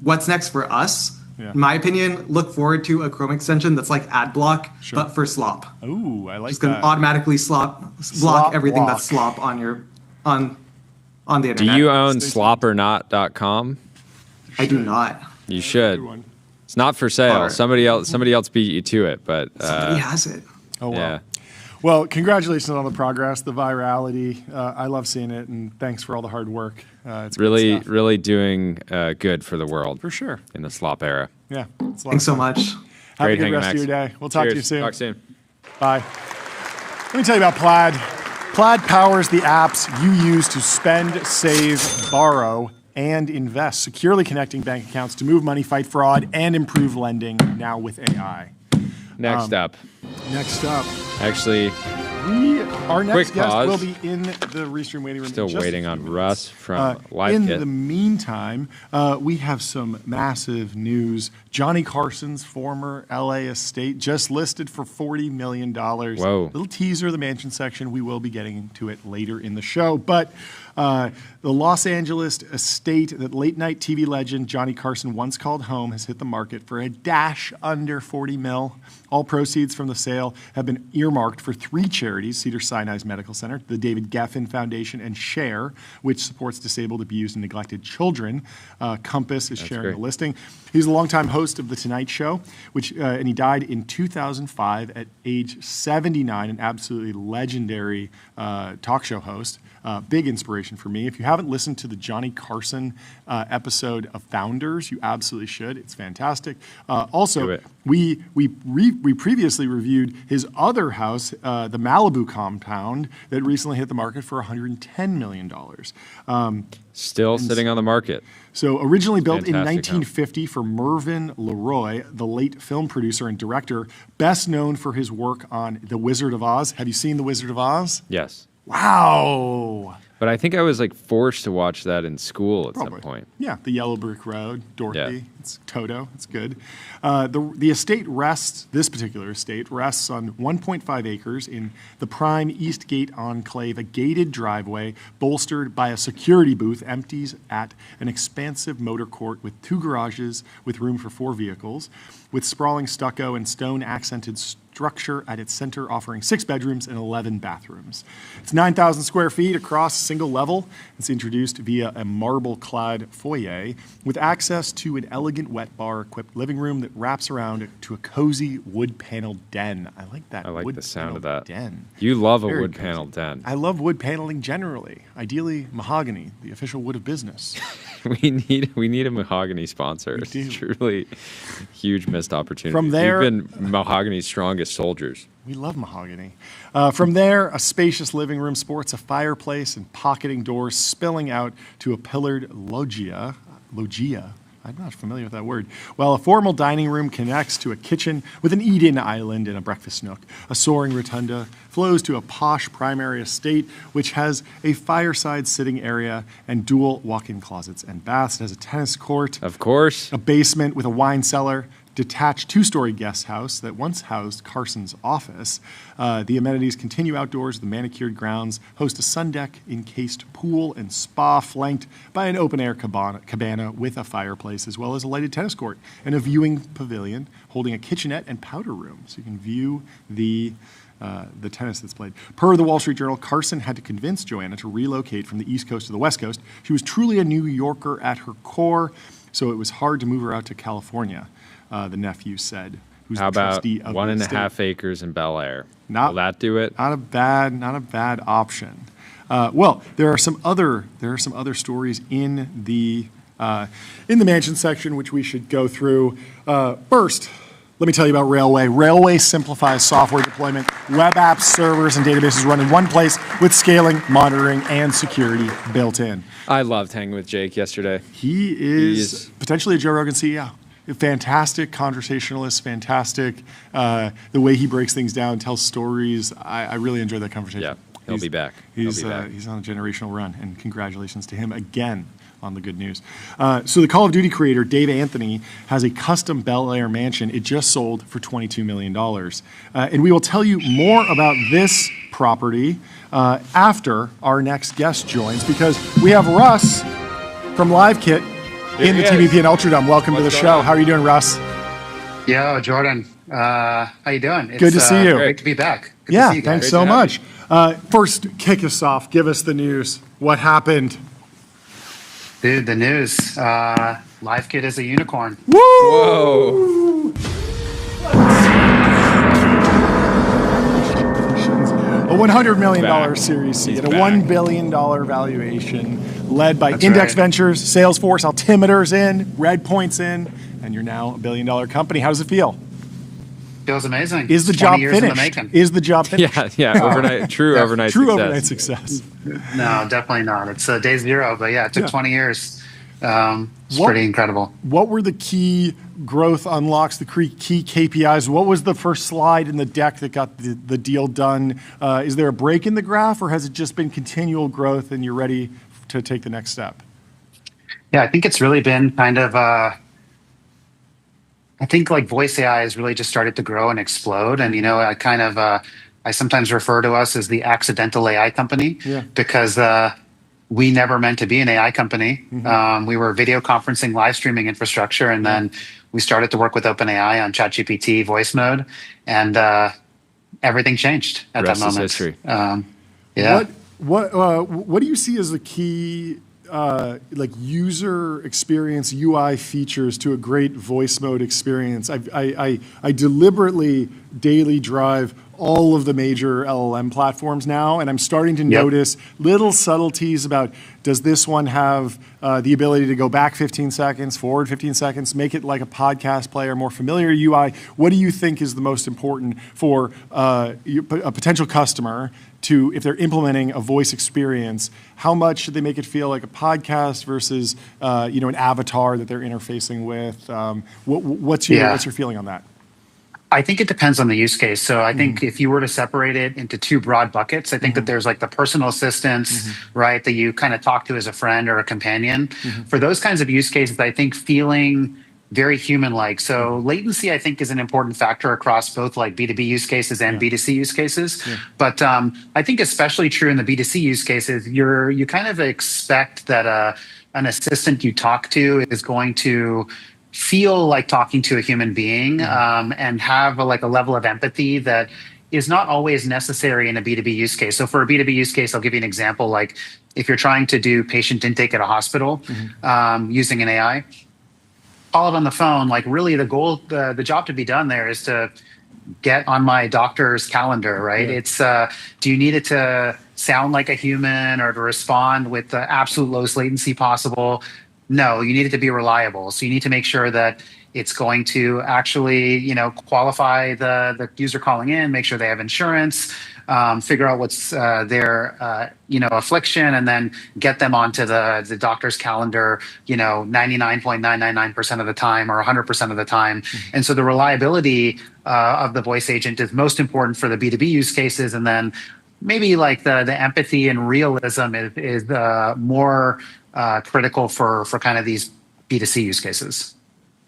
what's next for us? In my opinion, look forward to a Chrome extension that's like ad block, but for slop. Ooh, I like just gonna automatically block everything that's slop on the internet. Do you own slopperNot.com? I do not. You should. It's not for sale. Somebody else beat you to it, but somebody has it. Oh well. Yeah. Well, congratulations on the progress, the virality. I love seeing it, and thanks for all the hard work. It's really doing good for the world. For sure. In the slop era. Yeah. Thanks so much. Have a good rest of your day. We'll talk to you soon. Talk soon. Bye. Let me tell you about Plaid. Plaid powers the apps you use to spend, save, borrow, and invest, securely connecting bank accounts to move money, fight fraud, and improve lending now with AI. Next up. Actually, our next guest pause. will be in the Restream waiting room. Still waiting on Russ from Live In Kit. the meantime, we have some massive news. Johnny Carson's former LA estate just listed for $40 million. Whoa. Little teaser, the mansion section. We will be getting to it later in the show. But the Los Angeles estate that late-night TV legend Johnny Carson once called home has hit the market for a dash under $40 million. All proceeds from the sale have been earmarked for 3 charities: Cedars-Sinai Medical Center, the David Geffen Foundation, and SHARE, which supports disabled, abused, and neglected children. Compass is sharing the listing. He's a longtime host of The Tonight Show, and he died in 2005 at age 79, an absolutely legendary talk show host. Big inspiration for me. If you haven't listened to the Johnny Carson episode of Founders, you absolutely should. It's fantastic. Also, we previously reviewed his other house, the Malibu compound, that recently hit the market for $110 million. Still sitting on the market. So originally built in Fantastic 1950 for Mervyn LeRoy, the late film producer and director, best known for his work on The Wizard of Oz. Have you seen The Wizard of Oz? Yes. Wow. But I think I was like forced to watch that in school at some point. Yeah, the Yellow Brick Road, Dorothy, it's Toto, it's good. The estate rests, this particular estate rests on 1.5 acres in the prime Eastgate enclave. A gated driveway bolstered by a security booth empties at an expansive motor court with 2 garages with room for 4 vehicles, with sprawling stucco and stone accented structure at its center, offering 6 bedrooms and 11 bathrooms. It's 9,000 square feet across a single level. It's introduced via a marble-clad foyer with access to an elegant wet bar-equipped living room that wraps around to a cozy wood-paneled den. I like that. I like the sound of that. Den. You love a Very wood-paneled den. I love wood paneling generally. Ideally, mahogany, the official wood of business. We need a mahogany sponsor. It's truly huge missed opportunity. From there, you've been mahogany's strongest soldiers. We love mahogany. From there, a spacious living room sports a fireplace and pocketing doors spilling out to a pillared loggia. I'm not familiar with that word. While a formal dining room connects to a kitchen with an eat-in island and a breakfast nook. A soaring rotunda flows to a posh primary estate, which has a fireside sitting area and dual walk-in closets and baths. It has a tennis court. Of course. A basement with a wine cellar. Detached 2-story guest house that once housed Carson's office. The amenities continue outdoors. The manicured grounds host a sun deck, encased pool, and spa flanked by an open-air cabana with a fireplace, as well as a lighted tennis court and a viewing pavilion holding a kitchenette and powder room, so you can view the tennis that's played. Per the Wall Street Journal, Carson had to convince Joanna to relocate from the East Coast to the West Coast. She was truly a New Yorker at her core, so it was hard to move her out to California. The nephew said, who's How the about trustee of 1.5 acres in Bel Air? Will that do it? Not a bad option. Well, there are some other stories in the mansion section which we should go through. First, let me tell you about Railway. Railway simplifies software deployment, web apps, servers, and databases run in one place with scaling, monitoring, and security built in. I loved hanging with Jake yesterday. He is potentially a Joe Rogan CEO. Fantastic conversationalist, fantastic. The way he breaks things down, tells stories. I really enjoyed that conversation. Yeah, he'll be back. He's on a generational run, and congratulations to him again on the good news. So the Call of Duty creator, Dave Anthony, has a custom Bel Air mansion. It just sold for $22 million. And we will tell you more about this property after our next guest joins, because we have Russ from LiveKit in the TBPN Ultradome. Welcome to the show. How are you doing, Russ? Yo, Jordan. How you doing? Good to see you. Great to be back. Good yeah, to see you guys. thanks so much. First, kick us off. Give us the news. What happened? Dude, the news. LiveKit is a unicorn. Woo! Whoa. A $100 million Series C at a $1 billion valuation, led by Index Ventures, Salesforce, Altimeter's in, Redpoint's in, and you're now a $1 billion company. How does it feel? Feels amazing. Is the job finished? Is the job finished? Yeah. Overnight success. No, definitely not. It's day zero, but yeah, it took 20 years. It's pretty incredible. What were the key growth unlocks, the key KPIs? What was the first slide in the deck that got the deal done? Is there a break in the graph, or has it just been continual growth and you're ready to take the next step? Yeah, I think it's really been kind of, I think like voice AI has really just started to grow and explode. And, I sometimes refer to us as the accidental AI company because we never meant to be an AI company. Mm-hmm. We were video conferencing, live streaming infrastructure, and then we started to work with OpenAI on ChatGPT voice mode, and everything changed at that moment. Rest is history. What do you see as the key user experience UI features to a great voice mode experience? I deliberately daily drive all of the major LLM platforms now, and I'm starting to notice little subtleties about, does this one have the ability to go back 15 seconds, forward 15 seconds, make it like a podcast player, more familiar UI? What do you think is the most important for a potential customer to, if they're implementing a voice experience, how much should they make it feel like a podcast versus an avatar that they're interfacing with? What's your feeling on that? I think it depends on the use case. So I think if you were to separate it into two broad buckets, I think that there's like the personal assistants, right, that you kind of talk to as a friend or a companion. For those kinds of use cases, I think feeling very human-like. So latency, I think, is an important factor across both like B2B use cases and B2C use cases. But I think especially true in the B2C use cases, you kind of expect that an assistant you talk to is going to feel like talking to a human being and have a level of empathy that is not always necessary in a B2B use case. So for a B2B use case, I'll give you an example. Like if you're trying to do patient intake at a hospital using an AI, call it on the phone. Like really the goal, the job to be done there is to get on my doctor's calendar, right? It's, do you need it to sound like a human or to respond with the absolute lowest latency possible? No, you need it to be reliable. So you need to make sure that it's going to actually, qualify the user calling in, make sure they have insurance, figure out what's their, affliction, and then get them onto the doctor's calendar, 99.999% of the time or 100% of the time. And so the reliability of the voice agent is most important for the B2B use cases. And then maybe like the empathy and realism is more critical for kind of these B2C use cases.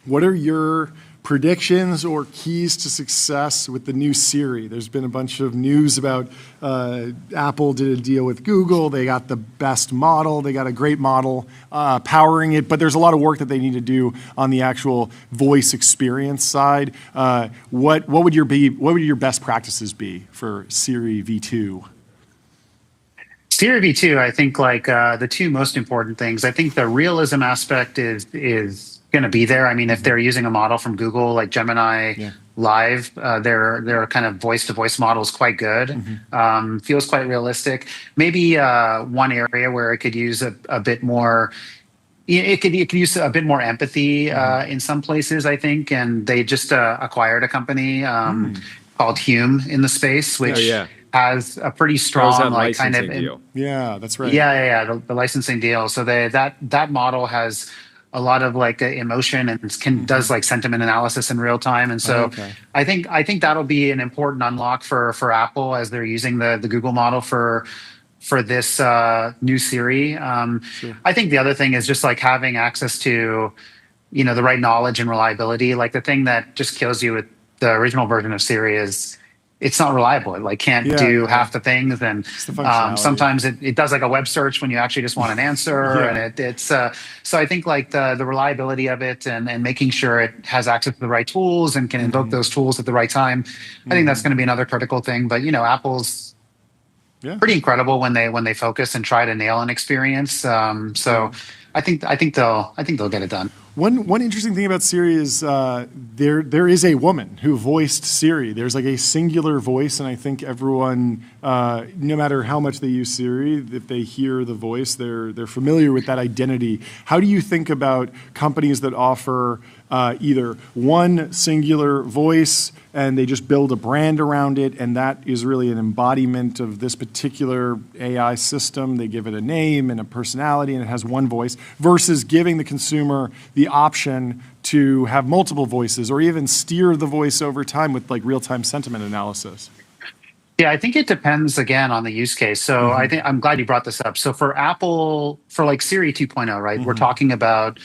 What are your predictions or keys to success with the new Siri? There's been a bunch of news about Apple did a deal with Google. They got the best model. They got a great model powering it, but there's a lot of work that they need to do on the actual voice experience side. What would your best practices be for Siri V2? Siri V2, I think the two most important things. I think the realism aspect is going to be there. I mean, if they're using a model from Google like Gemini Live, their kind of voice-to-voice model is quite good. Feels quite realistic. Maybe one area where it could use a bit more. It could use a bit more empathy in some places, I think. And they just acquired a company called Hume in the space, which has a pretty strong kind of deal. Yeah, that's right. The licensing deal. So that model has a lot of emotion and does sentiment analysis in real time. And so I think that'll be an important unlock for Apple as they're using the Google model for this new Siri. I think the other thing is just having access to the right knowledge and reliability. Like the thing that just kills you with the original version of Siri is it's not reliable. It can't do half the things, and sometimes it does a web search when you actually just want an answer. And it's so I think the reliability of it and making sure it has access to the right tools and can invoke those tools at the right time. I think that's going to be another critical thing. But Apple's pretty incredible when they focus and try to nail an experience. So I think they'll get it done. One interesting thing about Siri is there is a woman who voiced Siri. There's a singular voice, and I think everyone, no matter how much they use Siri, if they hear the voice, they're familiar with that identity. How do you think about companies that offer either one singular voice and they just build a brand around it, and that is really an embodiment of this particular AI system? They give it a name and a personality, and it has one voice, versus giving the consumer the option to have multiple voices or even steer the voice over time with real-time sentiment analysis. Yeah, I think it depends again on the use case. So I think I'm glad you brought this up. So for Apple, for Siri 2.0, right, we're talking about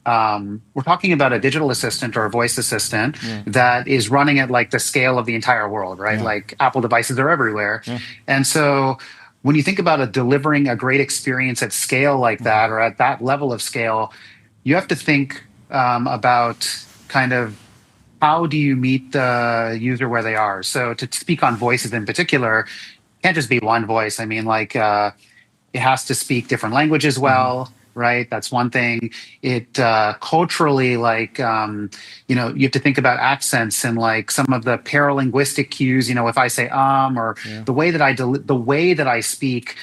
a digital assistant or a voice assistant that is running at the scale of the entire world, right? Apple devices are everywhere. And so when you think about delivering a great experience at scale like that, or at that level of scale, you have to think about kind of how do you meet the user where they are. So to speak on voices in particular, it can't just be one voice. I mean, it has to speak different languages well. Right, that's one thing. It culturally, you have to think about accents and some of the paralinguistic cues. If I say or the way that I speak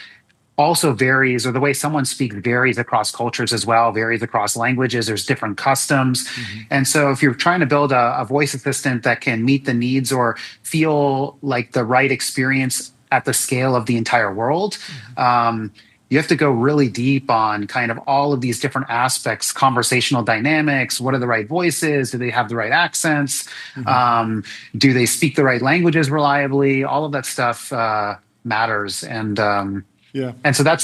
also varies, or the way someone speaks varies across cultures as well, varies across languages. There's different customs, and so if you're trying to build a voice assistant that can meet the needs or feel like the right experience at the scale of the entire world. you have to go really deep on kind of all of these different aspects, conversational dynamics. What are the right voices? Do they have the right accents? Do they speak the right languages reliably? All of that stuff matters. And so that's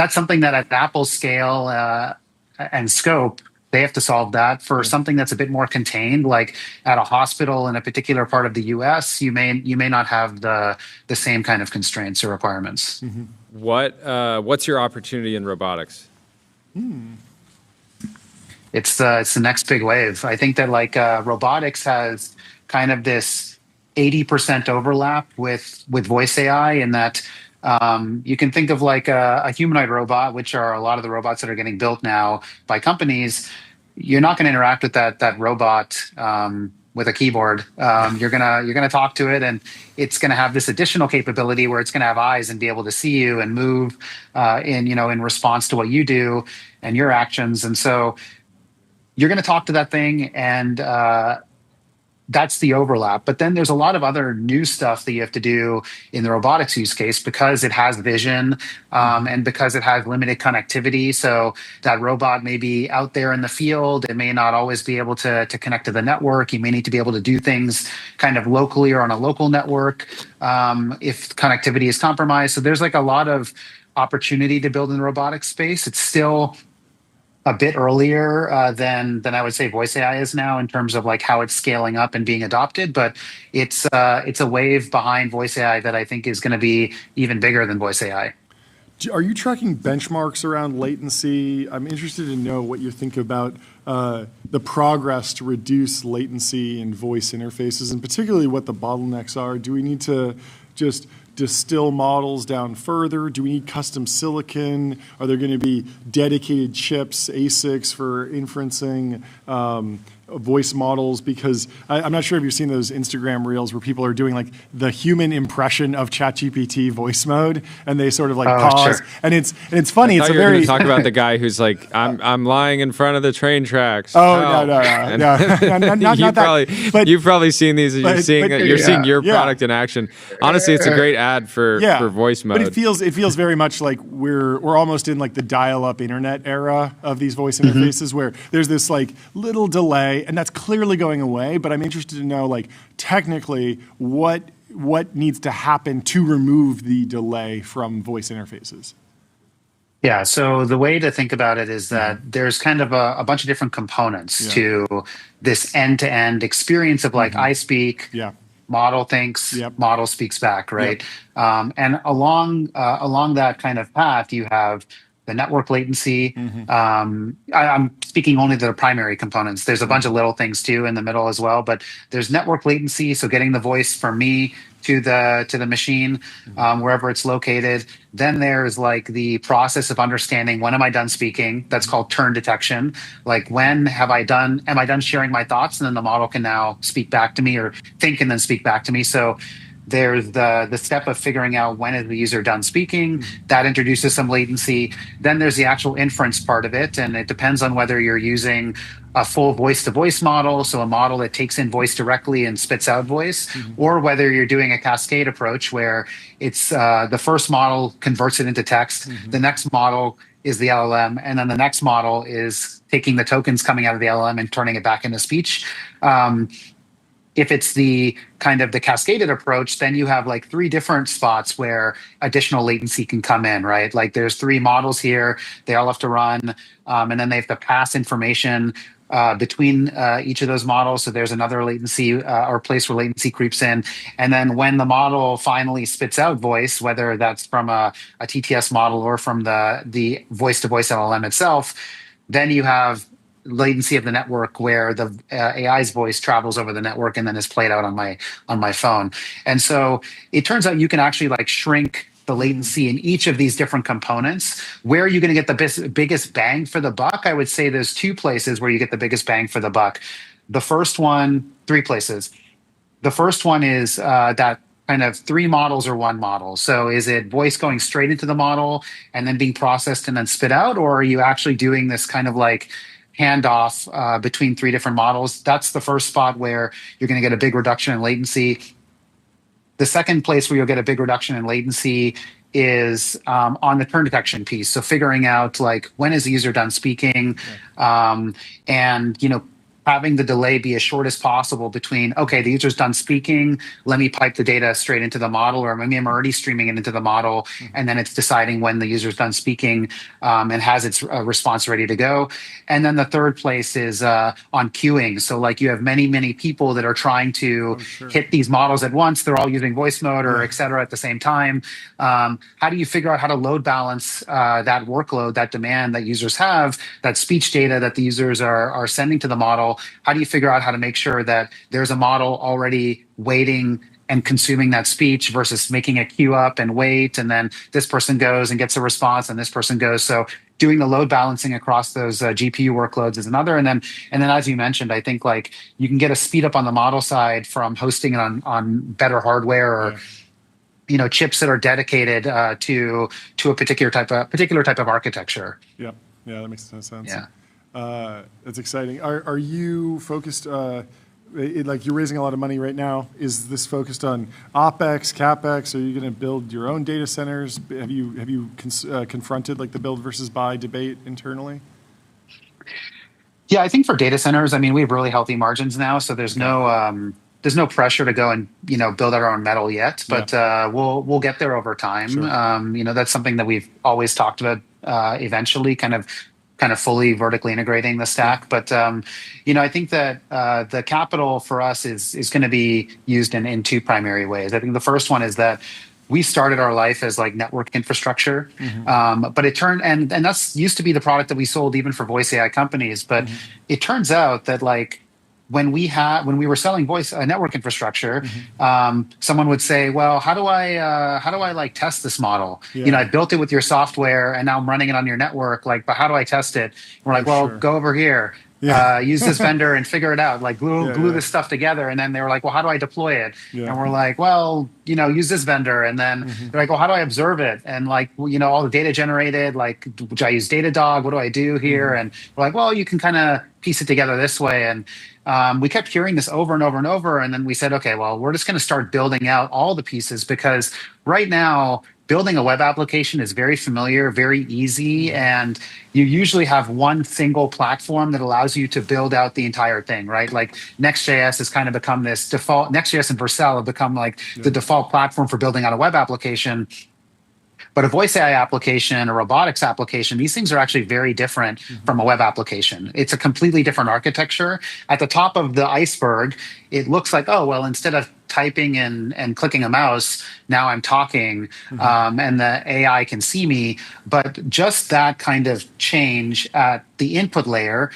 something that at Apple's scale and scope, they have to solve that. For something that's a bit more contained, like at a hospital in a particular part of the U.S., you may not have the same kind of constraints or requirements. What's your opportunity in robotics? It's the next big wave. I think that robotics has kind of this 80% overlap with voice AI, in that you can think of like a humanoid robot, which are a lot of the robots that are getting built now by companies. You're not going to interact with that robot with a keyboard. You're gonna talk to it, and it's going to have this additional capability where it's going to have eyes and be able to see you and move in response to what you do and your actions. And so you're going to talk to that thing, and that's the overlap. But then there's a lot of other new stuff that you have to do in the robotics use case, because it has vision and because it has limited connectivity. So that robot may be out there in the field. It may not always be able to connect to the network. You may need to be able to do things kind of locally or on a local network if connectivity is compromised. So there's like a lot of opportunity to build in the robotics space. It's still a bit earlier than I would say voice AI is now, in terms of like how it's scaling up and being adopted. But it's a wave behind voice AI that I think is going to be even bigger than voice AI. Are you tracking benchmarks around latency? I'm interested to know what you think about the progress to reduce latency in voice interfaces, and particularly what the bottlenecks are. Do we need to just distill models down further? Do we need custom silicon? Are there going to be dedicated chips, ASICs for inferencing voice models? Because I'm not sure if you've seen those Instagram reels where people are doing like the human impression of ChatGPT voice mode, and they sort of like pause. Sure. And it's funny. It's a very talk about the guy who's like, I'm lying in front of the train tracks. Oh no, not that. But you've probably seen these. You're seeing your product in action. Honestly, it's a great ad for voice mode. But it feels very much like we're almost in like the dial-up internet era of these voice interfaces, where there's this like little delay, and that's clearly going away. But I'm interested to know, like, technically what needs to happen to remove the delay from voice interfaces. Yeah, so the way to think about it is that there's kind of a bunch of different components to this end-to-end experience of like I speak, model thinks, model speaks back, right? And along that kind of path, you have the network latency. I'm speaking only to the primary components. There's a bunch of little things too in the middle as well, but there's network latency, so getting the voice from me to the machine, wherever it's located. Then there's like the process of understanding, when am I done speaking? That's called turn detection. Like, when am I done sharing my thoughts? And then the model can now speak back to me, or think and then speak back to me. So there's the step of figuring out when is the user done speaking. That introduces some latency. Then there's the actual inference part of it, and it depends on whether you're using a full voice-to-voice model, so a model that takes in voice directly and spits out voice, or whether you're doing a cascade approach where it's the first model converts it into text, the next model is the LLM, and then the next model is taking the tokens coming out of the LLM and turning it back into speech. If it's the kind of the cascaded approach, then you have like 3 different spots where additional latency can come in, right? Like, there's 3 models here. They all have to run, and then they have to pass information between each of those models. So there's another latency or place where latency creeps in. And then when the model finally spits out voice, whether that's from a TTS model or from the voice-to-voice LLM itself, then you have latency of the network, where the AI's voice travels over the network and then is played out on my phone. And so it turns out you can actually like shrink the latency in each of these different components. Where are you going to get the biggest bang for the buck? I would say there's 2 places where you get the biggest bang for the buck. The first one, 3 places. The first one is that kind of 3 models or 1 model. So is it voice going straight into the model and then being processed and then spit out? Or are you actually doing this kind of like handoff between 3 different models? That's the first spot where you're going to get a big reduction in latency. The second place where you'll get a big reduction in latency is on the turn detection piece. So figuring out like when is the user done speaking, and having the delay be as short as possible between, okay, the user's done speaking, let me pipe the data straight into the model, or maybe I'm already streaming it into the model, and then it's deciding when the user's done speaking and has its response ready to go. And then the third place is on queuing. So like you have many, many people that are trying to hit these models at once. They're all using voice mode or et cetera at the same time. How do you figure out how to load balance that workload, that demand that users have, that speech data that the users are sending to the model? How do you figure out how to make sure that there's a model already waiting and consuming that speech versus making it queue up and wait, and then this person goes and gets a response and this person goes? So doing the load balancing across those GPU workloads is another. And then as you mentioned, I think like you can get a speed up on the model side from hosting it on better hardware or chips that are dedicated to a particular type of architecture. Yeah, that makes sense. Yeah. That's exciting. Are you focused, like you're raising a lot of money right now, is this focused on OpEx, CapEx? Are you going to build your own data centers? Have you confronted like the build versus buy debate internally? Yeah, I think for data centers, I mean, we have really healthy margins now, so there's no pressure to go and build our own metal yet, but we'll get there over time. Sure. That's something that we've always talked about. Eventually, kind of fully vertically integrating the stack. But, I think that the capital for us is going to be used in two primary ways. I think the first one is that we started our life as like network infrastructure, but it turned, and that's used to be the product that we sold even for voice AI companies. But it turns out that like, when we were selling voice network infrastructure, someone would say, "Well, how do I like test this model? I built it with your software, and now I'm running it on your network. Like, but how do I test it?" And we're like, "Well, go over here, use this vendor, and figure it out. Like, glue this stuff together." And then they were like, "Well, how do I deploy it?" And we're like, "Well, use this vendor." And then they're like, "Well, how do I observe it?" And like, all the data generated, like, do I use Datadog? What do I do here? And we're like, "Well, you can kind of piece it together this way." And we kept hearing this over and over and over. And then we said, okay, well, we're just going to start building out all the pieces, because right now, building a web application is very familiar, very easy. And you usually have one single platform that allows you to build out the entire thing, right? Like Next.js has kind of become this default. Next.js and Vercel have become like the default platform for building out a web application. But a voice AI application, a robotics application, these things are actually very different from a web application. It's a completely different architecture. At the top of the iceberg, it looks like, oh, well, instead of typing and clicking a mouse, now I'm talking, and the AI can see me. But just that kind of change at the input layer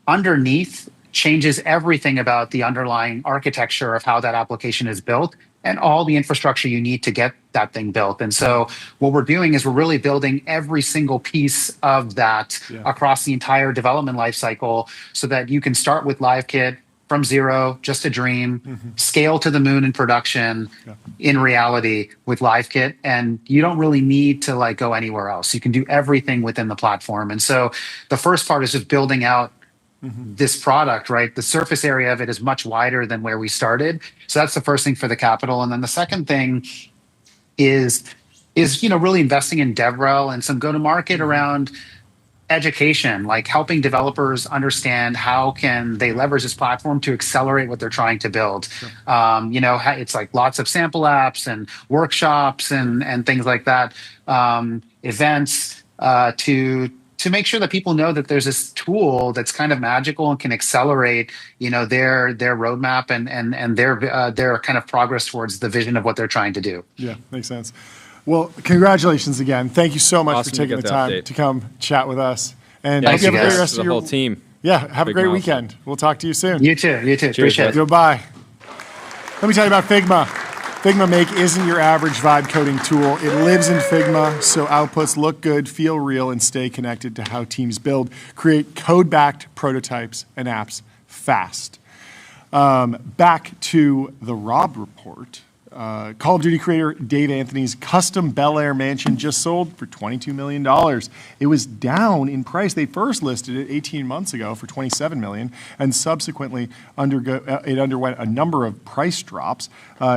underneath changes everything about the underlying architecture of how that application is built and all the infrastructure you need to get that thing built. And so what we're doing is we're really building every single piece of that across the entire development lifecycle, so that you can start with LiveKit from zero, just a dream, scale to the moon in production, in reality with LiveKit. And you don't really need to like go anywhere else. You can do everything within the platform. And so the first part is just building out this product, right? The surface area of it is much wider than where we started. So that's the first thing for the capital. And then the second thing is really investing in DevRel and some go-to-market around education, like helping developers understand how can they leverage this platform to accelerate what they're trying to build. It's like lots of sample apps and workshops and things like that, events to make sure that people know that there's this tool that's kind of magical and can accelerate, their roadmap and their kind of progress towards the vision of what they're trying to do. Yeah, makes sense. Well, congratulations again. Thank you so much for taking the time to come chat with us. And hope you have a great rest of your whole team. Yeah, have a great weekend. We'll talk to you soon. You too. Appreciate it. Goodbye. Let me tell you about Figma. Figma Make isn't your average vibe coding tool. It lives in Figma, so outputs look good, feel real, and stay connected to how teams build, create code-backed prototypes and apps fast. Back to the Rob Report. Call of Duty creator Dave Anthony's custom Bel Air mansion just sold for $22 million. It was down in price. They first listed it 18 months ago for $27 million, and subsequently it underwent a number of price drops.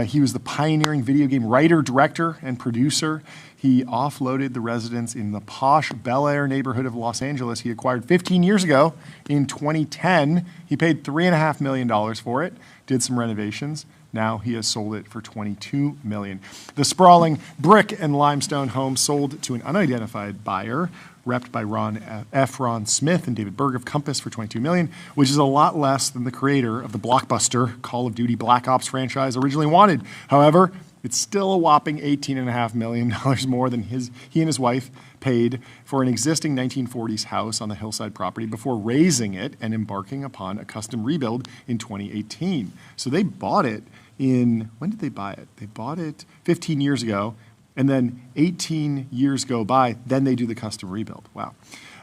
He was the pioneering video game writer, director, and producer. He offloaded the residence in the posh Bel Air neighborhood of Los Angeles he acquired 15 years ago in 2010. He paid $3.5 million for it, did some renovations. Now he has sold it for $22 million. The sprawling brick and limestone home sold to an unidentified buyer, repped by Ron Smith and David Berg of Compass for $22 million, which is a lot less than the creator of the blockbuster Call of Duty Black Ops franchise originally wanted. However, it's still a whopping $18.5 million more than he and his wife paid for an existing 1940s house on the hillside property before raising it and embarking upon a custom rebuild in 2018. So they bought it when did they buy it? They bought it 15 years ago, and then 18 years go by, then they do the custom rebuild. Wow.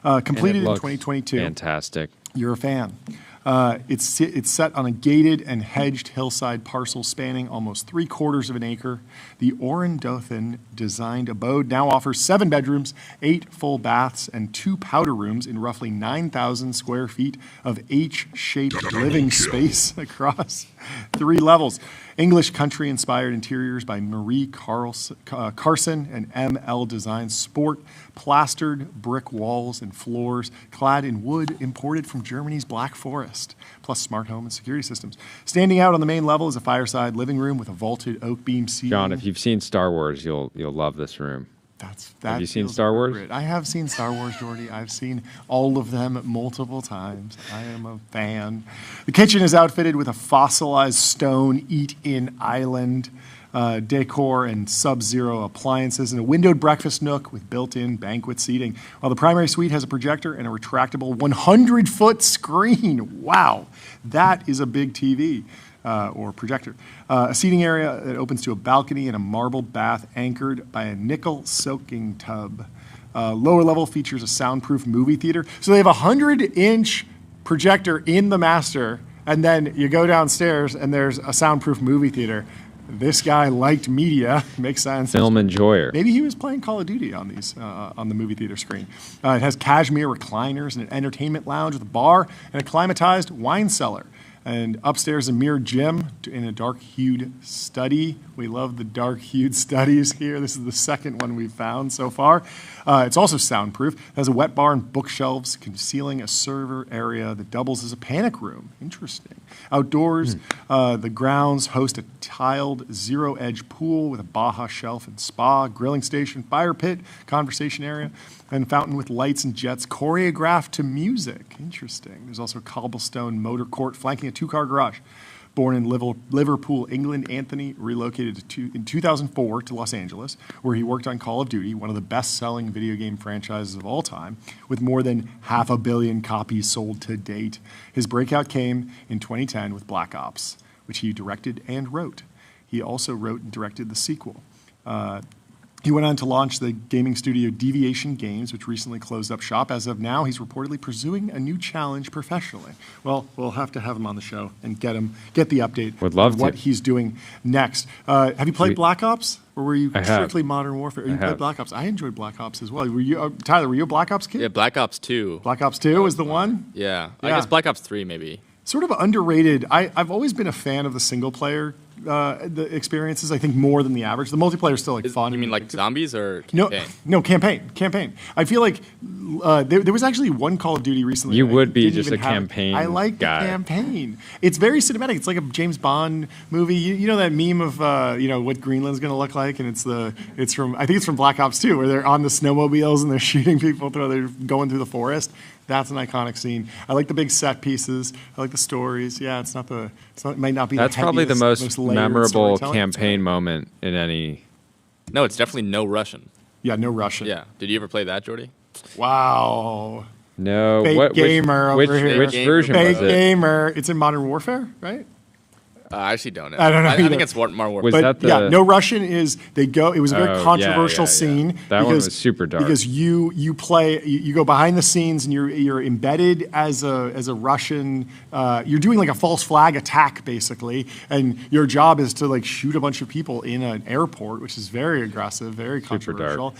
Completed in 2022. Fantastic. You're a fan. It's set on a gated and hedged hillside parcel spanning almost 3/4 of an acre. The Oren-Dothan designed abode now offers 7 bedrooms, 8 full baths, and 2 powder rooms in roughly 9,000 square feet of H-shaped living space across 3 levels. English country-inspired interiors by Marie Carson and ML Design sport plastered brick walls and floors clad in wood imported from Germany's Black Forest, plus smart home and security systems. Standing out on the main level is a fireside living room with a vaulted oak beam ceiling. John, if you've seen Star Wars, you'll love this room. Have you seen Star Wars? I have seen Star Wars, Jordy. I've seen all of them multiple times. I am a fan. The kitchen is outfitted with a fossilized stone eat-in island decor and sub-zero appliances and a windowed breakfast nook with built-in banquet seating, while the primary suite has a projector and a retractable 100-foot screen. Wow, that is a big TV. Or projector. A seating area that opens to a balcony and a marble bath anchored by a nickel soaking tub. Lower level features a soundproof movie theater. So they have a 100-inch projector in the master, and then you go downstairs and there's a soundproof movie theater. This guy liked media. Makes sense. Film enjoyer. Maybe he was playing Call of Duty on these on the movie theater screen. It has cashmere recliners and an entertainment lounge with a bar and a climatized wine cellar. And upstairs, a mirrored gym in a dark-hued study. We love the dark-hued studies here. This is the second one we've found so far. It's also soundproof. It has a wet bar and bookshelves concealing a server area that doubles as a panic room. Interesting. Outdoors, the grounds host a tiled zero-edge pool with a Baja shelf and spa, grilling station, fire pit, conversation area, and fountain with lights and jets choreographed to music. Interesting. There's also a cobblestone motor court flanking a 2-car garage. Born in Liverpool, England, Anthony relocated in 2004 to Los Angeles, where he worked on Call of Duty, one of the best-selling video game franchises of all time, with more than 500 million copies sold to date. His breakout came in 2010 with Black Ops, which he directed and wrote. He also wrote and directed the sequel. He went on to launch the gaming studio Deviation Games, which recently closed up shop. As of now, he's reportedly pursuing a new challenge professionally. Well, we'll have to have him on the show and get the update of what he's doing next. Have you played Black Ops? Or were you strictly Modern Warfare? You played Black Ops. I enjoyed Black Ops as well. Were you, Tyler, were you a Black Ops kid? Yeah, Black Ops 2. Black Ops 2 was the one? Yeah. I guess Black Ops 3 maybe. Sort of underrated. I've always been a fan of the single player the experiences, I think, more than the average. The multiplayer is still fun. You mean like zombies or campaign? No, campaign. I feel like there was actually one Call of Duty recently. You would be just a campaign guy. I like the campaign. It's very cinematic. It's like a James Bond movie. You know that meme of what Greenland's going to look like, and it's from Black Ops 2, where they're on the snowmobiles and they're shooting people they're going through the forest. That's an iconic scene. I like the big set pieces. I like the stories. Yeah, it might not be. That's probably the most memorable campaign moment in any. No, it's definitely No Russian. Yeah, No Russian. Yeah. Did you ever play that, Jordy? Wow. No. Fake gamer over here. Which version was it? Fake gamer. It's in Modern Warfare, right? I actually don't know. I don't know. I think it's Modern Warfare. No Russian is it was a very controversial scene. That one was super dark. Because you go behind the scenes and you're embedded as a Russian. You're doing like a false flag attack basically, and your job is to shoot a bunch of people in an airport, which is very aggressive, very controversial,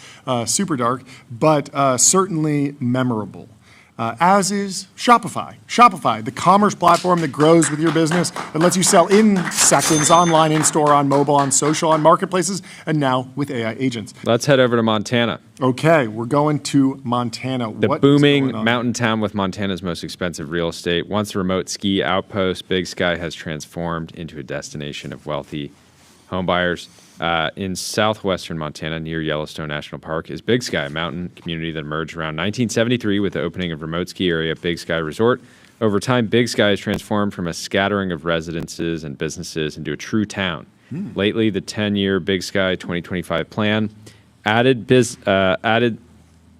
super dark, but certainly memorable. as is Shopify. Shopify, the commerce platform that grows with your business, that lets you sell in seconds, online, in-store, on mobile, on social, on marketplaces, and now with AI agents. Let's head over to Montana. Okay, we're going to Montana. The booming mountain town with Montana's most expensive real estate. Once a remote ski outpost, Big Sky has transformed into a destination of wealthy homebuyers. In southwestern Montana, near Yellowstone National Park, is Big Sky, a mountain community that emerged around 1973 with the opening of remote ski area Big Sky Resort. Over time, Big Sky has transformed from a scattering of residences and businesses into a true town. Lately, the 10-year Big Sky 2025 plan added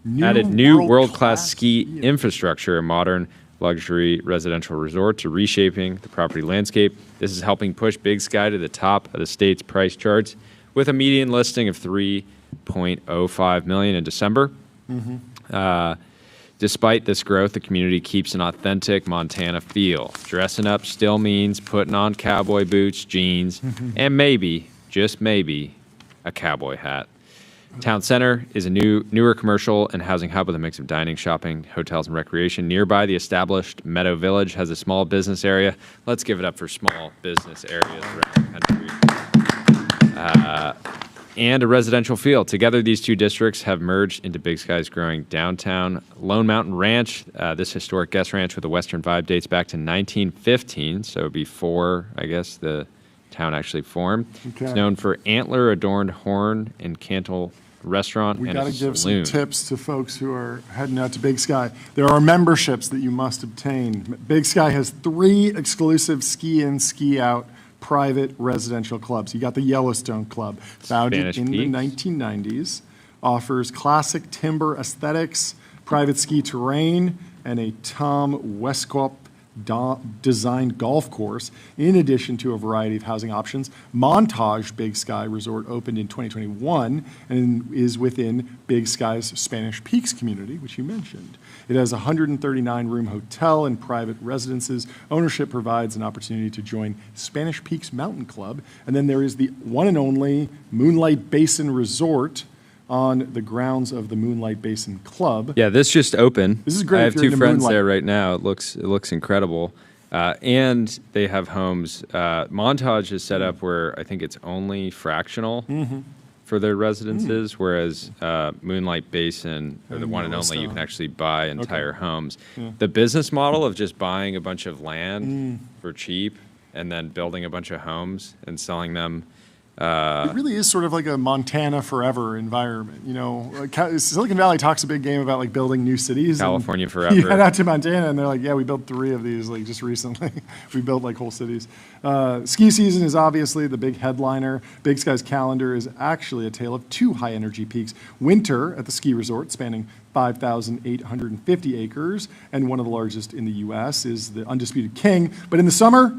new world-class ski infrastructure, a modern luxury residential resort, to reshaping the property landscape. This is helping push Big Sky to the top of the state's price charts, with a median listing of $3.05 million in December. Despite this growth, the community keeps an authentic Montana feel. Dressing up still means putting on cowboy boots, jeans, and maybe, just maybe, a cowboy hat. Town Center is a newer commercial and housing hub with a mix of dining, shopping, hotels, and recreation. Nearby, the established Meadow Village has a small business area. Let's give it up for small business areas around the country. And a residential feel. Together, these two districts have merged into Big Sky's growing downtown Lone Mountain Ranch. This historic guest ranch with a Western vibe dates back to 1915, so before, I guess, the town actually formed. Okay. It's known for antler-adorned horn and cantle restaurant We and got a to give saloon. some tips to folks who are heading out to Big Sky. There are memberships that you must obtain. Big Sky has 3 exclusive ski-in, ski-out private residential clubs. You got the Yellowstone Club, founded Spanish in the Peaks. 1990s, offers classic timber aesthetics, private ski terrain, and a Tom Westcott designed golf course, in addition to a variety of housing options. Montage Big Sky Resort opened in 2021 and is within Big Sky's Spanish Peaks community, which you mentioned. It has a 139-room hotel and private residences. Ownership provides an opportunity to join Spanish Peaks Mountain Club. And then there is the one and only Moonlight Basin Resort on the grounds of the Moonlight Basin Club. Yeah, this just opened. This is great I if have you're two into friends Moonlight. there right now. It looks incredible. And they have homes. Montage is set up where I think it's only fractional for their residences, whereas Moonlight Basin, or the one and only, you can actually buy entire homes. Yeah. The business model of just buying a bunch of land for cheap and then building a bunch of homes and selling them. It really is sort of like a Montana forever environment. You know, Silicon Valley talks a big game about like building new cities. California and forever. You head out to Montana and they're like, yeah, we built 3 of these like just recently. We built like whole cities. Ski season is obviously the big headliner. Big Sky's calendar is actually a tale of 2 high energy peaks. Winter at the ski resort, spanning 5,850 acres, and one of the largest in the U.S., is the undisputed king. But in the summer,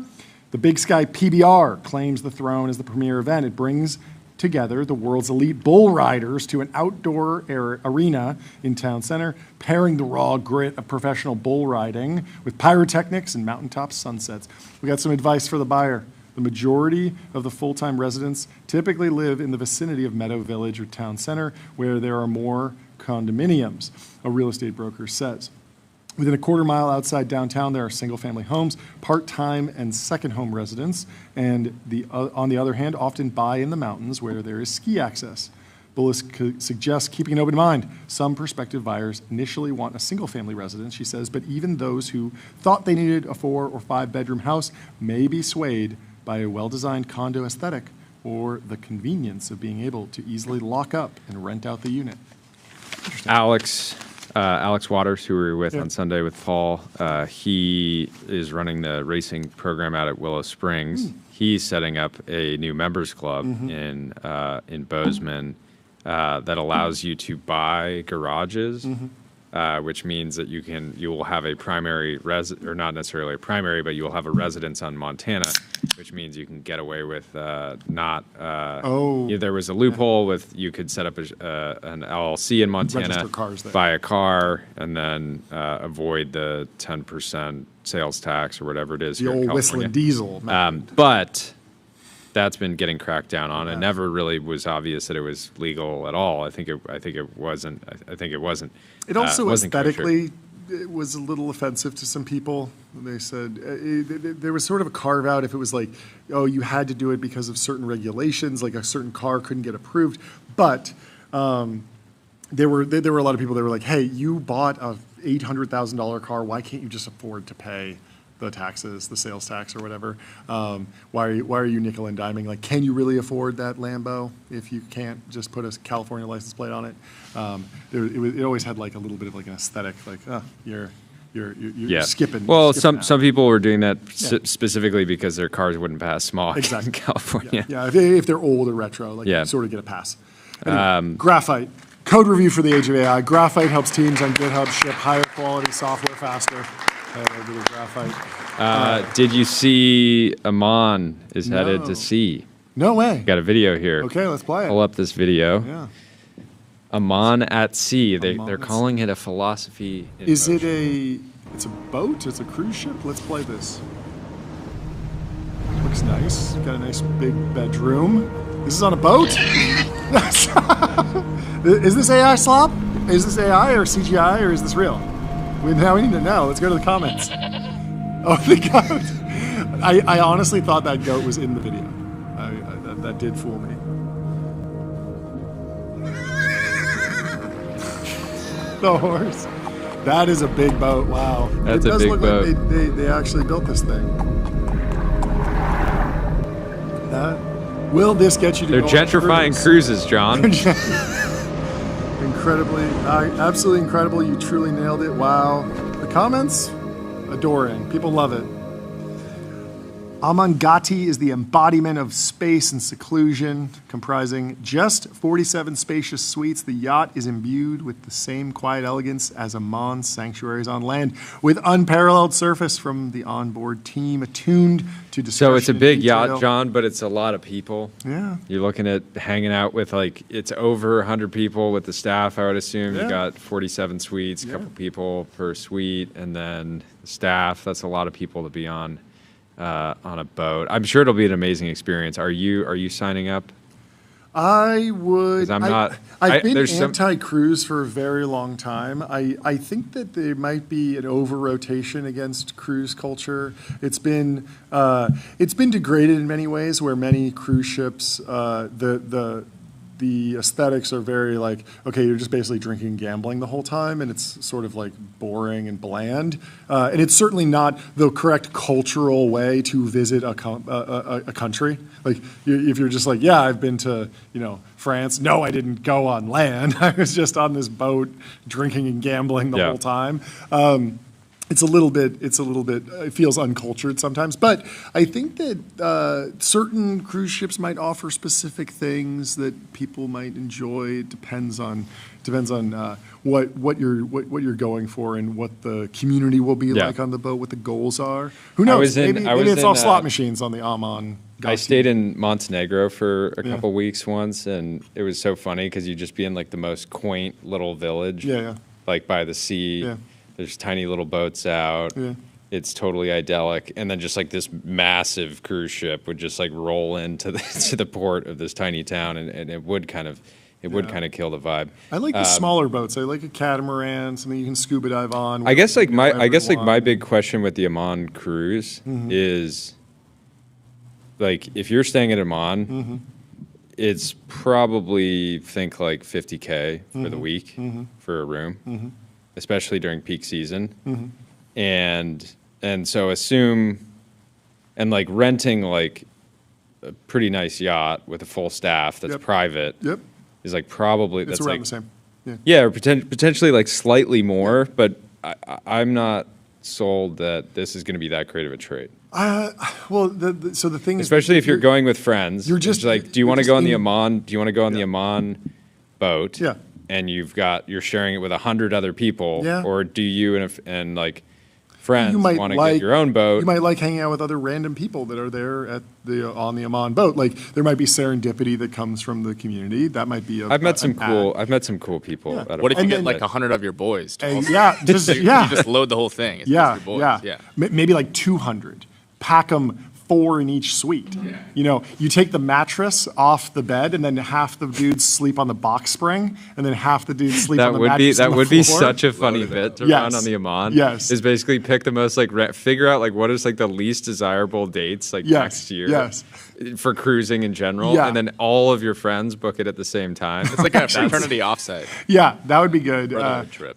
the Big Sky PBR claims the throne as the premier event. It brings together the world's elite bull riders to an outdoor arena in Town Center, pairing the raw grit of professional bull riding with pyrotechnics and mountaintop sunsets. We got some advice for the buyer. The majority of the full-time residents typically live in the vicinity of Meadow Village or Town Center, where there are more condominiums, a real estate broker says. Within a quarter mile outside downtown, there are single-family homes, part-time and second home residents, and on the other hand, often buy in the mountains where there is ski access. Bullis suggests keeping an open mind. Some prospective buyers initially want a single-family residence, she says, but even those who thought they needed a 4 or 5 bedroom house may be swayed by a well-designed condo aesthetic or the convenience of being able to easily lock up and rent out the unit. Alex Waters, who we were with on Sunday with Paul, he is running the racing program out at Willow Springs. He's setting up a new members club in Bozeman that allows you to buy garages, which means that you will have a primary or not necessarily a primary, but you will have a residence on Montana, which means you can get away with there was a loophole with you could set up an LLC in Montana, Register cars there. buy a car, and then avoid the 10% sales tax or whatever it is. The here in old California. whistling diesel. But that's been getting cracked down on. It never really was obvious that it was legal at all. I think it wasn't. It also wasn't aesthetically it was a little offensive to some people. They said there was sort of a carve out if it was like, oh, you had to do it because of certain regulations, like a certain car couldn't get approved. But there were a lot of people that were like, hey, you bought a $800,000 car. Why can't you just afford to pay the taxes, the sales tax or whatever? Why are you nickel and diming? Like, can you really afford that Lambo if you can't just put a California license plate on it? It always had like a little bit of like an aesthetic, like, you're skipping. Well, skipping some people were doing that specifically because their cars wouldn't pass smog exactly. in California. Yeah, if they're old or retro, like you sort of get a pass. Anyway, Graphite. Code review for the age of AI. Graphite helps teams on GitHub ship higher quality software faster. Graphite. Did you see Amon is headed to C? No way. Got a video here. Okay, let's play it. Pull up this video. Yeah. Amon at sea. They're calling it a philosophy. Is it it's a boat? It's a cruise ship? Let's play this. Looks nice. Got a nice big bedroom. This is on a boat? Is this AI slop? Is this AI or CGI or is this real? Now we need to know. Let's go to the comments. Oh, the goat. I honestly thought that goat was in the video. That did fool me. The horse. That is a big boat. Wow. That's it does a big look boat. Like they actually built this thing. Will this get you to They're go on gentrifying cruise? cruises, John. Incredibly, absolutely incredible. You truly nailed it. Wow. The comments? Adoring. People love it. Amangati is the embodiment of space and seclusion, comprising just 47 spacious suites. The yacht is imbued with the same quiet elegance as Amon's sanctuaries on land, with unparalleled service from the onboard team, attuned to discretion. So it's a big detail. yacht, John, but it's a lot of people. Yeah. You're looking at hanging out with it's over 100 people with the staff, I would assume. Yeah. You got 47 suites, a couple people per suite, and then the staff. That's a lot of people to be on a boat. I'm sure it'll be an amazing experience. Are you signing up? I would. 'Cause I'm not. I've been there's some- anti-cruise for a very long time. I think that there might be an over-rotation against cruise culture. It's been degraded in many ways, where many cruise ships, the aesthetics are very like, okay, you're just basically drinking and gambling the whole time, and it's sort of like boring and bland. And it's certainly not the correct cultural way to visit a country. Like, if you're just like, yeah, I've been to, France. No, I didn't go on land. I was just on this boat drinking and gambling the whole time. It feels uncultured sometimes, but I think that certain cruise ships might offer specific things that people might enjoy. It depends on what you're going for and what the community will be like on the boat, what the goals are. Who knows? Maybe it's all slot machines on the Amon. I stayed in Montenegro for a couple weeks once, and it was so funny because you'd just be in like the most quaint little village, like by the sea. Yeah. There's tiny little boats out. Yeah. It's totally idyllic. And then just like this massive cruise ship would just like roll into to the port of this tiny town, and it would kind of kill the vibe. I like the smaller boats. I like a catamaran, something you can scuba dive on. I guess my big question with the Amman cruise is, like, if you're staying at Amman, it's probably think like $50K for the week for a room. Especially during peak season, and so assume, and like renting like a pretty nice yacht with a full staff that's private is like probably it's that's around like the same. Or potentially like slightly more, but I'm not sold that this is going to to be that great of a trade. Well, so the thing is, especially if you're going with friends, you're just like, do you want to go on the Amman? Do you want to go on the Amman boat? Yeah. And you're sharing it with 100 other people, or do you and like friends want to get your own boat? You might like hanging out with other random people that are there on the Amman boat. Like, there might be serendipity that comes from the community. That might be. I've met some cool people. Yeah. What if you get like 100 of your boys? You just load the whole thing. It's your boys. Maybe like 200. Pack them 4 in each suite. You know, you take the mattress off the bed, and then half the dudes sleep on the box spring, and then half the dudes sleep on the mattress. That on the would be floor. such a funny bit to run on the Aman. Yes. Is basically pick the most like figure out like what is like the least desirable dates like next year. Yes. For cruising in general, and then all of your friends book it at the same time. It's like a fraternity offset. Yeah, that would be good.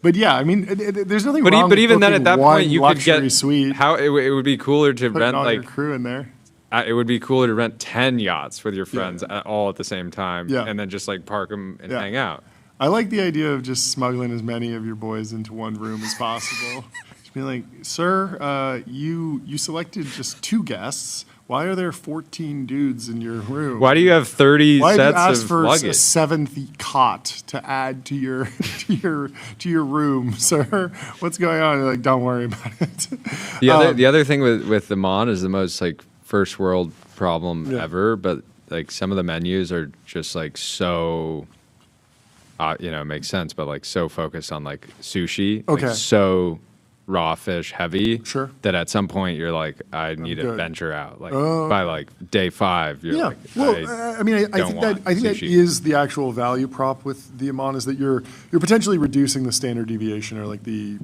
But yeah, I mean, there's nothing wrong. But even then, at that point, you could luxury get suite. how it would be cooler to rent all like your crew in there. It would be cooler to rent 10 yachts with your friends all at the same time, and then just like park them and hang out. I like the idea of just smuggling as many of your boys into one room as possible. Just be like, sir, you selected just 2 guests. Why are there 14 dudes in your room? Why do you have 30 Why sets did you ask of for luggage? a 7th cot to add to your to your room, sir? What's going on? You're like, don't worry about it. The other thing with the Mon is the most like first world problem ever, but like some of the menus are just like so it makes sense, but like so focused on like sushi, like so raw fish heavy that at some point you're like, I need to venture out. Like by like day 5, you're like, I mean, I think that is the actual value prop with the Aman, is that you're potentially reducing the standard deviation, or like the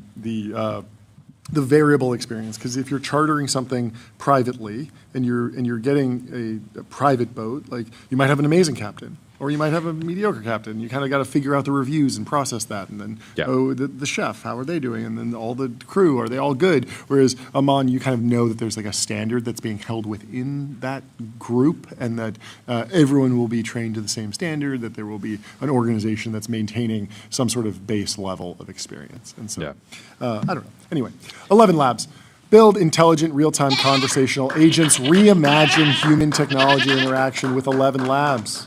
variable experience. Because if you're chartering something privately and you're getting a private boat, like you might have an amazing captain, or you might have a mediocre captain. You kind of got to figure out the reviews and process that. And then, the chef, how are they doing? And then all the crew, are they all good? Whereas Aman, you kind of know that there's like a standard that's being held within that group, and that everyone will be trained to the same standard, that there will be an organization that's maintaining some sort of base level of experience. And so, I don't know. Anyway, 11 Labs. Build intelligent, real-time conversational agents. Reimagine human technology interaction with 11 Labs.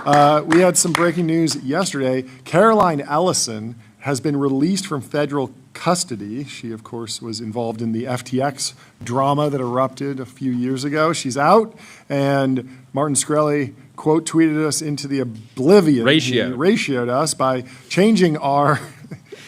We had some breaking news yesterday. Caroline Ellison has been released from federal custody. She, of course, was involved in the FTX drama that erupted a few years ago. She's out, and Martin Shkreli, quote, tweeted us into the oblivion. He ratioed us by changing our...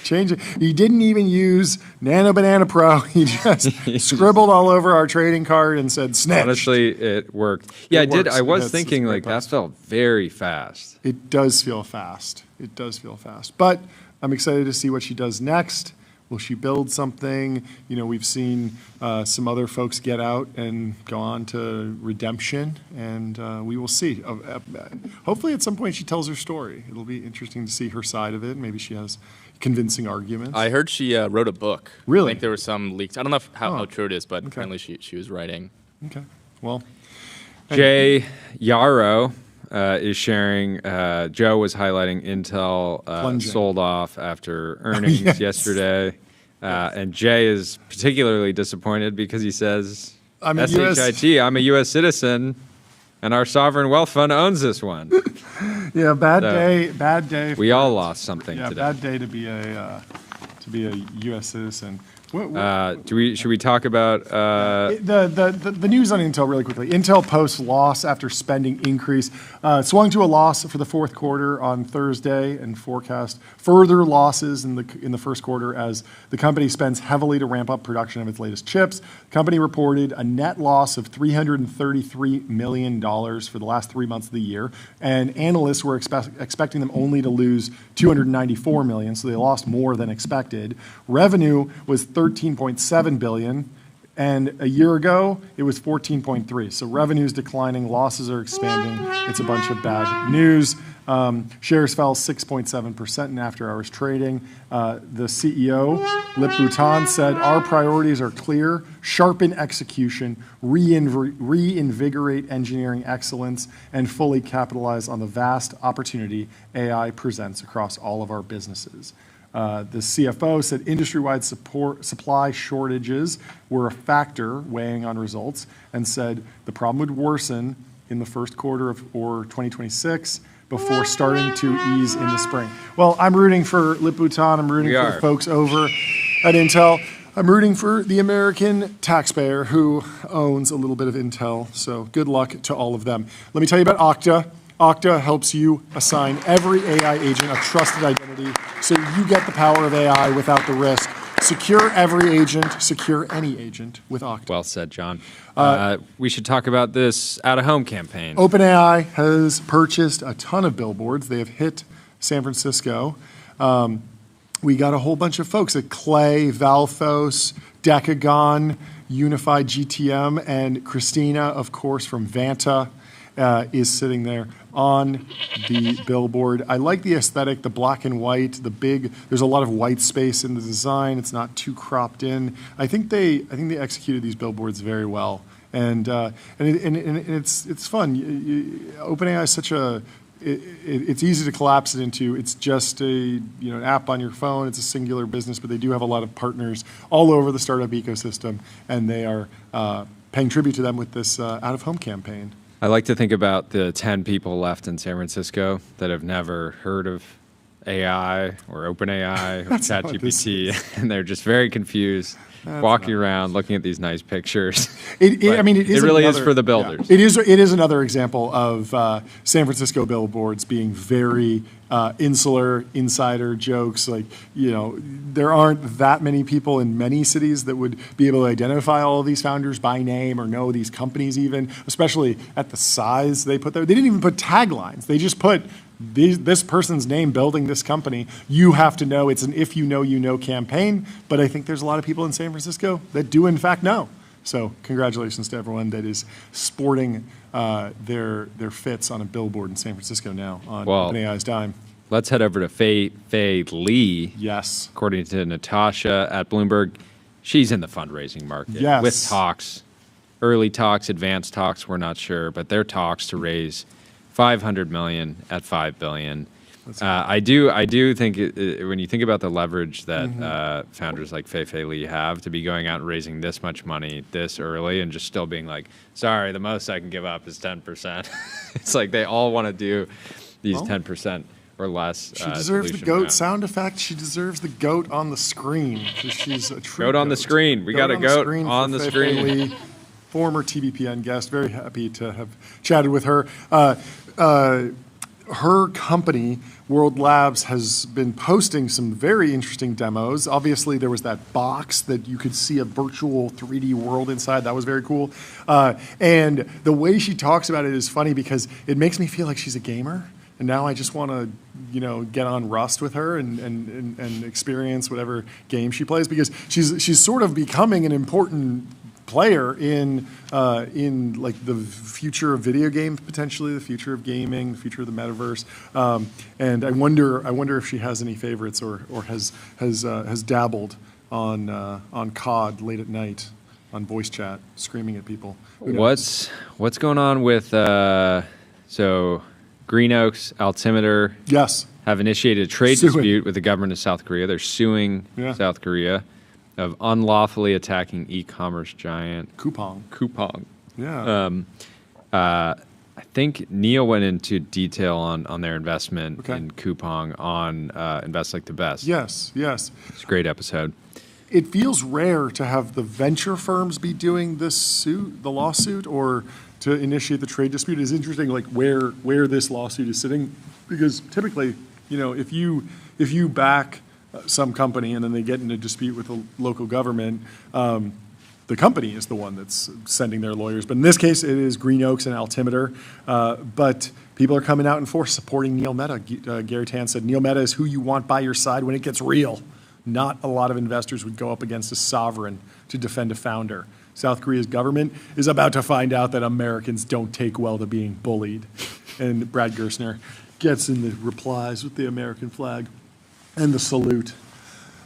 He didn't even use Nano Banana Pro. He just scribbled all over our trading card and said, snitch. Honestly, it worked. Yeah, it did. I was thinking, like, that felt very fast. It does feel fast. It does feel fast. But I'm excited to see what she does next. Will she build something? You know, we've seen some other folks get out and go on to redemption, and we will see. Hopefully at some point she tells her story. It'll be interesting to see her side of it. Maybe she has convincing arguments. I heard she wrote a book. Really? I think there were some leaks. I don't know how true it is, but apparently she was writing. Okay. Well. Jay Yarrow is sharing. Joe was highlighting Intel sold off after earnings yesterday. And Jay is particularly disappointed because he says, I'm a U.S. citizen, and our sovereign wealth fund owns this one. Yeah, bad day. We all lost something today. Bad day to be a U.S. citizen. Should we talk about the news on Intel really quickly? Intel posts loss after spending increase. Swung to a loss for the fourth quarter on Thursday, and forecast further losses in the first quarter as the company spends heavily to ramp up production of its latest chips. The company reported a net loss of $333 million for the last 3 months of the year, and analysts were expecting them only to lose $294 million, so they lost more than expected. Revenue was $13.7 billion, and a year ago it was 14.3. So revenue's declining, losses are expanding. It's a bunch of bad news. Shares fell 6.7% in after-hours trading. The CEO, Lip Bhutan, said, our priorities are clear: sharpen execution, reinvigorate engineering excellence, and fully capitalize on the vast opportunity AI presents across all of our businesses. The CFO said industry-wide supply shortages were a factor weighing on results, and said the problem would worsen in the first quarter or 2026 before starting to ease in the spring. Well, I'm rooting for Lip Bhutan. I'm rooting for the folks over at Intel. I'm rooting for the American taxpayer who owns a little bit of Intel. So good luck to all of them. Let me tell you about Okta. Okta helps you assign every AI agent a trusted identity so you get the power of AI without the risk. Secure every agent, secure any agent with Okta. Well said, John. We should talk about this out-of-home campaign. OpenAI has purchased a ton of billboards. They have hit San Francisco. We got a whole bunch of folks at Clay, Valthos, Decagon, Unified GTM, and Christina, of course, from Vanta is sitting there on the billboard. I like the aesthetic, the black and white, the big, there's a lot of white space in the design. It's not too cropped in. I think they executed these billboards very well. And it's fun. OpenAI is such a, it's easy to collapse it into, it's just an app on your phone, it's a singular business, but they do have a lot of partners all over the startup ecosystem, and they are paying tribute to them with this out-of-home campaign. I like to think about the 10 people left in San Francisco that have never heard of AI or OpenAI or ChatGPT, and they're just very confused. Walking around, looking at these nice pictures. It really is for the builders. Yeah. It is another example of San Francisco billboards being very insular, insider jokes. There aren't that many people in many cities that would be able to identify all of these founders by name or know these companies even, especially at the size they put there. They didn't even put taglines. They just put this person's name building this company. You have to know. It's an if you know campaign, but I think there's a lot of people in San Francisco that do in fact know. So congratulations to everyone that is sporting their fits on a billboard in San Francisco now on OpenAI's dime. Let's head over to Fei Li. Yes. According to Natasha at Bloomberg, she's in the fundraising market with talks, early talks, advanced talks, we're not sure, but they're talks to raise $500 million at $5 billion. I do think when you think about the leverage that founders like Fei Li have to be going out and raising this much money this early and just still being like, sorry, the most I can give up is 10%. It's like they all want to do these 10% or less. She deserves the goat sound effect. She deserves the goat on the screen. She's a true goat on the screen. We got a goat on the screen. Li, former TBPN guest. Very happy to have chatted with her. Her company, World Labs, has been posting some very interesting demos. Obviously, there was that box that you could see a virtual 3D world inside. That was very cool. And the way she talks about it is funny because it makes me feel like she's a gamer. And now I just want to, get on Rust with her and experience whatever game she plays because she's sort of becoming an important player in like the future of video games, potentially the future of gaming, the future of the metaverse, and I wonder if she has any favorites or has dabbled on COD late at night on voice chat, screaming at people. What's going on with so Green Oaks, Altimeter? Yes, have initiated a trade dispute with the government of South Korea. They're suing South Korea of unlawfully attacking e-commerce giant Coupang. Yeah. I think Neil went into detail on their investment in Coupang on Invest Like the Best. Yes. It's a great episode. It feels rare to have the venture firms be doing the lawsuit, or to initiate the trade dispute. It's interesting, like where this lawsuit is sitting, because typically, if you back some company and then they get in a dispute with the local government, the company is the one that's sending their lawyers. But in this case, it is Green Oaks and Altimeter. But people are coming out in force supporting Neil Mehta. Gary Tan said, Neil Mehta is who you want by your side when it gets real. Not a lot of investors would go up against a sovereign to defend a founder. South Korea's government is about to find out that Americans don't take well to being bullied. And Brad Gerstner gets in the replies with the American flag and the salute.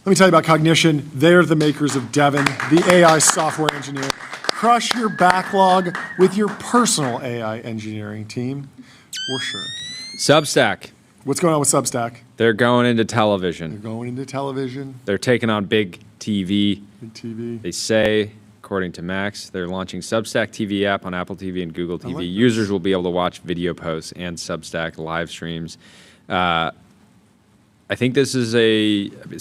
Let me tell you about Cognition. They're the makers of Devin, the AI software engineer. Crush your backlog with your personal AI engineering team, for sure. Substack. What's going on with Substack? They're going into television. They're taking on big TV. Big TV. They say, according to Max, they're launching Substack TV app on Apple TV and Google TV. Users will be able to watch video posts and Substack live streams. I think this is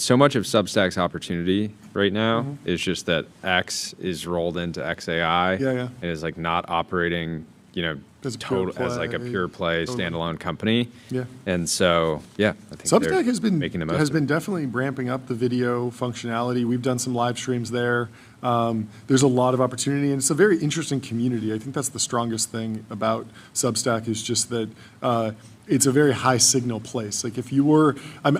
so much of Substack's opportunity right now is just that X is rolled into XAI. Yeah. And is like not operating, as like a pure play standalone company. Yeah. And so, yeah, I think Substack has been making the most has of it. been definitely ramping up the video functionality. We've done some live streams there. There's a lot of opportunity, and it's a very interesting community. I think that's the strongest thing about Substack is just that it's a very high signal place. Like if you were, the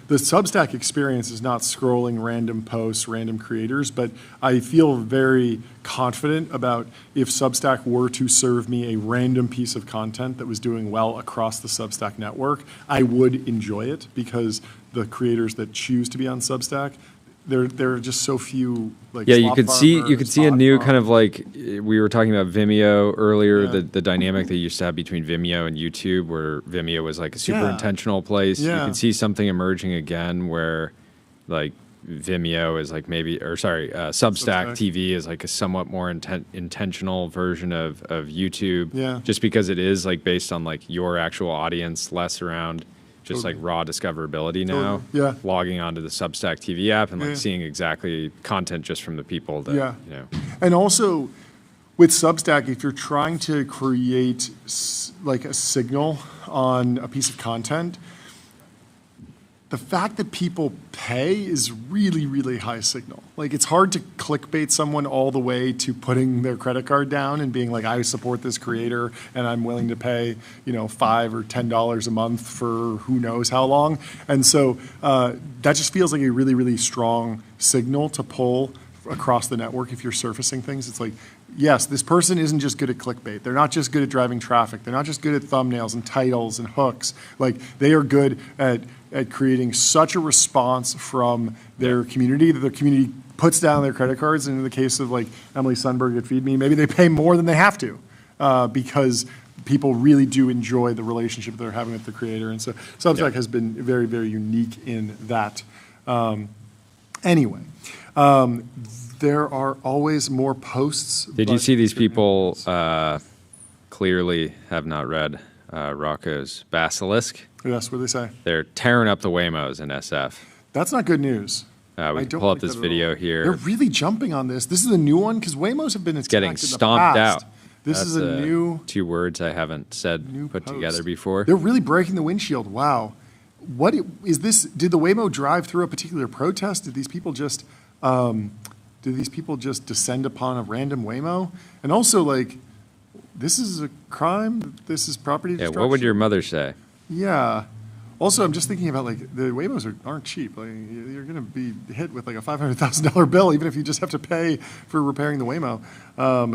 Substack experience is not scrolling random posts, random creators, but I feel very confident about if Substack were to serve me a random piece of content that was doing well across the Substack network, I would enjoy it because the creators that choose to be on Substack, there are just so few. Like yeah, you Slop could see a Spot new Farm. kind of like we were talking about Vimeo earlier. The dynamic that you used to have between Vimeo and YouTube, where Vimeo was like a super intentional place. You Yeah. can see something emerging again where like Vimeo is like Substack TV is like a somewhat more intentional version of YouTube. Yeah. Just because it is like based on like your actual audience, less around just like raw discoverability now. Yeah. Logging onto the Substack TV app and like Yeah. seeing exactly content just from the people that, Yeah. you know. And also with Substack, if you're trying to create like a signal on a piece of content, the fact that people pay is really, really high signal. Like it's hard to clickbait someone all the way to putting their credit card down and being like, I support this creator and I'm willing to pay, $5 or $10 a month for who knows how long. And so that just feels like a really, really strong signal to pull across the network if you're surfacing things. It's like, yes, this person isn't just good at clickbait. They're not just good at driving traffic. They're not just good at thumbnails and titles and hooks. Like they are good at creating such a response from their community that their community puts down their credit cards. And in the case of like Emily Sundberg at Feed Me, maybe they pay more than they have to because people really do enjoy the relationship they're having with the creator. And so Substack has been very, very unique in that. Anyway, there are always more posts. Did you see these people clearly have not read Rocco's Basilisk? Yes, what do they say? They're tearing up the Waymos in SF. That's not good news. We I can don't pull up like this that at video all. here. They're really jumping on this. This is a new one because Waymos have been attacked Getting in the stomped past. out. This That's is a new 2 words I haven't said put post. together before. They're really breaking the windshield. Wow. What is this? Did the Waymo drive through a particular protest? Did these people just descend upon a random Waymo? And also, like, this is a crime. This is property Yeah, destruction. what would your mother say? Yeah. Also, I'm just thinking about like the Waymos aren't cheap. Like you're going to be hit with like a $500,000 bill, even if you just have to pay for repairing the Waymo.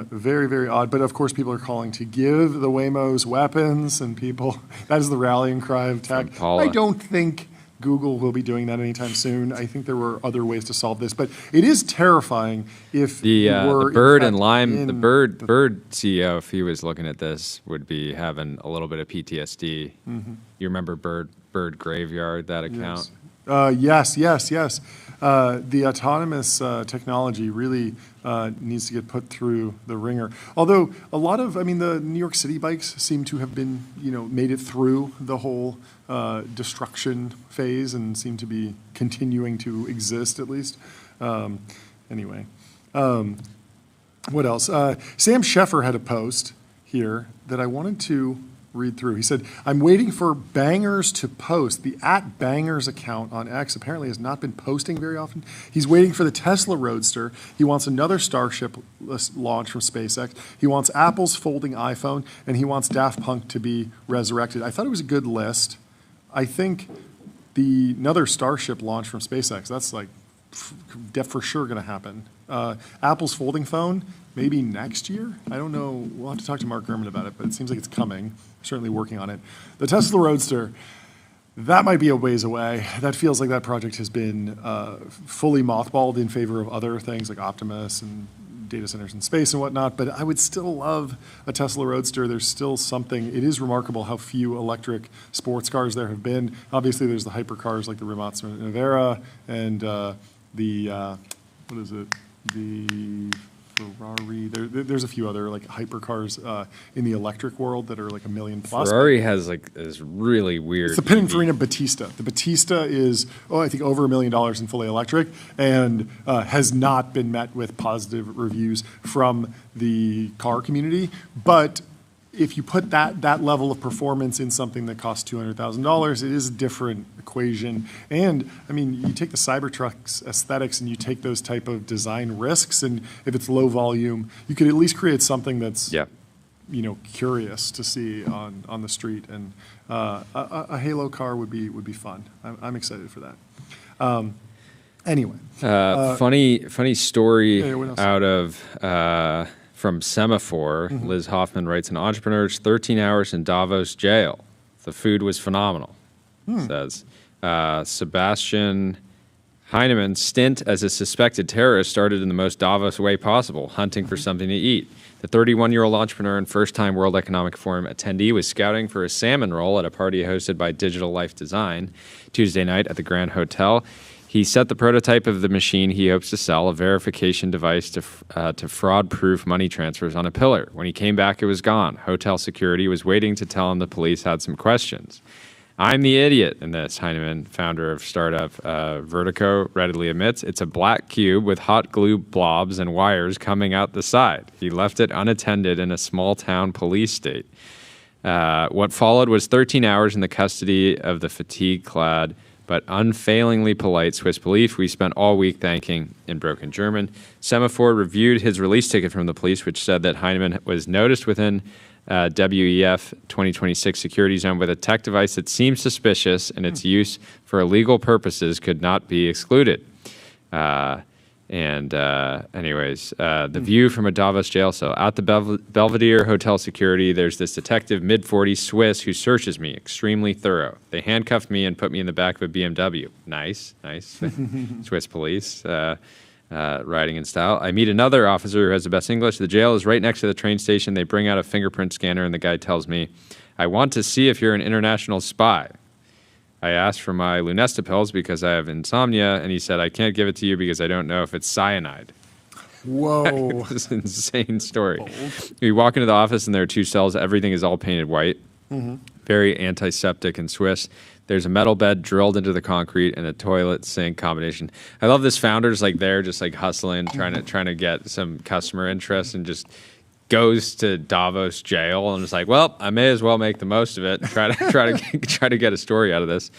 Very, very odd. But of course, people are calling to give the Waymos weapons, and that is the rallying cry of tech. I don't think Google will be doing that anytime soon. I think there were other ways to solve this, but it is terrifying if The were Bird in and fact Lime, the Bird CEO, if he was looking at this, would be having a little bit of PTSD. Mhm. You remember Bird Graveyard, that account? Yes. Yes. The autonomous technology really needs to get put through the ringer. Although a lot of, the New York City bikes seem to have been, made it through the whole destruction phase and seem to be continuing to exist at least. Anyway, what else? Sam Sheffer had a post here that I wanted to read through. He said, I'm waiting for Bangers to post. The @Bangers account on X apparently has not been posting very often. He's waiting for the Tesla Roadster. He wants another Starship launch from SpaceX. He wants Apple's folding iPhone, and he wants Daft Punk to be resurrected. I thought it was a good list. I think another Starship launch from SpaceX, that's like for sure going to happen. Apple's folding phone, maybe next year. I don't know. We'll have to talk to Mark Gurman about it, but it seems like it's coming. Certainly working on it. The Tesla Roadster, that might be a ways away. That feels like that project has been fully mothballed in favor of other things like Optimus and data centers in space and whatnot, but I would still love a Tesla Roadster. There's still something. It is remarkable how few electric sports cars there have been. Obviously, there's the hypercars like the Rimac Nevera and the Ferrari. There's a few other like hypercars in the electric world that are like $1 million plus. Ferrari has like this really weird. It's the Pininfarina Battista. The Battista is, I think over $1 million in fully electric, and has not been met with positive reviews from the car community. But if you put that level of performance in something that costs $200,000, it is a different equation. And I mean, you take the Cybertruck's aesthetics and you take those type of design risks, and if it's low volume, you could at least create something that's curious to see on the street. And a Halo car would be fun. I'm excited for that. Anyway, funny story out of. From Semaphore, Liz Hoffman writes, an entrepreneur's 13 hours in Davos jail. The food was phenomenal, says. Sebastian Heinemann's stint as a suspected terrorist started in the most Davos way possible, hunting for something to eat. The 31-year-old entrepreneur and first-time World Economic Forum attendee was scouting for a salmon roll at a party hosted by Digital Life Design Tuesday night at the Grand Hotel. He set the prototype of the machine he hopes to sell, a verification device to fraud-proof money transfers, on a pillar. When he came back, it was gone. Hotel security was waiting to tell him the police had some questions. I'm the idiot in this, Heinemann, founder of startup Vertico, readily admits. It's a black cube with hot glue blobs and wires coming out the side. He left it unattended in a small-town police state. What followed was 13 hours in the custody of the fatigue-clad but unfailingly polite Swiss police. We spent all week thanking in broken German. Semaphore reviewed his release ticket from the police, which said that Heinemann was noticed within WEF 2026 security zone with a tech device that seemed suspicious, and its use for illegal purposes could not be excluded. Anyways, the view from a Davos jail cell. At the Belvedere Hotel security, there's this detective, mid-40s Swiss, who searches me, extremely thorough. They handcuffed me and put me in the back of a BMW. Nice. Swiss police, riding in style. I meet another officer who has the best English. The jail is right next to the train station. They bring out a fingerprint scanner, and the guy tells me, I want to see if you're an international spy. I asked for my Lunesta pills because I have insomnia, and he said, I can't give it to you because I don't know if it's cyanide. Whoa. This is an insane story. We walk into the office, and there are two cells. Everything is all painted white. Very antiseptic and Swiss. There's a metal bed drilled into the concrete and a toilet sink combination. I love this founder's like there just like hustling, trying to get some customer interest, and just goes to Davos jail and is like, well, I may as well make the most of it and try to get a story out of this.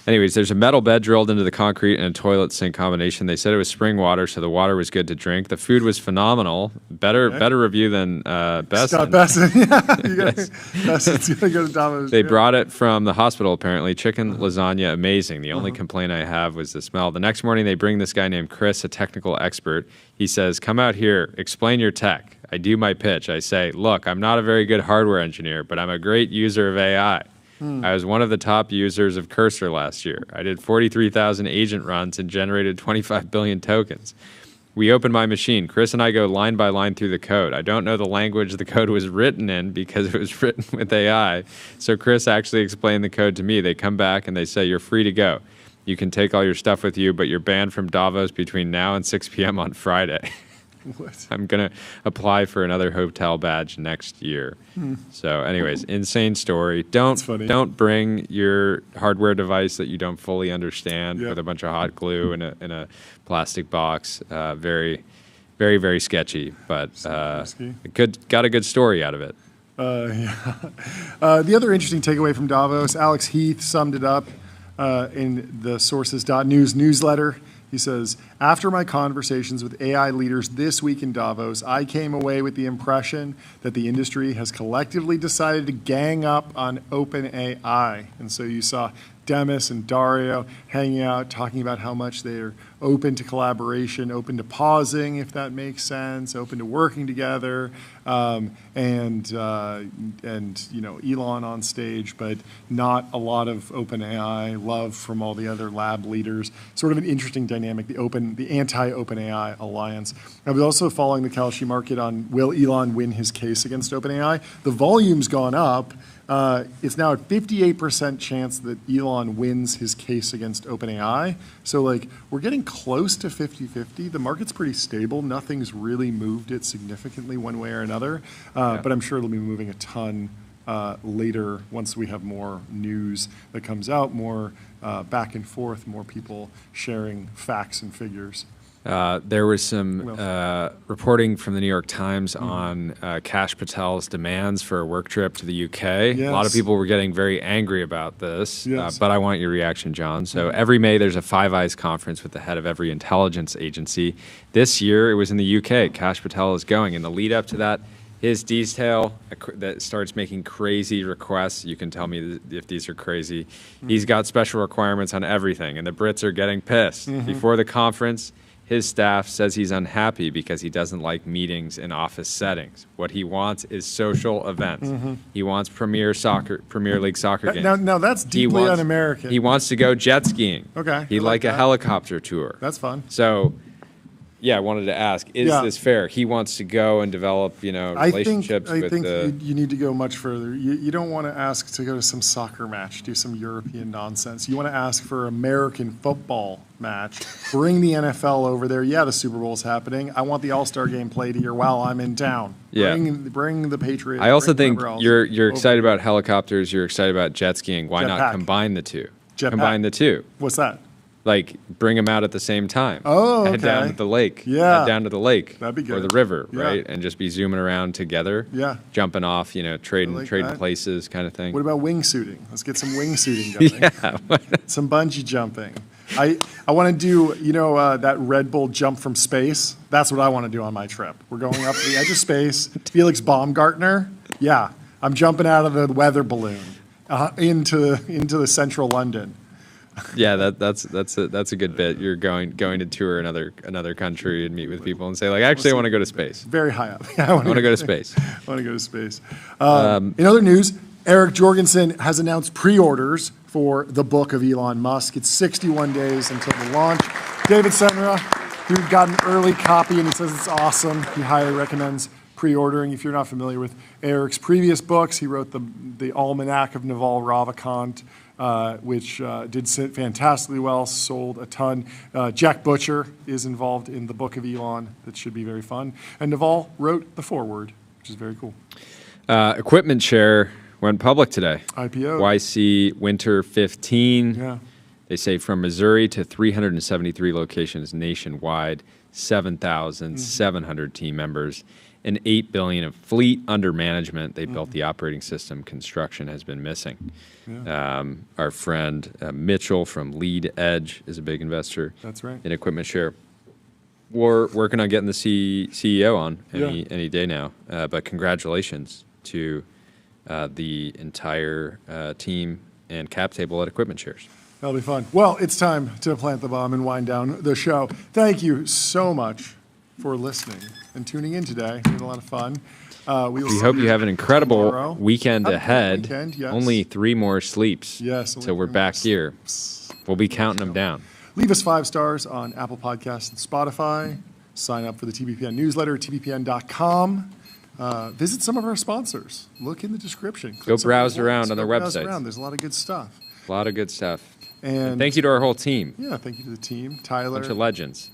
Anyways, there's a metal bed drilled into the concrete and a toilet sink combination. They said it was spring water, so the water was good to drink. The food was phenomenal. Better review than Besson. Scott Besson. Besson's gonna go to Davos. They brought it from the hospital, apparently. Chicken lasagna, amazing. The only complaint I have was the smell. The next morning, they bring this guy named Chris, a technical expert. He says, come out here, explain your tech. I do my pitch. I say, look, I'm not a very good hardware engineer, but I'm a great user of AI. I was one of the top users of Cursor last year. I did 43,000 agent runs and generated 25 billion tokens. We open my machine. Chris and I go line by line through the code. I don't know the language the code was written in because it was written with AI. So Chris actually explained the code to me. They come back and they say, you're free to go. You can take all your stuff with you, but you're banned from Davos between now and 6 p.m. on Friday. What? I'm going to apply for another hotel badge next year. So anyways, insane story. Don't bring your hardware device that you don't fully understand with a bunch of hot glue in a plastic box. Very, very, very sketchy, but got a good story out of it. The other interesting takeaway from Davos, Alex Heath summed it up in the Sources.news newsletter. He says, after my conversations with AI leaders this week in Davos, I came away with the impression that the industry has collectively decided to gang up on OpenAI. And so you saw Demis and Dario hanging out, talking about how much they're open to collaboration, open to pausing, if that makes sense, open to working together, and Elon on stage, but not a lot of OpenAI love from all the other lab leaders. Sort of an interesting dynamic, the anti-OpenAI alliance. I was also following the Kalshi market on will Elon win his case against OpenAI. The volume's gone up. It's now a 58% chance that Elon wins his case against OpenAI. So we're getting close to 50-50. The market's pretty stable. Nothing's really moved it significantly one way or another. But I'm sure it'll be moving a ton later once we have more news that comes out, more back and forth, more people sharing facts and figures. There was some reporting from the New York Times on Kash Patel's demands for a work trip to the UK. A lot of people were getting very angry about this, but I want your reaction, John. So every May, there's a Five Eyes conference with the head of every intelligence agency. This year, it was in the UK. Kash Patel is going. In the lead up to that, his detail that starts making crazy requests. You can tell me if these are crazy. He's got special requirements on everything, and the Brits are getting pissed. Before the conference, his staff says he's unhappy because he doesn't like meetings in office settings. What he wants is social events. He wants Premier League soccer games. Now that's deeply un-American. He wants to go jet skiing. Okay. He'd like a helicopter tour. That's fun. So, yeah, I wanted to ask, is this fair? He wants to go and develop, relationships with the... I think you need to go much further. You don't want to ask to go to some soccer match, do some European nonsense. You want to ask for an American football match. Bring the NFL over there. Yeah, the Super Bowl's happening. I want the All-Star game played here while I'm in town. Yeah. Bring the Patriots. I also think you're excited about helicopters. You're excited about jet skiing. Why not combine the two? Combine the two. What's that? Like, bring them out at the same time. Oh, okay. Head down to the lake. Yeah. Head down to the lake. That'd be good. Or the river, right? And just be zooming around together. Yeah. Jumping off, trading places kind of thing. What about wingsuiting? Let's get some wingsuiting going. Yeah. Some bungee jumping. I want to do, that Red Bull jump from space. That's what I want to do on my trip. We're going up to the edge of space. Felix Baumgartner. Yeah. I'm jumping out of the weather balloon into the central London. Yeah, that's a good bit. You're going to tour another country and meet with people and say, like, actually, I want to go to space. Very high up. I want to go to space. I want to go to space. In other news, Eric Jorgensen has announced pre-orders for the book of Elon Musk. It's 61 days until the launch. David Senra, who got an early copy, and he says it's awesome. He highly recommends pre-ordering. If you're not familiar with Eric's previous books, he wrote the Almanac of Naval Ravikant, which did fantastically well, sold a ton. Jack Butcher is involved in the Book of Elon. That should be very fun. And Naval wrote the foreword, which is very cool. Equipment Share went public today. IPO. YC Winter 15. Yeah. They say from Missouri to 373 locations nationwide, 7,700 team members, and $8 billion of fleet under management. They built the operating system. Construction has been missing. Yeah. Our friend Mitchell from Lead Edge is a big investor. That's right. In Equipment Share. We're working on getting the CEO on any day now. But congratulations to the entire team and cap table at Equipment Shares. That'll be fun. Well, it's time to plant the bomb and wind down the show. Thank you so much for listening and tuning in today. We had a lot of fun. We hope you have an incredible tomorrow. weekend ahead. Weekend, yes. Only 3 more sleeps. Yes. So we're back here. We'll be counting them down. Leave us 5 stars on Apple Podcasts and Spotify. Sign up for the TBPN newsletter, tbpn.com. Visit some of our sponsors. Look in the description. Go browse around on their websites. There's a lot of good stuff. A lot of good stuff. And thank you to our whole team. Yeah, thank you to the team. Tyler. Bunch of legends.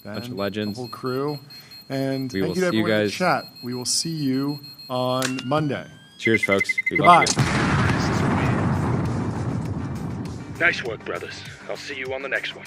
Ben, bunch of legends. The whole crew. And we thank will you to see you everyone in the guys. chat. We will see you on Monday. Cheers, folks. We Goodbye. love you. Nice work, brothers. I'll see you on the next one.